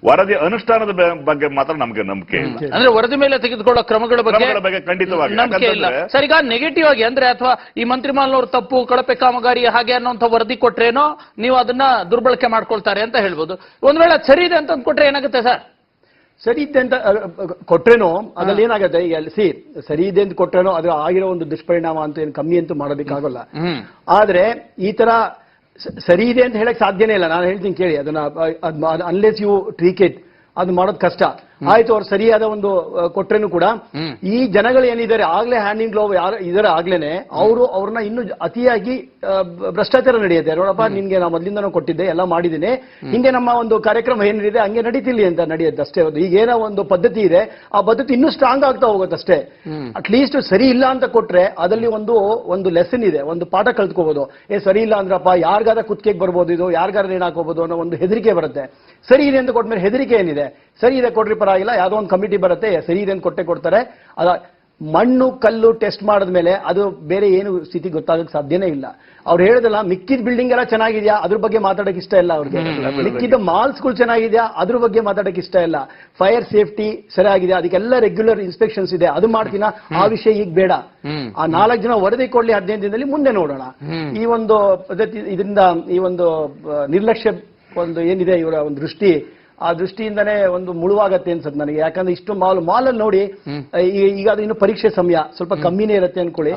ವರದಿ ಅನುಷ್ಠಾನದ ಬಗ್ಗೆ ಮಾತ್ರ ನಮಗೆ ನಂಬಿಕೆ ಇಲ್ಲ. ಅಂದ್ರೆ ವರದಿ ಮೇಲೆ ತೆಗೆದುಕೊಳ್ಳೋ ಕ್ರಮಗಳ ಬಗ್ಗೆ ಖಂಡಿತವಾಗಿ ನಂಬಿಕೆ ಇಲ್ಲ. ಸರ್, ಈಗ ನೆಗೆಟಿವ್ ಆಗಿ ಅಂದ್ರೆ ಅಥವಾ ಈ ಮಂತ್ರಿಮಾಲ್ನವ್ರ ತಪ್ಪು, ಕಳಪೆ ಕಾಮಗಾರಿ ಹಾಗೆ ಅನ್ನೋಂಥ ವರದಿ ಕೊಟ್ರೇನೋ ನೀವು ಅದನ್ನ ದುರ್ಬಳಕೆ ಮಾಡ್ಕೊಳ್ತಾರೆ ಅಂತ ಹೇಳ್ಬೋದು. ಒಂದ್ ವೇಳೆ ಸರಿ ಇದೆ ಅಂತ ಕೊಟ್ರೆ ಏನಾಗುತ್ತೆ ಸರ್? ಸರಿ ಇದೆ ಅಂತ ಕೊಟ್ರೇನೋ ಅದ್ರಲ್ಲಿ ಏನಾಗುತ್ತೆ, ಈಗ ಸರಿ ಇದೆ ಅಂತ ಕೊಟ್ರೇನೋ ಅದ್ರ ಆಗಿರೋ ಒಂದು ದುಷ್ಪರಿಣಾಮ ಅಂತ ಏನು ಕಮ್ಮಿ ಅಂತೂ ಮಾಡೋದಕ್ಕಾಗಲ್ಲ. ಆದ್ರೆ ಈ ತರ ಸರಿ ಇದೆ ಅಂತ ಹೇಳಕ್ ಸಾಧ್ಯನೇ ಇಲ್ಲ. ನಾನು ಹೇಳ್ತೀನಿ ಕೇಳಿ, ಅದನ್ನ ಅನ್ಲೆಸ್ ಯು ಟ್ರೀಕ್ ಇಟ್, ಅದು ಮಾಡೋದು ಕಷ್ಟ. ಆಯ್ತು, ಅವ್ರು ಸರಿಯಾದ ಒಂದು ಕೊಟ್ರೇನು ಕೂಡ ಈ ಜನಗಳು ಏನಿದ್ದಾರೆ ಆಗ್ಲೇ ಹ್ಯಾಂಡಿಂಗ್ ಗ್ಲೋವ್ ಯಾರು ಇದಾರೆ ಆಗ್ಲೇನೆ ಅವ್ರನ್ನ ಇನ್ನು ಅತಿಯಾಗಿ ಭ್ರಷ್ಟಾಚಾರ ನಡೆಯುತ್ತೆ. ನೋಡಪ್ಪ, ನಿನ್ಗೆ ನಾ ಮೊದಲಿಂದ ಕೊಟ್ಟಿದ್ದೆ, ಎಲ್ಲ ಮಾಡಿದ್ದೀನಿ, ಹಿಂಗೆ ನಮ್ಮ ಒಂದು ಕಾರ್ಯಕ್ರಮ ಏನಿದೆ ಹಂಗೆ ನಡೀತಿಲ್ಲಿ ಅಂತ ನಡೆಯುತ್ತೆ ಅಷ್ಟೇ. ಈಗ ಏನೋ ಒಂದು ಪದ್ಧತಿ ಇದೆ, ಆ ಪದ್ಧತಿ ಇನ್ನೂ ಸ್ಟ್ರಾಂಗ್ ಆಗ್ತಾ ಹೋಗುತ್ತೆ ಅಷ್ಟೇ. ಅಟ್ಲೀಸ್ಟ್ ಸರಿ ಇಲ್ಲ ಅಂತ ಕೊಟ್ರೆ ಅದರಲ್ಲಿ ಒಂದು ಲೆಸನ್ ಇದೆ, ಒಂದು ಪಾಠ ಕಲ್ತ್ಕೋಬಹುದು. ಸರಿ ಇಲ್ಲ ಅಂದ್ರಪ್ಪ ಯಾರಿಗಾರ ಕುತ್ತಿಗೆಗೆ ಬರ್ಬೋದು, ಇದು ಯಾರಿಗಾರ ನೇಣು ಹಾಕೋಬಹುದು ಅನ್ನೋ ಒಂದು ಹೆದರಿಕೆ ಬರುತ್ತೆ. ಸರಿ ಇದೆ ಅಂತ ಕೊಟ್ಮೇಲೆ ಹೆದರಿಕೆ ಏನಿದೆ? ಸರಿ ಇದೆ ಕೊಡ್ರಿ, ಪರವಾಗಿಲ್ಲ, ಯಾವುದೋ ಒಂದು ಕಮಿಟಿ ಬರುತ್ತೆ, ಸರಿ ಇದೆ ಅಂತ ಕೊಡ್ತಾರೆ. ಅದ ಮಣ್ಣು ಕಲ್ಲು ಟೆಸ್ಟ್ ಮಾಡಿದ್ಮೇಲೆ ಅದು ಬೇರೆ ಏನು ಸ್ಥಿತಿ ಗೊತ್ತಾಗಕ್ಕೆ ಸಾಧ್ಯನೇ ಇಲ್ಲ. ಅವ್ರು ಹೇಳೋದಲ್ಲ, ಮಿಕ್ಕಿದ ಬಿಲ್ಡಿಂಗ್ ಎಲ್ಲ ಚೆನ್ನಾಗಿದ್ಯಾ ಅದ್ರ ಬಗ್ಗೆ ಮಾತಾಡಕ್ ಇಷ್ಟ ಇಲ್ಲ ಅವ್ರಿಗೆ, ಮಿಕ್ಕಿದ ಮಾಲ್ಸ್ಗಳು ಚೆನ್ನಾಗಿದ್ಯಾ ಅದ್ರ ಬಗ್ಗೆ ಮಾತಾಡಕ್ ಇಷ್ಟ ಇಲ್ಲ, ಫೈರ್ ಸೇಫ್ಟಿ ಸರಿಯಾಗಿದೆ ಅದಕ್ಕೆಲ್ಲ ರೆಗ್ಯುಲರ್ ಇನ್ಸ್ಪೆಕ್ಷನ್ಸ್ ಇದೆ ಅದು ಮಾಡ್ತೀನ, ಆ ವಿಷಯ ಈಗ ಬೇಡ, ಆ 4 ಜನ ವರದಿ ಕೊಡ್ಲಿ 15 ದಿನದಲ್ಲಿ ಮುಂದೆ ನೋಡೋಣ. ಈ ಒಂದು ಪದ್ಧತಿ, ಇದರಿಂದ ಈ ಒಂದು ನಿರ್ಲಕ್ಷ್ಯ ಒಂದು ಏನಿದೆ ಇವರ ಒಂದು ದೃಷ್ಟಿ, ಆ ದೃಷ್ಟಿಯಿಂದನೇ ಒಂದು ಮುಳುವಾಗತ್ತೆ ಅನ್ಸುತ್ತೆ ನನಗೆ. ಯಾಕಂದ್ರೆ ಇಷ್ಟು ಮಾಲ್ ಅಲ್ಲಿ ನೋಡಿ, ಈಗ ಅದು ಇನ್ನು ಪರೀಕ್ಷೆ ಸಮಯ ಸ್ವಲ್ಪ ಕಮ್ಮಿನೇ ಇರುತ್ತೆ ಅನ್ಕೊಳ್ಳಿ.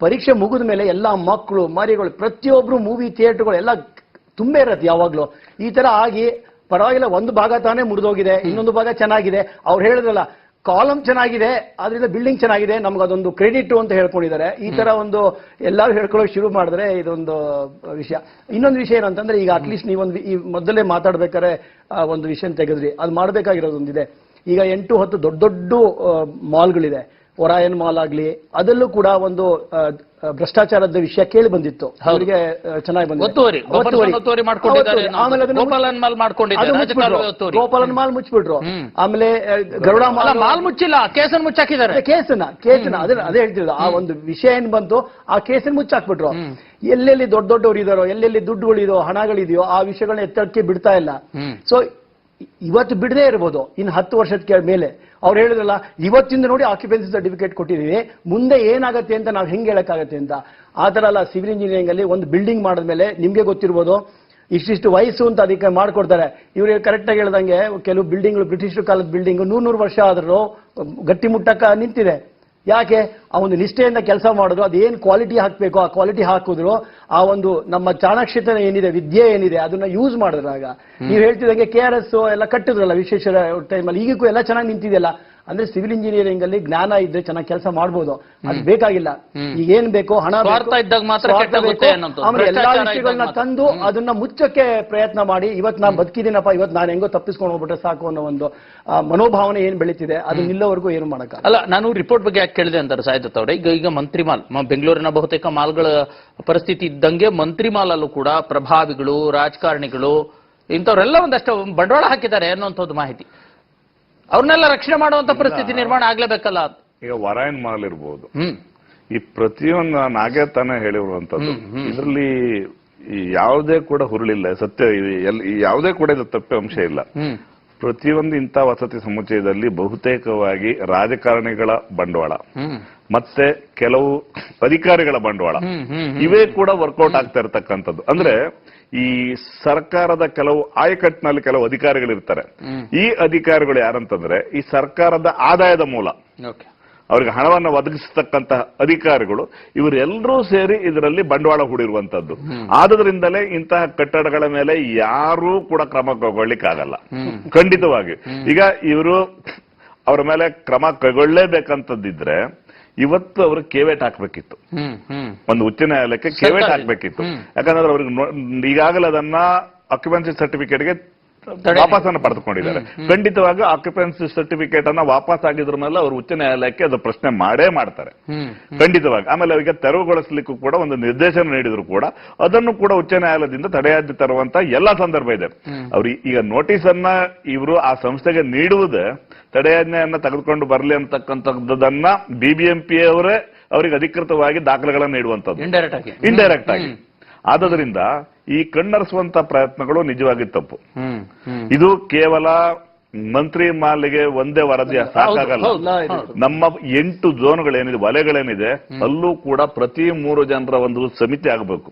ಪರೀಕ್ಷೆ ಮುಗಿದ ಮೇಲೆ ಎಲ್ಲಾ ಮಕ್ಕಳು ಮರಿಗಳು ಪ್ರತಿಯೊಬ್ರು ಮೂವಿ ಥಿಯೇಟರ್ಗಳು ಎಲ್ಲ ತುಂಬೇ ಇರತ್ತೆ ಯಾವಾಗ್ಲೂ. ಈ ತರ ಆಗಿ ಪರವಾಗಿಲ್ಲ, ಒಂದು ಭಾಗ ತಾನೇ ಮುರಿದೋಗಿದೆ, ಇನ್ನೊಂದು ಭಾಗ ಚೆನ್ನಾಗಿದೆ. ಅವ್ರು ಹೇಳಿದ್ರಲ್ಲ, ಕಾಲಮ್ ಚೆನ್ನಾಗಿದೆ ಆದ್ರಿಂದ ಬಿಲ್ಡಿಂಗ್ ಚೆನ್ನಾಗಿದೆ, ನಮ್ಗೆ ಅದೊಂದು ಕ್ರೆಡಿಟ್ ಅಂತ ಹೇಳ್ಕೊಂಡಿದ್ದಾರೆ. ಈ ತರ ಒಂದು ಎಲ್ಲರೂ ಹೇಳ್ಕೊಳ್ಳೋಕೆ ಶುರು ಮಾಡಿದ್ರೆ ಇದೊಂದು ವಿಷಯ. ಇನ್ನೊಂದು ವಿಷಯ ಏನಂತಂದ್ರೆ, ಈಗ ಅಟ್ಲೀಸ್ಟ್ ನೀವೊಂದು ಈ ಮೊದಲೇ ಮಾತಾಡ್ಬೇಕಾದ್ರೆ ಒಂದು ವಿಷಯ ತೆಗೆದ್ರಿ, ಅದು ಮಾಡಬೇಕಾಗಿರೋದೊಂದಿದೆ. ಈಗ 8-10 ದೊಡ್ಡ ದೊಡ್ಡ ಮಾಲ್ಗಳಿದೆ, ಒರಾಯನ್ ಮಾಲ್ ಆಗ್ಲಿ, ಅದರಲ್ಲೂ ಕೂಡ ಒಂದು ಭ್ರಷ್ಟಾಚಾರದ ವಿಷಯ ಕೇಳಿ ಬಂದಿತ್ತು. ಅವರಿಗೆ ಚೆನ್ನಾಗಿ ಬಂದಿತ್ತು. ಗೋಪಾಲನ್ ಮಾಲ್ ಮುಚ್ಚಿಬಿಟ್ರು, ಆಮೇಲೆ ಗರುಡ ಮಾಲ್ ಮುಚ್ಚಿಲ್ಲ, ಕೇಸನ್ ಮುಚ್ಚಾಕಿದ್ದಾರೆ. ಕೇಸನ್ನ ಅದೇ ಹೇಳ್ತಿರೋದು. ಆ ಒಂದು ವಿಷಯ ಏನ್ ಬಂತು, ಆ ಕೇಸನ್ ಮುಚ್ಚಾಕ್ಬಿಟ್ರು. ಎಲ್ಲೆಲ್ಲಿ ದೊಡ್ಡವ್ರು ಇದಾರೋ, ಎಲ್ಲೆಲ್ಲಿ ದುಡ್ಡುಗಳಿದೋ, ಹಣಗಳಿದೆಯೋ, ಆ ವಿಷಯಗಳನ್ನ ಎತ್ತಕ್ಕೆ ಬಿಡ್ತಾ ಇಲ್ಲ. ಸೊ ಇವತ್ತು ಬಿಡದೇ ಇರ್ಬೋದು, ಇನ್ನು 10 ವರ್ಷದ ಮೇಲೆ. ಅವ್ರು ಹೇಳಿದ್ರಲ್ಲ, ಇವತ್ತಿಂದ ನೋಡಿ ಆಕ್ಯುಪೆನ್ಸಿ ಸರ್ಟಿಫಿಕೇಟ್ ಕೊಟ್ಟಿದೀವಿ, ಮುಂದೆ ಏನಾಗುತ್ತೆ ಅಂತ ನಾವು ಹೆಂಗೆ ಹೇಳಕ್ಕಾಗತ್ತೆ ಅಂತ. ಆ ತರ ಅಲ್ಲ, ಸಿವಿಲ್ ಇಂಜಿನಿಯರಿಂಗ್ ಅಲ್ಲಿ ಒಂದು ಬಿಲ್ಡಿಂಗ್ ಮಾಡಿದ್ಮೇಲೆ ನಿಮ್ಗೆ ಗೊತ್ತಿರ್ಬೋದು, ಇಷ್ಟಿಷ್ಟು ವಯಸ್ಸು ಅಂತ ಅದಕ್ಕೆ ಮಾಡ್ಕೊಡ್ತಾರೆ. ಇವ್ರಿಗೆ ಕರೆಕ್ಟ್ ಆಗಿ ಹೇಳ್ದಂಗೆ ಕೆಲವು ಬಿಲ್ಡಿಂಗ್ಗಳು ಬ್ರಿಟಿಷ್ ಕಾಲದ ಬಿಲ್ಡಿಂಗ್ 100 ವರ್ಷ ಆದ್ರೂ ಗಟ್ಟಿ ಮುಟ್ಟಕ್ಕ ನಿಂತಿದೆ. ಯಾಕೆ ಆ ಒಂದು ನಿಷ್ಠೆಯಿಂದ ಕೆಲಸ ಮಾಡಿದ್ರು, ಅದೇನು ಕ್ವಾಲಿಟಿ ಹಾಕಬೇಕು ಆ ಕ್ವಾಲಿಟಿ ಹಾಕಿದ್ರು, ಆ ಒಂದು ನಮ್ಮ ಚಾಣಾಕ್ಷತೆ ಏನಿದೆ, ವಿದ್ಯೆ ಏನಿದೆ ಅದನ್ನ ಯೂಸ್ ಮಾಡಿದ್ರಾಗ. ನೀವು ಹೇಳ್ತಿದಂಗೆ KRS ಎಲ್ಲ ಕಟ್ಟಿದ್ರಲ್ಲ ವಿಶೇಷ ಟೈಮಲ್ಲಿ, ಈಗಕ್ಕೂ ಎಲ್ಲ ಚೆನ್ನಾಗಿ ನಿಂತಿದೆಯಲ್ಲ. ಅಂದ್ರೆ ಸಿವಿಲ್ ಇಂಜಿನಿಯರಿಂಗ್ ಅಲ್ಲಿ ಜ್ಞಾನ ಇದ್ರೆ ಚೆನ್ನಾಗಿ ಕೆಲಸ ಮಾಡ್ಬೋದು, ಅದು ಬೇಕಾಗಿಲ್ಲ. ಈಗ ಏನ್ ಬೇಕೋ ಹಣ ಆಮೇಲೆ ಎಲ್ಲಾ ವಿಷಯಗಳನ್ನ ತಂದು ಅದನ್ನ ಮುಚ್ಚಕ್ಕೆ ಪ್ರಯತ್ನ ಮಾಡಿ, ಇವತ್ತು ನಾನು ಬದುಕಿದ್ದೀನಪ್ಪ, ಇವತ್ತು ನಾನು ಹೆಂಗೋ ತಪ್ಪಿಸ್ಕೊಂಡು ಹೋಗ್ಬಿಟ್ರೆ ಸಾಕು ಅನ್ನೋ ಒಂದು ಮನೋಭಾವನೆ ಏನ್ ಬೆಳೀತಿದೆ, ಅದು ನಿಲ್ಲೋವರೆಗೂ ಏನು ಮಾಡಕ್ಕ. ಅಲ್ಲ, ನಾನು ರಿಪೋರ್ಟ್ ಬಗ್ಗೆ ಯಾಕೆ ಕೇಳಿದೆ ಅಂತಾರೆ ಸಾಯ್ದತ್ ಅವ್ರೆ, ಈಗ ಮಂತ್ರಿ ಮಾಲ್, ಬೆಂಗಳೂರಿನ ಬಹುತೇಕ ಮಾಲ್ಗಳ ಪರಿಸ್ಥಿತಿ ಇದ್ದಂಗೆ ಮಂತ್ರಿ ಮಾಲ್ ಅಲ್ಲೂ ಕೂಡ ಪ್ರಭಾವಿಗಳು, ರಾಜಕಾರಣಿಗಳು ಇಂಥವ್ರೆಲ್ಲ ಒಂದಷ್ಟು ಬಂಡವಾಳ ಹಾಕಿದ್ದಾರೆ ಅನ್ನುವಂಥದ್ದು ಮಾಹಿತಿ. ಅವ್ರನ್ನೆಲ್ಲ ರಕ್ಷಣೆ ಮಾಡುವಂತ ಪರಿಸ್ಥಿತಿ ನಿರ್ಮಾಣ ಆಗ್ಲೇಬೇಕಲ್ಲ. ಈಗ ವರಾಯನ್ ಮಾಲ್ ಇರ್ಬೋದು, ಈ ಪ್ರತಿಯೊಂದು ನಾಗೇ ತಾನೇ ಹೇಳಿರುವಂತದ್ದು, ಇದರಲ್ಲಿ ಯಾವುದೇ ಕೂಡ ಹುರುಳಿಲ್ಲ, ಸತ್ಯ ಯಾವುದೇ ಕೂಡ ಇದು ತಪ್ಪೆ ಅಂಶ ಇಲ್ಲ. ಪ್ರತಿಯೊಂದು ಇಂಥ ವಸತಿ ಸಮುಚ್ಚಯದಲ್ಲಿ ಬಹುತೇಕವಾಗಿ ರಾಜಕಾರಣಿಗಳ ಬಂಡವಾಳ ಮತ್ತೆ ಕೆಲವು ಅಧಿಕಾರಿಗಳ ಬಂಡವಾಳ ಇವೇ ಕೂಡ ವರ್ಕೌಟ್ ಆಗ್ತಾ ಇರತಕ್ಕಂಥದ್ದು. ಅಂದ್ರೆ ಈ ಸರ್ಕಾರದ ಕೆಲವು ಆಯಕಟ್ಟಿನಲ್ಲಿ ಕೆಲವು ಅಧಿಕಾರಿಗಳಿರ್ತಾರೆ. ಈ ಅಧಿಕಾರಿಗಳು ಯಾರಂತಂದ್ರೆ ಈ ಸರ್ಕಾರದ ಆದಾಯದ ಮೂಲ, ಅವರಿಗೆ ಹಣವನ್ನು ಒದಗಿಸತಕ್ಕಂತಹ ಅಧಿಕಾರಿಗಳು, ಇವರೆಲ್ಲರೂ ಸೇರಿ ಇದರಲ್ಲಿ ಬಂಡವಾಳ ಹೂಡಿರುವಂತದ್ದು. ಆದ್ರಿಂದಲೇ ಇಂತಹ ಕಟ್ಟಡಗಳ ಮೇಲೆ ಯಾರೂ ಕೂಡ ಕ್ರಮ ಕೈಗೊಳ್ಳಿಕ್ಕಾಗಲ್ಲ ಖಂಡಿತವಾಗಿ. ಈಗ ಇವರು ಅವರ ಮೇಲೆ ಕ್ರಮ ಕೈಗೊಳ್ಳಲೇಬೇಕಂತದ್ದಿದ್ರೆ ಇವತ್ತು ಅವರು ಕೇವೇಟ್ ಹಾಕ್ಬೇಕಿತ್ತು, ಒಂದು ಉಚ್ಚ ನ್ಯಾಯಾಲಯಕ್ಕೆ ಕೇವೇಟ್ ಹಾಕ್ಬೇಕಿತ್ತು. ಯಾಕಂದ್ರೆ ಅವ್ರಿಗೆ ಈಗಾಗಲೇ ಅದನ್ನ ಆಕ್ಯುಪೆನ್ಸಿ ಸರ್ಟಿಫಿಕೇಟ್ಗೆ ವಾಪಸ್ಸನ್ನು ಪಡೆದುಕೊಂಡಿದ್ದಾರೆ. ಖಂಡಿತವಾಗಿ ಆಕ್ಯುಪೆನ್ಸಿ ಸರ್ಟಿಫಿಕೇಟ್ ಅನ್ನ ವಾಪಸ್ ಆಗಿದ್ರ ಮೇಲೆ ಅವರು ಉಚ್ಚ ನ್ಯಾಯಾಲಯಕ್ಕೆ ಅದು ಪ್ರಶ್ನೆ ಮಾಡೇ ಮಾಡ್ತಾರೆ ಖಂಡಿತವಾಗಿ. ಆಮೇಲೆ ಅವರಿಗೆ ತೆರವುಗೊಳಿಸಲಿಕ್ಕೂ ಕೂಡ ಒಂದು ನಿರ್ದೇಶನ ನೀಡಿದ್ರು ಕೂಡ ಅದನ್ನು ಕೂಡ ಉಚ್ಚ ನ್ಯಾಯಾಲಯದಿಂದ ತಡೆಯಾಜ್ಞೆ ತರುವಂತ ಎಲ್ಲಾ ಸಂದರ್ಭ ಇದೆ. ಅವ್ರು ಈಗ ನೋಟಿಸ್ ಅನ್ನ ಇವರು ಆ ಸಂಸ್ಥೆಗೆ ನೀಡುವುದೇ ತಡೆಯಾಜ್ಞೆಯನ್ನ ತೆಗೆದುಕೊಂಡು ಬರಲಿ ಅಂತಕ್ಕಂಥದ್ದನ್ನ BBMP ಅವರೇ ಅವರಿಗೆ ಅಧಿಕೃತವಾಗಿ ದಾಖಲೆಗಳನ್ನು ನೀಡುವಂತದ್ದು ಇಂಡೈರೆಕ್ಟ್ ಆಗಿ. ಆದ್ದರಿಂದ ಈ ಕಣ್ಣರಿಸುವಂತ ಪ್ರಯತ್ನಗಳು ನಿಜವಾಗಿ ತಪ್ಪು. ಇದು ಕೇವಲ ಮಂತ್ರಿ ಮಾಲಿಗೆ ಒಂದೇ ವರದಿ ಸಾಕಾಗಲ್ಲ. ನಮ್ಮ 8 ಝೋನ್ಗಳೇನಿದೆ, ವಲಯಗಳೇನಿದೆ, ಅಲ್ಲೂ ಕೂಡ ಪ್ರತಿ 3 ಜನರ ಒಂದು ಸಮಿತಿ ಆಗಬೇಕು.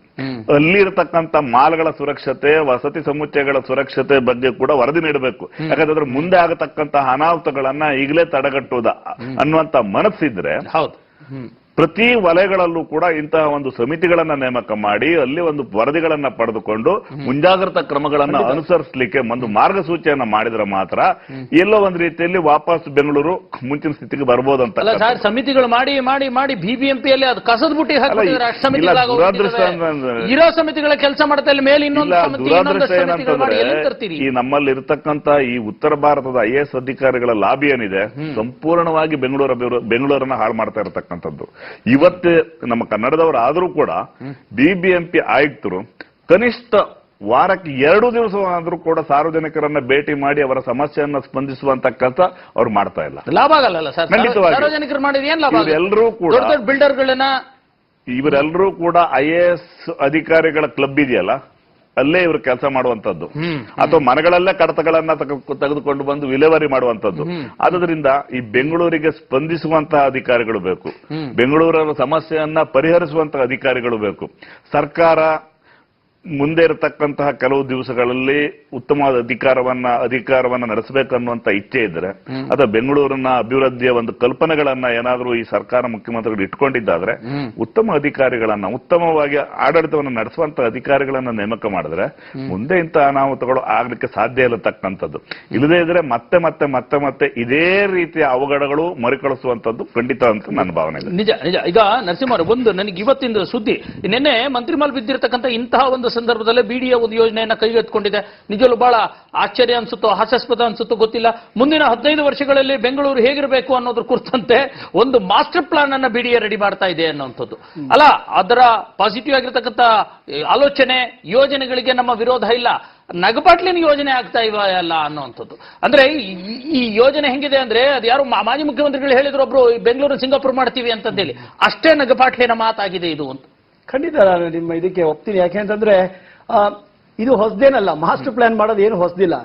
ಅಲ್ಲಿ ಇರತಕ್ಕಂತ ಮಾಲ್ಗಳ ಸುರಕ್ಷತೆ, ವಸತಿ ಸಮುಚ್ಚಯಗಳ ಸುರಕ್ಷತೆ ಬಗ್ಗೆ ಕೂಡ ವರದಿ ನೀಡಬೇಕು. ಯಾಕಂದ್ರೆ ಮುಂದೆ ಆಗತಕ್ಕಂತಹ ಅನಾಹುತಗಳನ್ನ ಈಗಲೇ ತಡೆಗಟ್ಟುವುದ ಅನ್ನುವಂತ ಮನಸ್ಸಿದ್ರೆ ಪ್ರತಿ ವಲಯಗಳಲ್ಲೂ ಕೂಡ ಇಂತಹ ಒಂದು ಸಮಿತಿಗಳನ್ನ ನೇಮಕ ಮಾಡಿ ಅಲ್ಲಿ ಒಂದು ವರದಿಗಳನ್ನ ಪಡೆದುಕೊಂಡು ಮುಂಜಾಗ್ರತಾ ಕ್ರಮಗಳನ್ನ ಅನುಸರಿಸಲಿಕ್ಕೆ ಒಂದು ಮಾರ್ಗಸೂಚಿಯನ್ನ ಮಾಡಿದ್ರೆ ಮಾತ್ರ ಎಲ್ಲೋ ಒಂದು ರೀತಿಯಲ್ಲಿ ವಾಪಸ್ ಬೆಂಗಳೂರು ಮುಂಚಿನ ಸ್ಥಿತಿಗೆ ಬರ್ಬೋದಂತ. ಸಮಿತಿಗಳು ಮಾಡಿ ಮಾಡಿ ಮಾಡಿ BBMPಯಲ್ಲಿ ಅದು ಕಸದ ಬುಟ್ಟಿ ಇರೋ ಸಮಿತಿಗಳ ಕೆಲಸ ಮಾಡ್ತಾ ಮೇಲೆ ದುರಾದೃಷ್ಟ ಏನಂತಂದ್ರೆ ಈ ನಮ್ಮಲ್ಲಿ ಇರತಕ್ಕಂತ ಈ ಉತ್ತರ ಭಾರತದ IAS ಅಧಿಕಾರಿಗಳ ಲಾಬಿ ಏನಿದೆ ಸಂಪೂರ್ಣವಾಗಿ ಬೆಂಗಳೂರನ್ನ ಹಾಳು ಮಾಡ್ತಾ ಇರತಕ್ಕಂಥದ್ದು. ಇವತ್ತೇ ನಮ್ಮ ಕನ್ನಡದವರು ಆದರೂ ಕೂಡ BBMP ಆಯುಕ್ತರು ಕನಿಷ್ಠ ವಾರಕ್ಕೆ 2 ದಿವಸ ಆದ್ರೂ ಕೂಡ ಸಾರ್ವಜನಿಕರನ್ನ ಭೇಟಿ ಮಾಡಿ ಅವರ ಸಮಸ್ಯೆಯನ್ನ ಸ್ಪಂದಿಸುವಂತ ಕೆಲಸ ಅವ್ರು ಮಾಡ್ತಾ ಇಲ್ಲ. ಲಾಭ ಆಗಲ್ಲ ಖಂಡಿತವಾಗಿ. ಇವರೆಲ್ಲರೂ ಕೂಡ ಬಿಲ್ಡರ್ಗಳನ್ನ ಇವರೆಲ್ಲರೂ ಕೂಡ IAS ಅಧಿಕಾರಿಗಳ ಕ್ಲಬ್ ಇದೆಯಲ್ಲ ಅಲ್ಲೇ ಇವರು ಕೆಲಸ ಮಾಡುವಂತದ್ದು, ಅಥವಾ ಮನೆಗಳಲ್ಲೇ ಕಡತಗಳನ್ನ ತೆಗೆದುಕೊಂಡು ಬಂದು ವಿಲೇವಾರಿ ಮಾಡುವಂತದ್ದು. ಆದ್ರಿಂದ ಈ ಬೆಂಗಳೂರಿಗೆ ಸ್ಪಂದಿಸುವಂತಹ ಅಧಿಕಾರಿಗಳು ಬೇಕು, ಬೆಂಗಳೂರಿನ ಸಮಸ್ಯೆಯನ್ನ ಪರಿಹರಿಸುವಂತಹ ಅಧಿಕಾರಿಗಳು ಬೇಕು. ಸರ್ಕಾರ ಮುಂದೆ ಇರತಕ್ಕಂತಹ ಕೆಲವು ದಿವಸಗಳಲ್ಲಿ ಉತ್ತಮವಾದ ಅಧಿಕಾರವನ್ನ ನಡೆಸಬೇಕನ್ನುವಂತ ಇಚ್ಛೆ ಇದ್ರೆ, ಅಥವಾ ಬೆಂಗಳೂರಿನ ಅಭಿವೃದ್ಧಿಯ ಒಂದು ಕಲ್ಪನೆಗಳನ್ನ ಏನಾದರೂ ಈ ಸರ್ಕಾರ ಮುಖ್ಯಮಂತ್ರಿಗಳು ಇಟ್ಕೊಂಡಿದ್ದಾದ್ರೆ ಉತ್ತಮ ಅಧಿಕಾರಿಗಳನ್ನ, ಉತ್ತಮವಾಗಿ ಆಡಳಿತವನ್ನು ನಡೆಸುವಂತ ಅಧಿಕಾರಿಗಳನ್ನ ನೇಮಕ ಮಾಡಿದ್ರೆ ಮುಂದೆ ಇಂಥ ಅನಾಹುತಗಳು ಆಗ್ಲಿಕ್ಕೆ ಸಾಧ್ಯ ಇರತಕ್ಕಂಥದ್ದು. ಇಲ್ಲದೇ ಇದ್ರೆ ಮತ್ತೆ ಮತ್ತೆ ಮತ್ತೆ ಮತ್ತೆ ಇದೇ ರೀತಿಯ ಅವಘಡಗಳು ಮರುಕಳಿಸುವಂತದ್ದು ಖಂಡಿತ ಅಂತ ನನ್ನ ಭಾವನೆ ಇದೆ. ನಿಜ ನಿಜ. ಈಗ ನರಸಿಂಹರು, ಒಂದು ನನಗೆ ಇವತ್ತಿನ ಸುದ್ದಿ, ನಿನ್ನೆ ಮಂತ್ರಿ ಮಾಲ್ ಬಿದ್ದಿರತಕ್ಕಂಥ ಇಂತಹ ಒಂದು ಸಂದರ್ಭದಲ್ಲಿ BDA ಒಂದು ಯೋಜನೆಯನ್ನ ಕೈಗೆತ್ತಿಕೊಂಡಿದೆ. ನಿಜವೂ ಬಹಳ ಆಶ್ಚರ್ಯ ಅನ್ಸುತ್ತೋ ಹಾಸ್ಯಾಸ್ಪದ ಅನ್ಸುತ್ತೋ ಗೊತ್ತಿಲ್ಲ. ಮುಂದಿನ 15 ವರ್ಷಗಳಲ್ಲಿ ಬೆಂಗಳೂರು ಹೇಗಿರಬೇಕು ಅನ್ನೋದ್ರ ಕುರಿತಂತೆ ಒಂದು ಮಾಸ್ಟರ್ ಪ್ಲಾನ್ ಅನ್ನ BDA ರೆಡಿ ಮಾಡ್ತಾ ಇದೆ ಅನ್ನುವಂಥದ್ದು ಅಲ್ಲ. ಅದರ ಪಾಸಿಟಿವ್ ಆಗಿರತಕ್ಕಂಥ ಆಲೋಚನೆ ಯೋಜನೆಗಳಿಗೆ ನಮ್ಮ ವಿರೋಧ ಇಲ್ಲ. ನಗಪಾಟ್ಲಿನ ಯೋಜನೆ ಆಗ್ತಾ ಇಲ್ಲ ಅನ್ನುವಂಥದ್ದು. ಅಂದ್ರೆ ಈ ಯೋಜನೆ ಹೆಂಗಿದೆ ಅಂದ್ರೆ, ಅದು ಯಾರು ಮಾಜಿ ಮುಖ್ಯಮಂತ್ರಿಗಳು ಹೇಳಿದ್ರು, ಒಬ್ರು ಬೆಂಗಳೂರು ಸಿಂಗಾಪುರ್ ಮಾಡ್ತೀವಿ ಅಂತಂದೇಳಿ, ಅಷ್ಟೇ ನಗಪಾಟ್ಲಿನ ಮಾತಾಗಿದೆ ಇದು ಅಂತ. ಖಂಡಿತ ನಾನು ನಿಮ್ಮ ಇದಕ್ಕೆ ಒಪ್ತೀನಿ. ಯಾಕೆಂತಂದ್ರೆ ಇದು ಹೊಸದೇನಲ್ಲ, ಮಾಸ್ಟರ್ ಪ್ಲಾನ್ ಮಾಡೋದು ಏನು ಹೊಸದಿಲ್ಲ.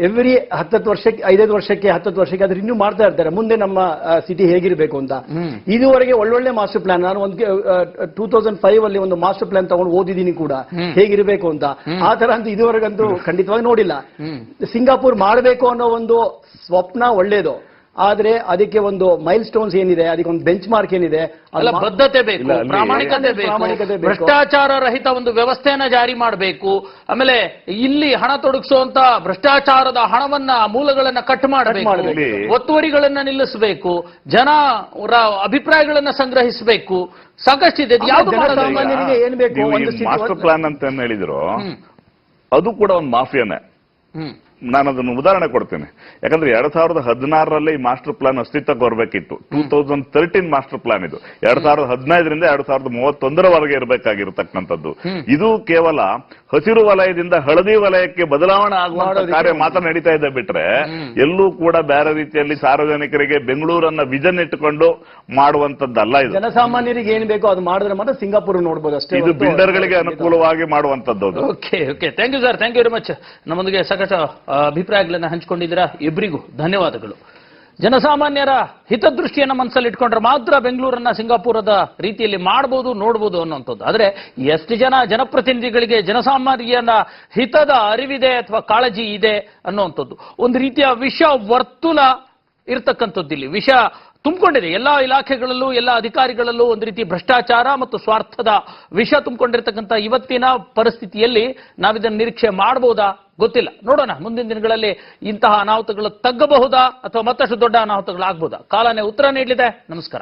ಎವ್ರಿ 10 ವರ್ಷಕ್ಕೆ 5 ವರ್ಷಕ್ಕೆ 10 ವರ್ಷಕ್ಕೆ ಅದ್ರ ಇನ್ನೂ ಮಾಡ್ತಾ ಇರ್ತಾರೆ, ಮುಂದೆ ನಮ್ಮ ಸಿಟಿ ಹೇಗಿರ್ಬೇಕು ಅಂತ. ಇದುವರೆಗೆ ಒಳ್ಳೊಳ್ಳೆ ಮಾಸ್ಟರ್ ಪ್ಲಾನ್, ನಾನು ಒಂದು 2005 ಅಲ್ಲಿ ಒಂದು ಮಾಸ್ಟರ್ ಪ್ಲಾನ್ ತಗೊಂಡು ಓದಿದ್ದೀನಿ ಕೂಡ, ಹೇಗಿರ್ಬೇಕು ಅಂತ. ಆ ತರ ಅಂತ ಇದುವರೆಗಂತೂ ಖಂಡಿತವಾಗಿ ನೋಡಿಲ್ಲ. ಸಿಂಗಾಪುರ್ ಮಾಡಬೇಕು ಅನ್ನೋ ಒಂದು ಸ್ವಪ್ನ ಒಳ್ಳೇದು, ಆದ್ರೆ ಅದಕ್ಕೆ ಒಂದು ಮೈಲ್ ಸ್ಟೋನ್ಸ್ ಏನಿದೆ, ಅದಕ್ಕೆ ಒಂದು ಬೆಂಚ್ ಮಾರ್ಕ್ ಏನಿದೆ, ಅಲ್ಲ ಬದ್ಧತೆ ಬೇಕು, ಇಲ್ಲ, ಅಲ್ಲಿ ಪ್ರಾಮಾಣಿಕತೆ ಪ್ರಾಮಾಣಿಕತೆ ಬೇಕು, ಬೇಕು. ಭ್ರಷ್ಟಾಚಾರ ರಹಿತ ಒಂದು ವ್ಯವಸ್ಥೆಯನ್ನ ಜಾರಿ ಮಾಡಬೇಕು. ಆಮೇಲೆ ಇಲ್ಲಿ ಹಣ ತೊಡಗಿಸುವಂತ ಭ್ರಷ್ಟಾಚಾರದ ಹಣವನ್ನ ಮೂಲಗಳನ್ನ ಕಟ್ ಮಾಡಬೇಕು, ಮಾಡ್ಬೇಕು. ಒತ್ತುವರಿಗಳನ್ನ ನಿಲ್ಲಿಸಬೇಕು, ಜನ ಅಭಿಪ್ರಾಯಗಳನ್ನ ಸಂಗ್ರಹಿಸಬೇಕು. ಸಾಕಷ್ಟಿದೆ. ಯಾವ್ದು ಮಾಡೋದು? ಸಾಮಾನ್ಯರಿಗೆ ಏನ್ ಬೇಕು? ಒಂದು ಮಾಸ್ಟರ್ ಪ್ಲಾನ್ ಅಂತ ಏನ್ ಹೇಳಿದ್ರು ಅದು ಕೂಡ ಒಂದು ಮಾಫಿಯಾನೇ. ಹ್ಮ್ ನಾನು ಅದನ್ನು ಉದಾಹರಣೆ ಕೊಡ್ತೇನೆ. ಯಾಕಂದ್ರೆ 2016ರಲ್ಲಿ ಈ ಮಾಸ್ಟರ್ ಪ್ಲಾನ್ ಅಸ್ತಿತ್ವಕ್ಕೆ ಬರಬೇಕಿತ್ತು. 2013 ಮಾಸ್ಟರ್ ಪ್ಲಾನ್ ಇದು. 2015ರಿಂದ 2031ರವರೆಗೆ ಇರಬೇಕಾಗಿರತಕ್ಕಂಥದ್ದು. ಇದು ಕೇವಲ ಹಸಿರು ವಲಯದಿಂದ ಹಳದಿ ವಲಯಕ್ಕೆ ಬದಲಾವಣೆ ಆಗುವಂತ ಕಾರ್ಯ ಮಾತ್ರ ನಡೀತಾ ಇದೆ ಬಿಟ್ರೆ ಎಲ್ಲೂ ಕೂಡ ಬೇರೆ ರೀತಿಯಲ್ಲಿ ಸಾರ್ವಜನಿಕರಿಗೆ ಬೆಂಗಳೂರನ್ನ ವಿಷನ್ ಇಟ್ಟುಕೊಂಡು ಮಾಡುವಂತದ್ದಲ್ಲ. ಇದು ಜನಸಾಮಾನ್ಯರಿಗೆ ಏನ್ ಬೇಕೋ ಅದು ಮಾಡಿದ್ರೆ ಮಾತ್ರ ಸಿಂಗಾಪುರ್ ನೋಡ್ಬೋದು ಅಷ್ಟೇ. ಇದು ಬಿಲ್ಡರ್ಗಳಿಗೆ ಅನುಕೂಲವಾಗಿ ಮಾಡುವಂತದ್ದು. Okay okay, thank you sir, thank you very much. ನಮ್ಮೊಂದಿಗೆ ಸಾಕಷ್ಟು ಅಭಿಪ್ರಾಯಗಳನ್ನ ಹಂಚಿಕೊಂಡಿದ್ದೀರಾ. ಇಬ್ಬರಿಗೂ ಧನ್ಯವಾದಗಳು. ಜನಸಾಮಾನ್ಯರ ಹಿತದೃಷ್ಟಿಯನ್ನ ಮನಸ್ಸಲ್ಲಿ ಇಟ್ಕೊಂಡ್ರೆ ಮಾತ್ರ ಬೆಂಗಳೂರನ್ನ ಸಿಂಗಾಪುರದ ರೀತಿಯಲ್ಲಿ ಮಾಡಬಹುದು, ನೋಡಬಹುದು ಅನ್ನುವಂಥದ್ದು. ಆದ್ರೆ ಎಷ್ಟು ಜನ ಜನಪ್ರತಿನಿಧಿಗಳಿಗೆ ಜನಸಾಮಾನ್ಯರ ಹಿತದ ಅರಿವಿದೆ ಅಥವಾ ಕಾಳಜಿ ಇದೆ ಅನ್ನುವಂಥದ್ದು. ಒಂದು ರೀತಿಯ ವಿಷ ವರ್ತುಲ ಇರ್ತಕ್ಕಂಥದ್ದು. ಇಲ್ಲಿ ವಿಷ ತುಂಬಿಕೊಂಡಿದೆ. ಎಲ್ಲಾ ಇಲಾಖೆಗಳಲ್ಲೂ ಎಲ್ಲ ಅಧಿಕಾರಿಗಳಲ್ಲೂ ಒಂದು ರೀತಿ ಭ್ರಷ್ಟಾಚಾರ ಮತ್ತು ಸ್ವಾರ್ಥದ ವಿಷ ತುಂಬಿಕೊಂಡಿರ್ತಕ್ಕಂಥ ಇವತ್ತಿನ ಪರಿಸ್ಥಿತಿಯಲ್ಲಿ ನಾವಿದನ್ನು ನಿರೀಕ್ಷೆ ಮಾಡಬಹುದಾ ಗೊತ್ತಿಲ್ಲ. ನೋಡೋಣ ಮುಂದಿನ ದಿನಗಳಲ್ಲಿ ಇಂತಹ ಅನಾಹುತಗಳು ತಗ್ಗಬಹುದಾ ಅಥವಾ ಮತ್ತಷ್ಟು ದೊಡ್ಡ ಅನಾಹುತಗಳಾಗಬಹುದಾ? ಕಾಲನೇ ಉತ್ತರ ನೀಡಲಿದೆ. ನಮಸ್ಕಾರ.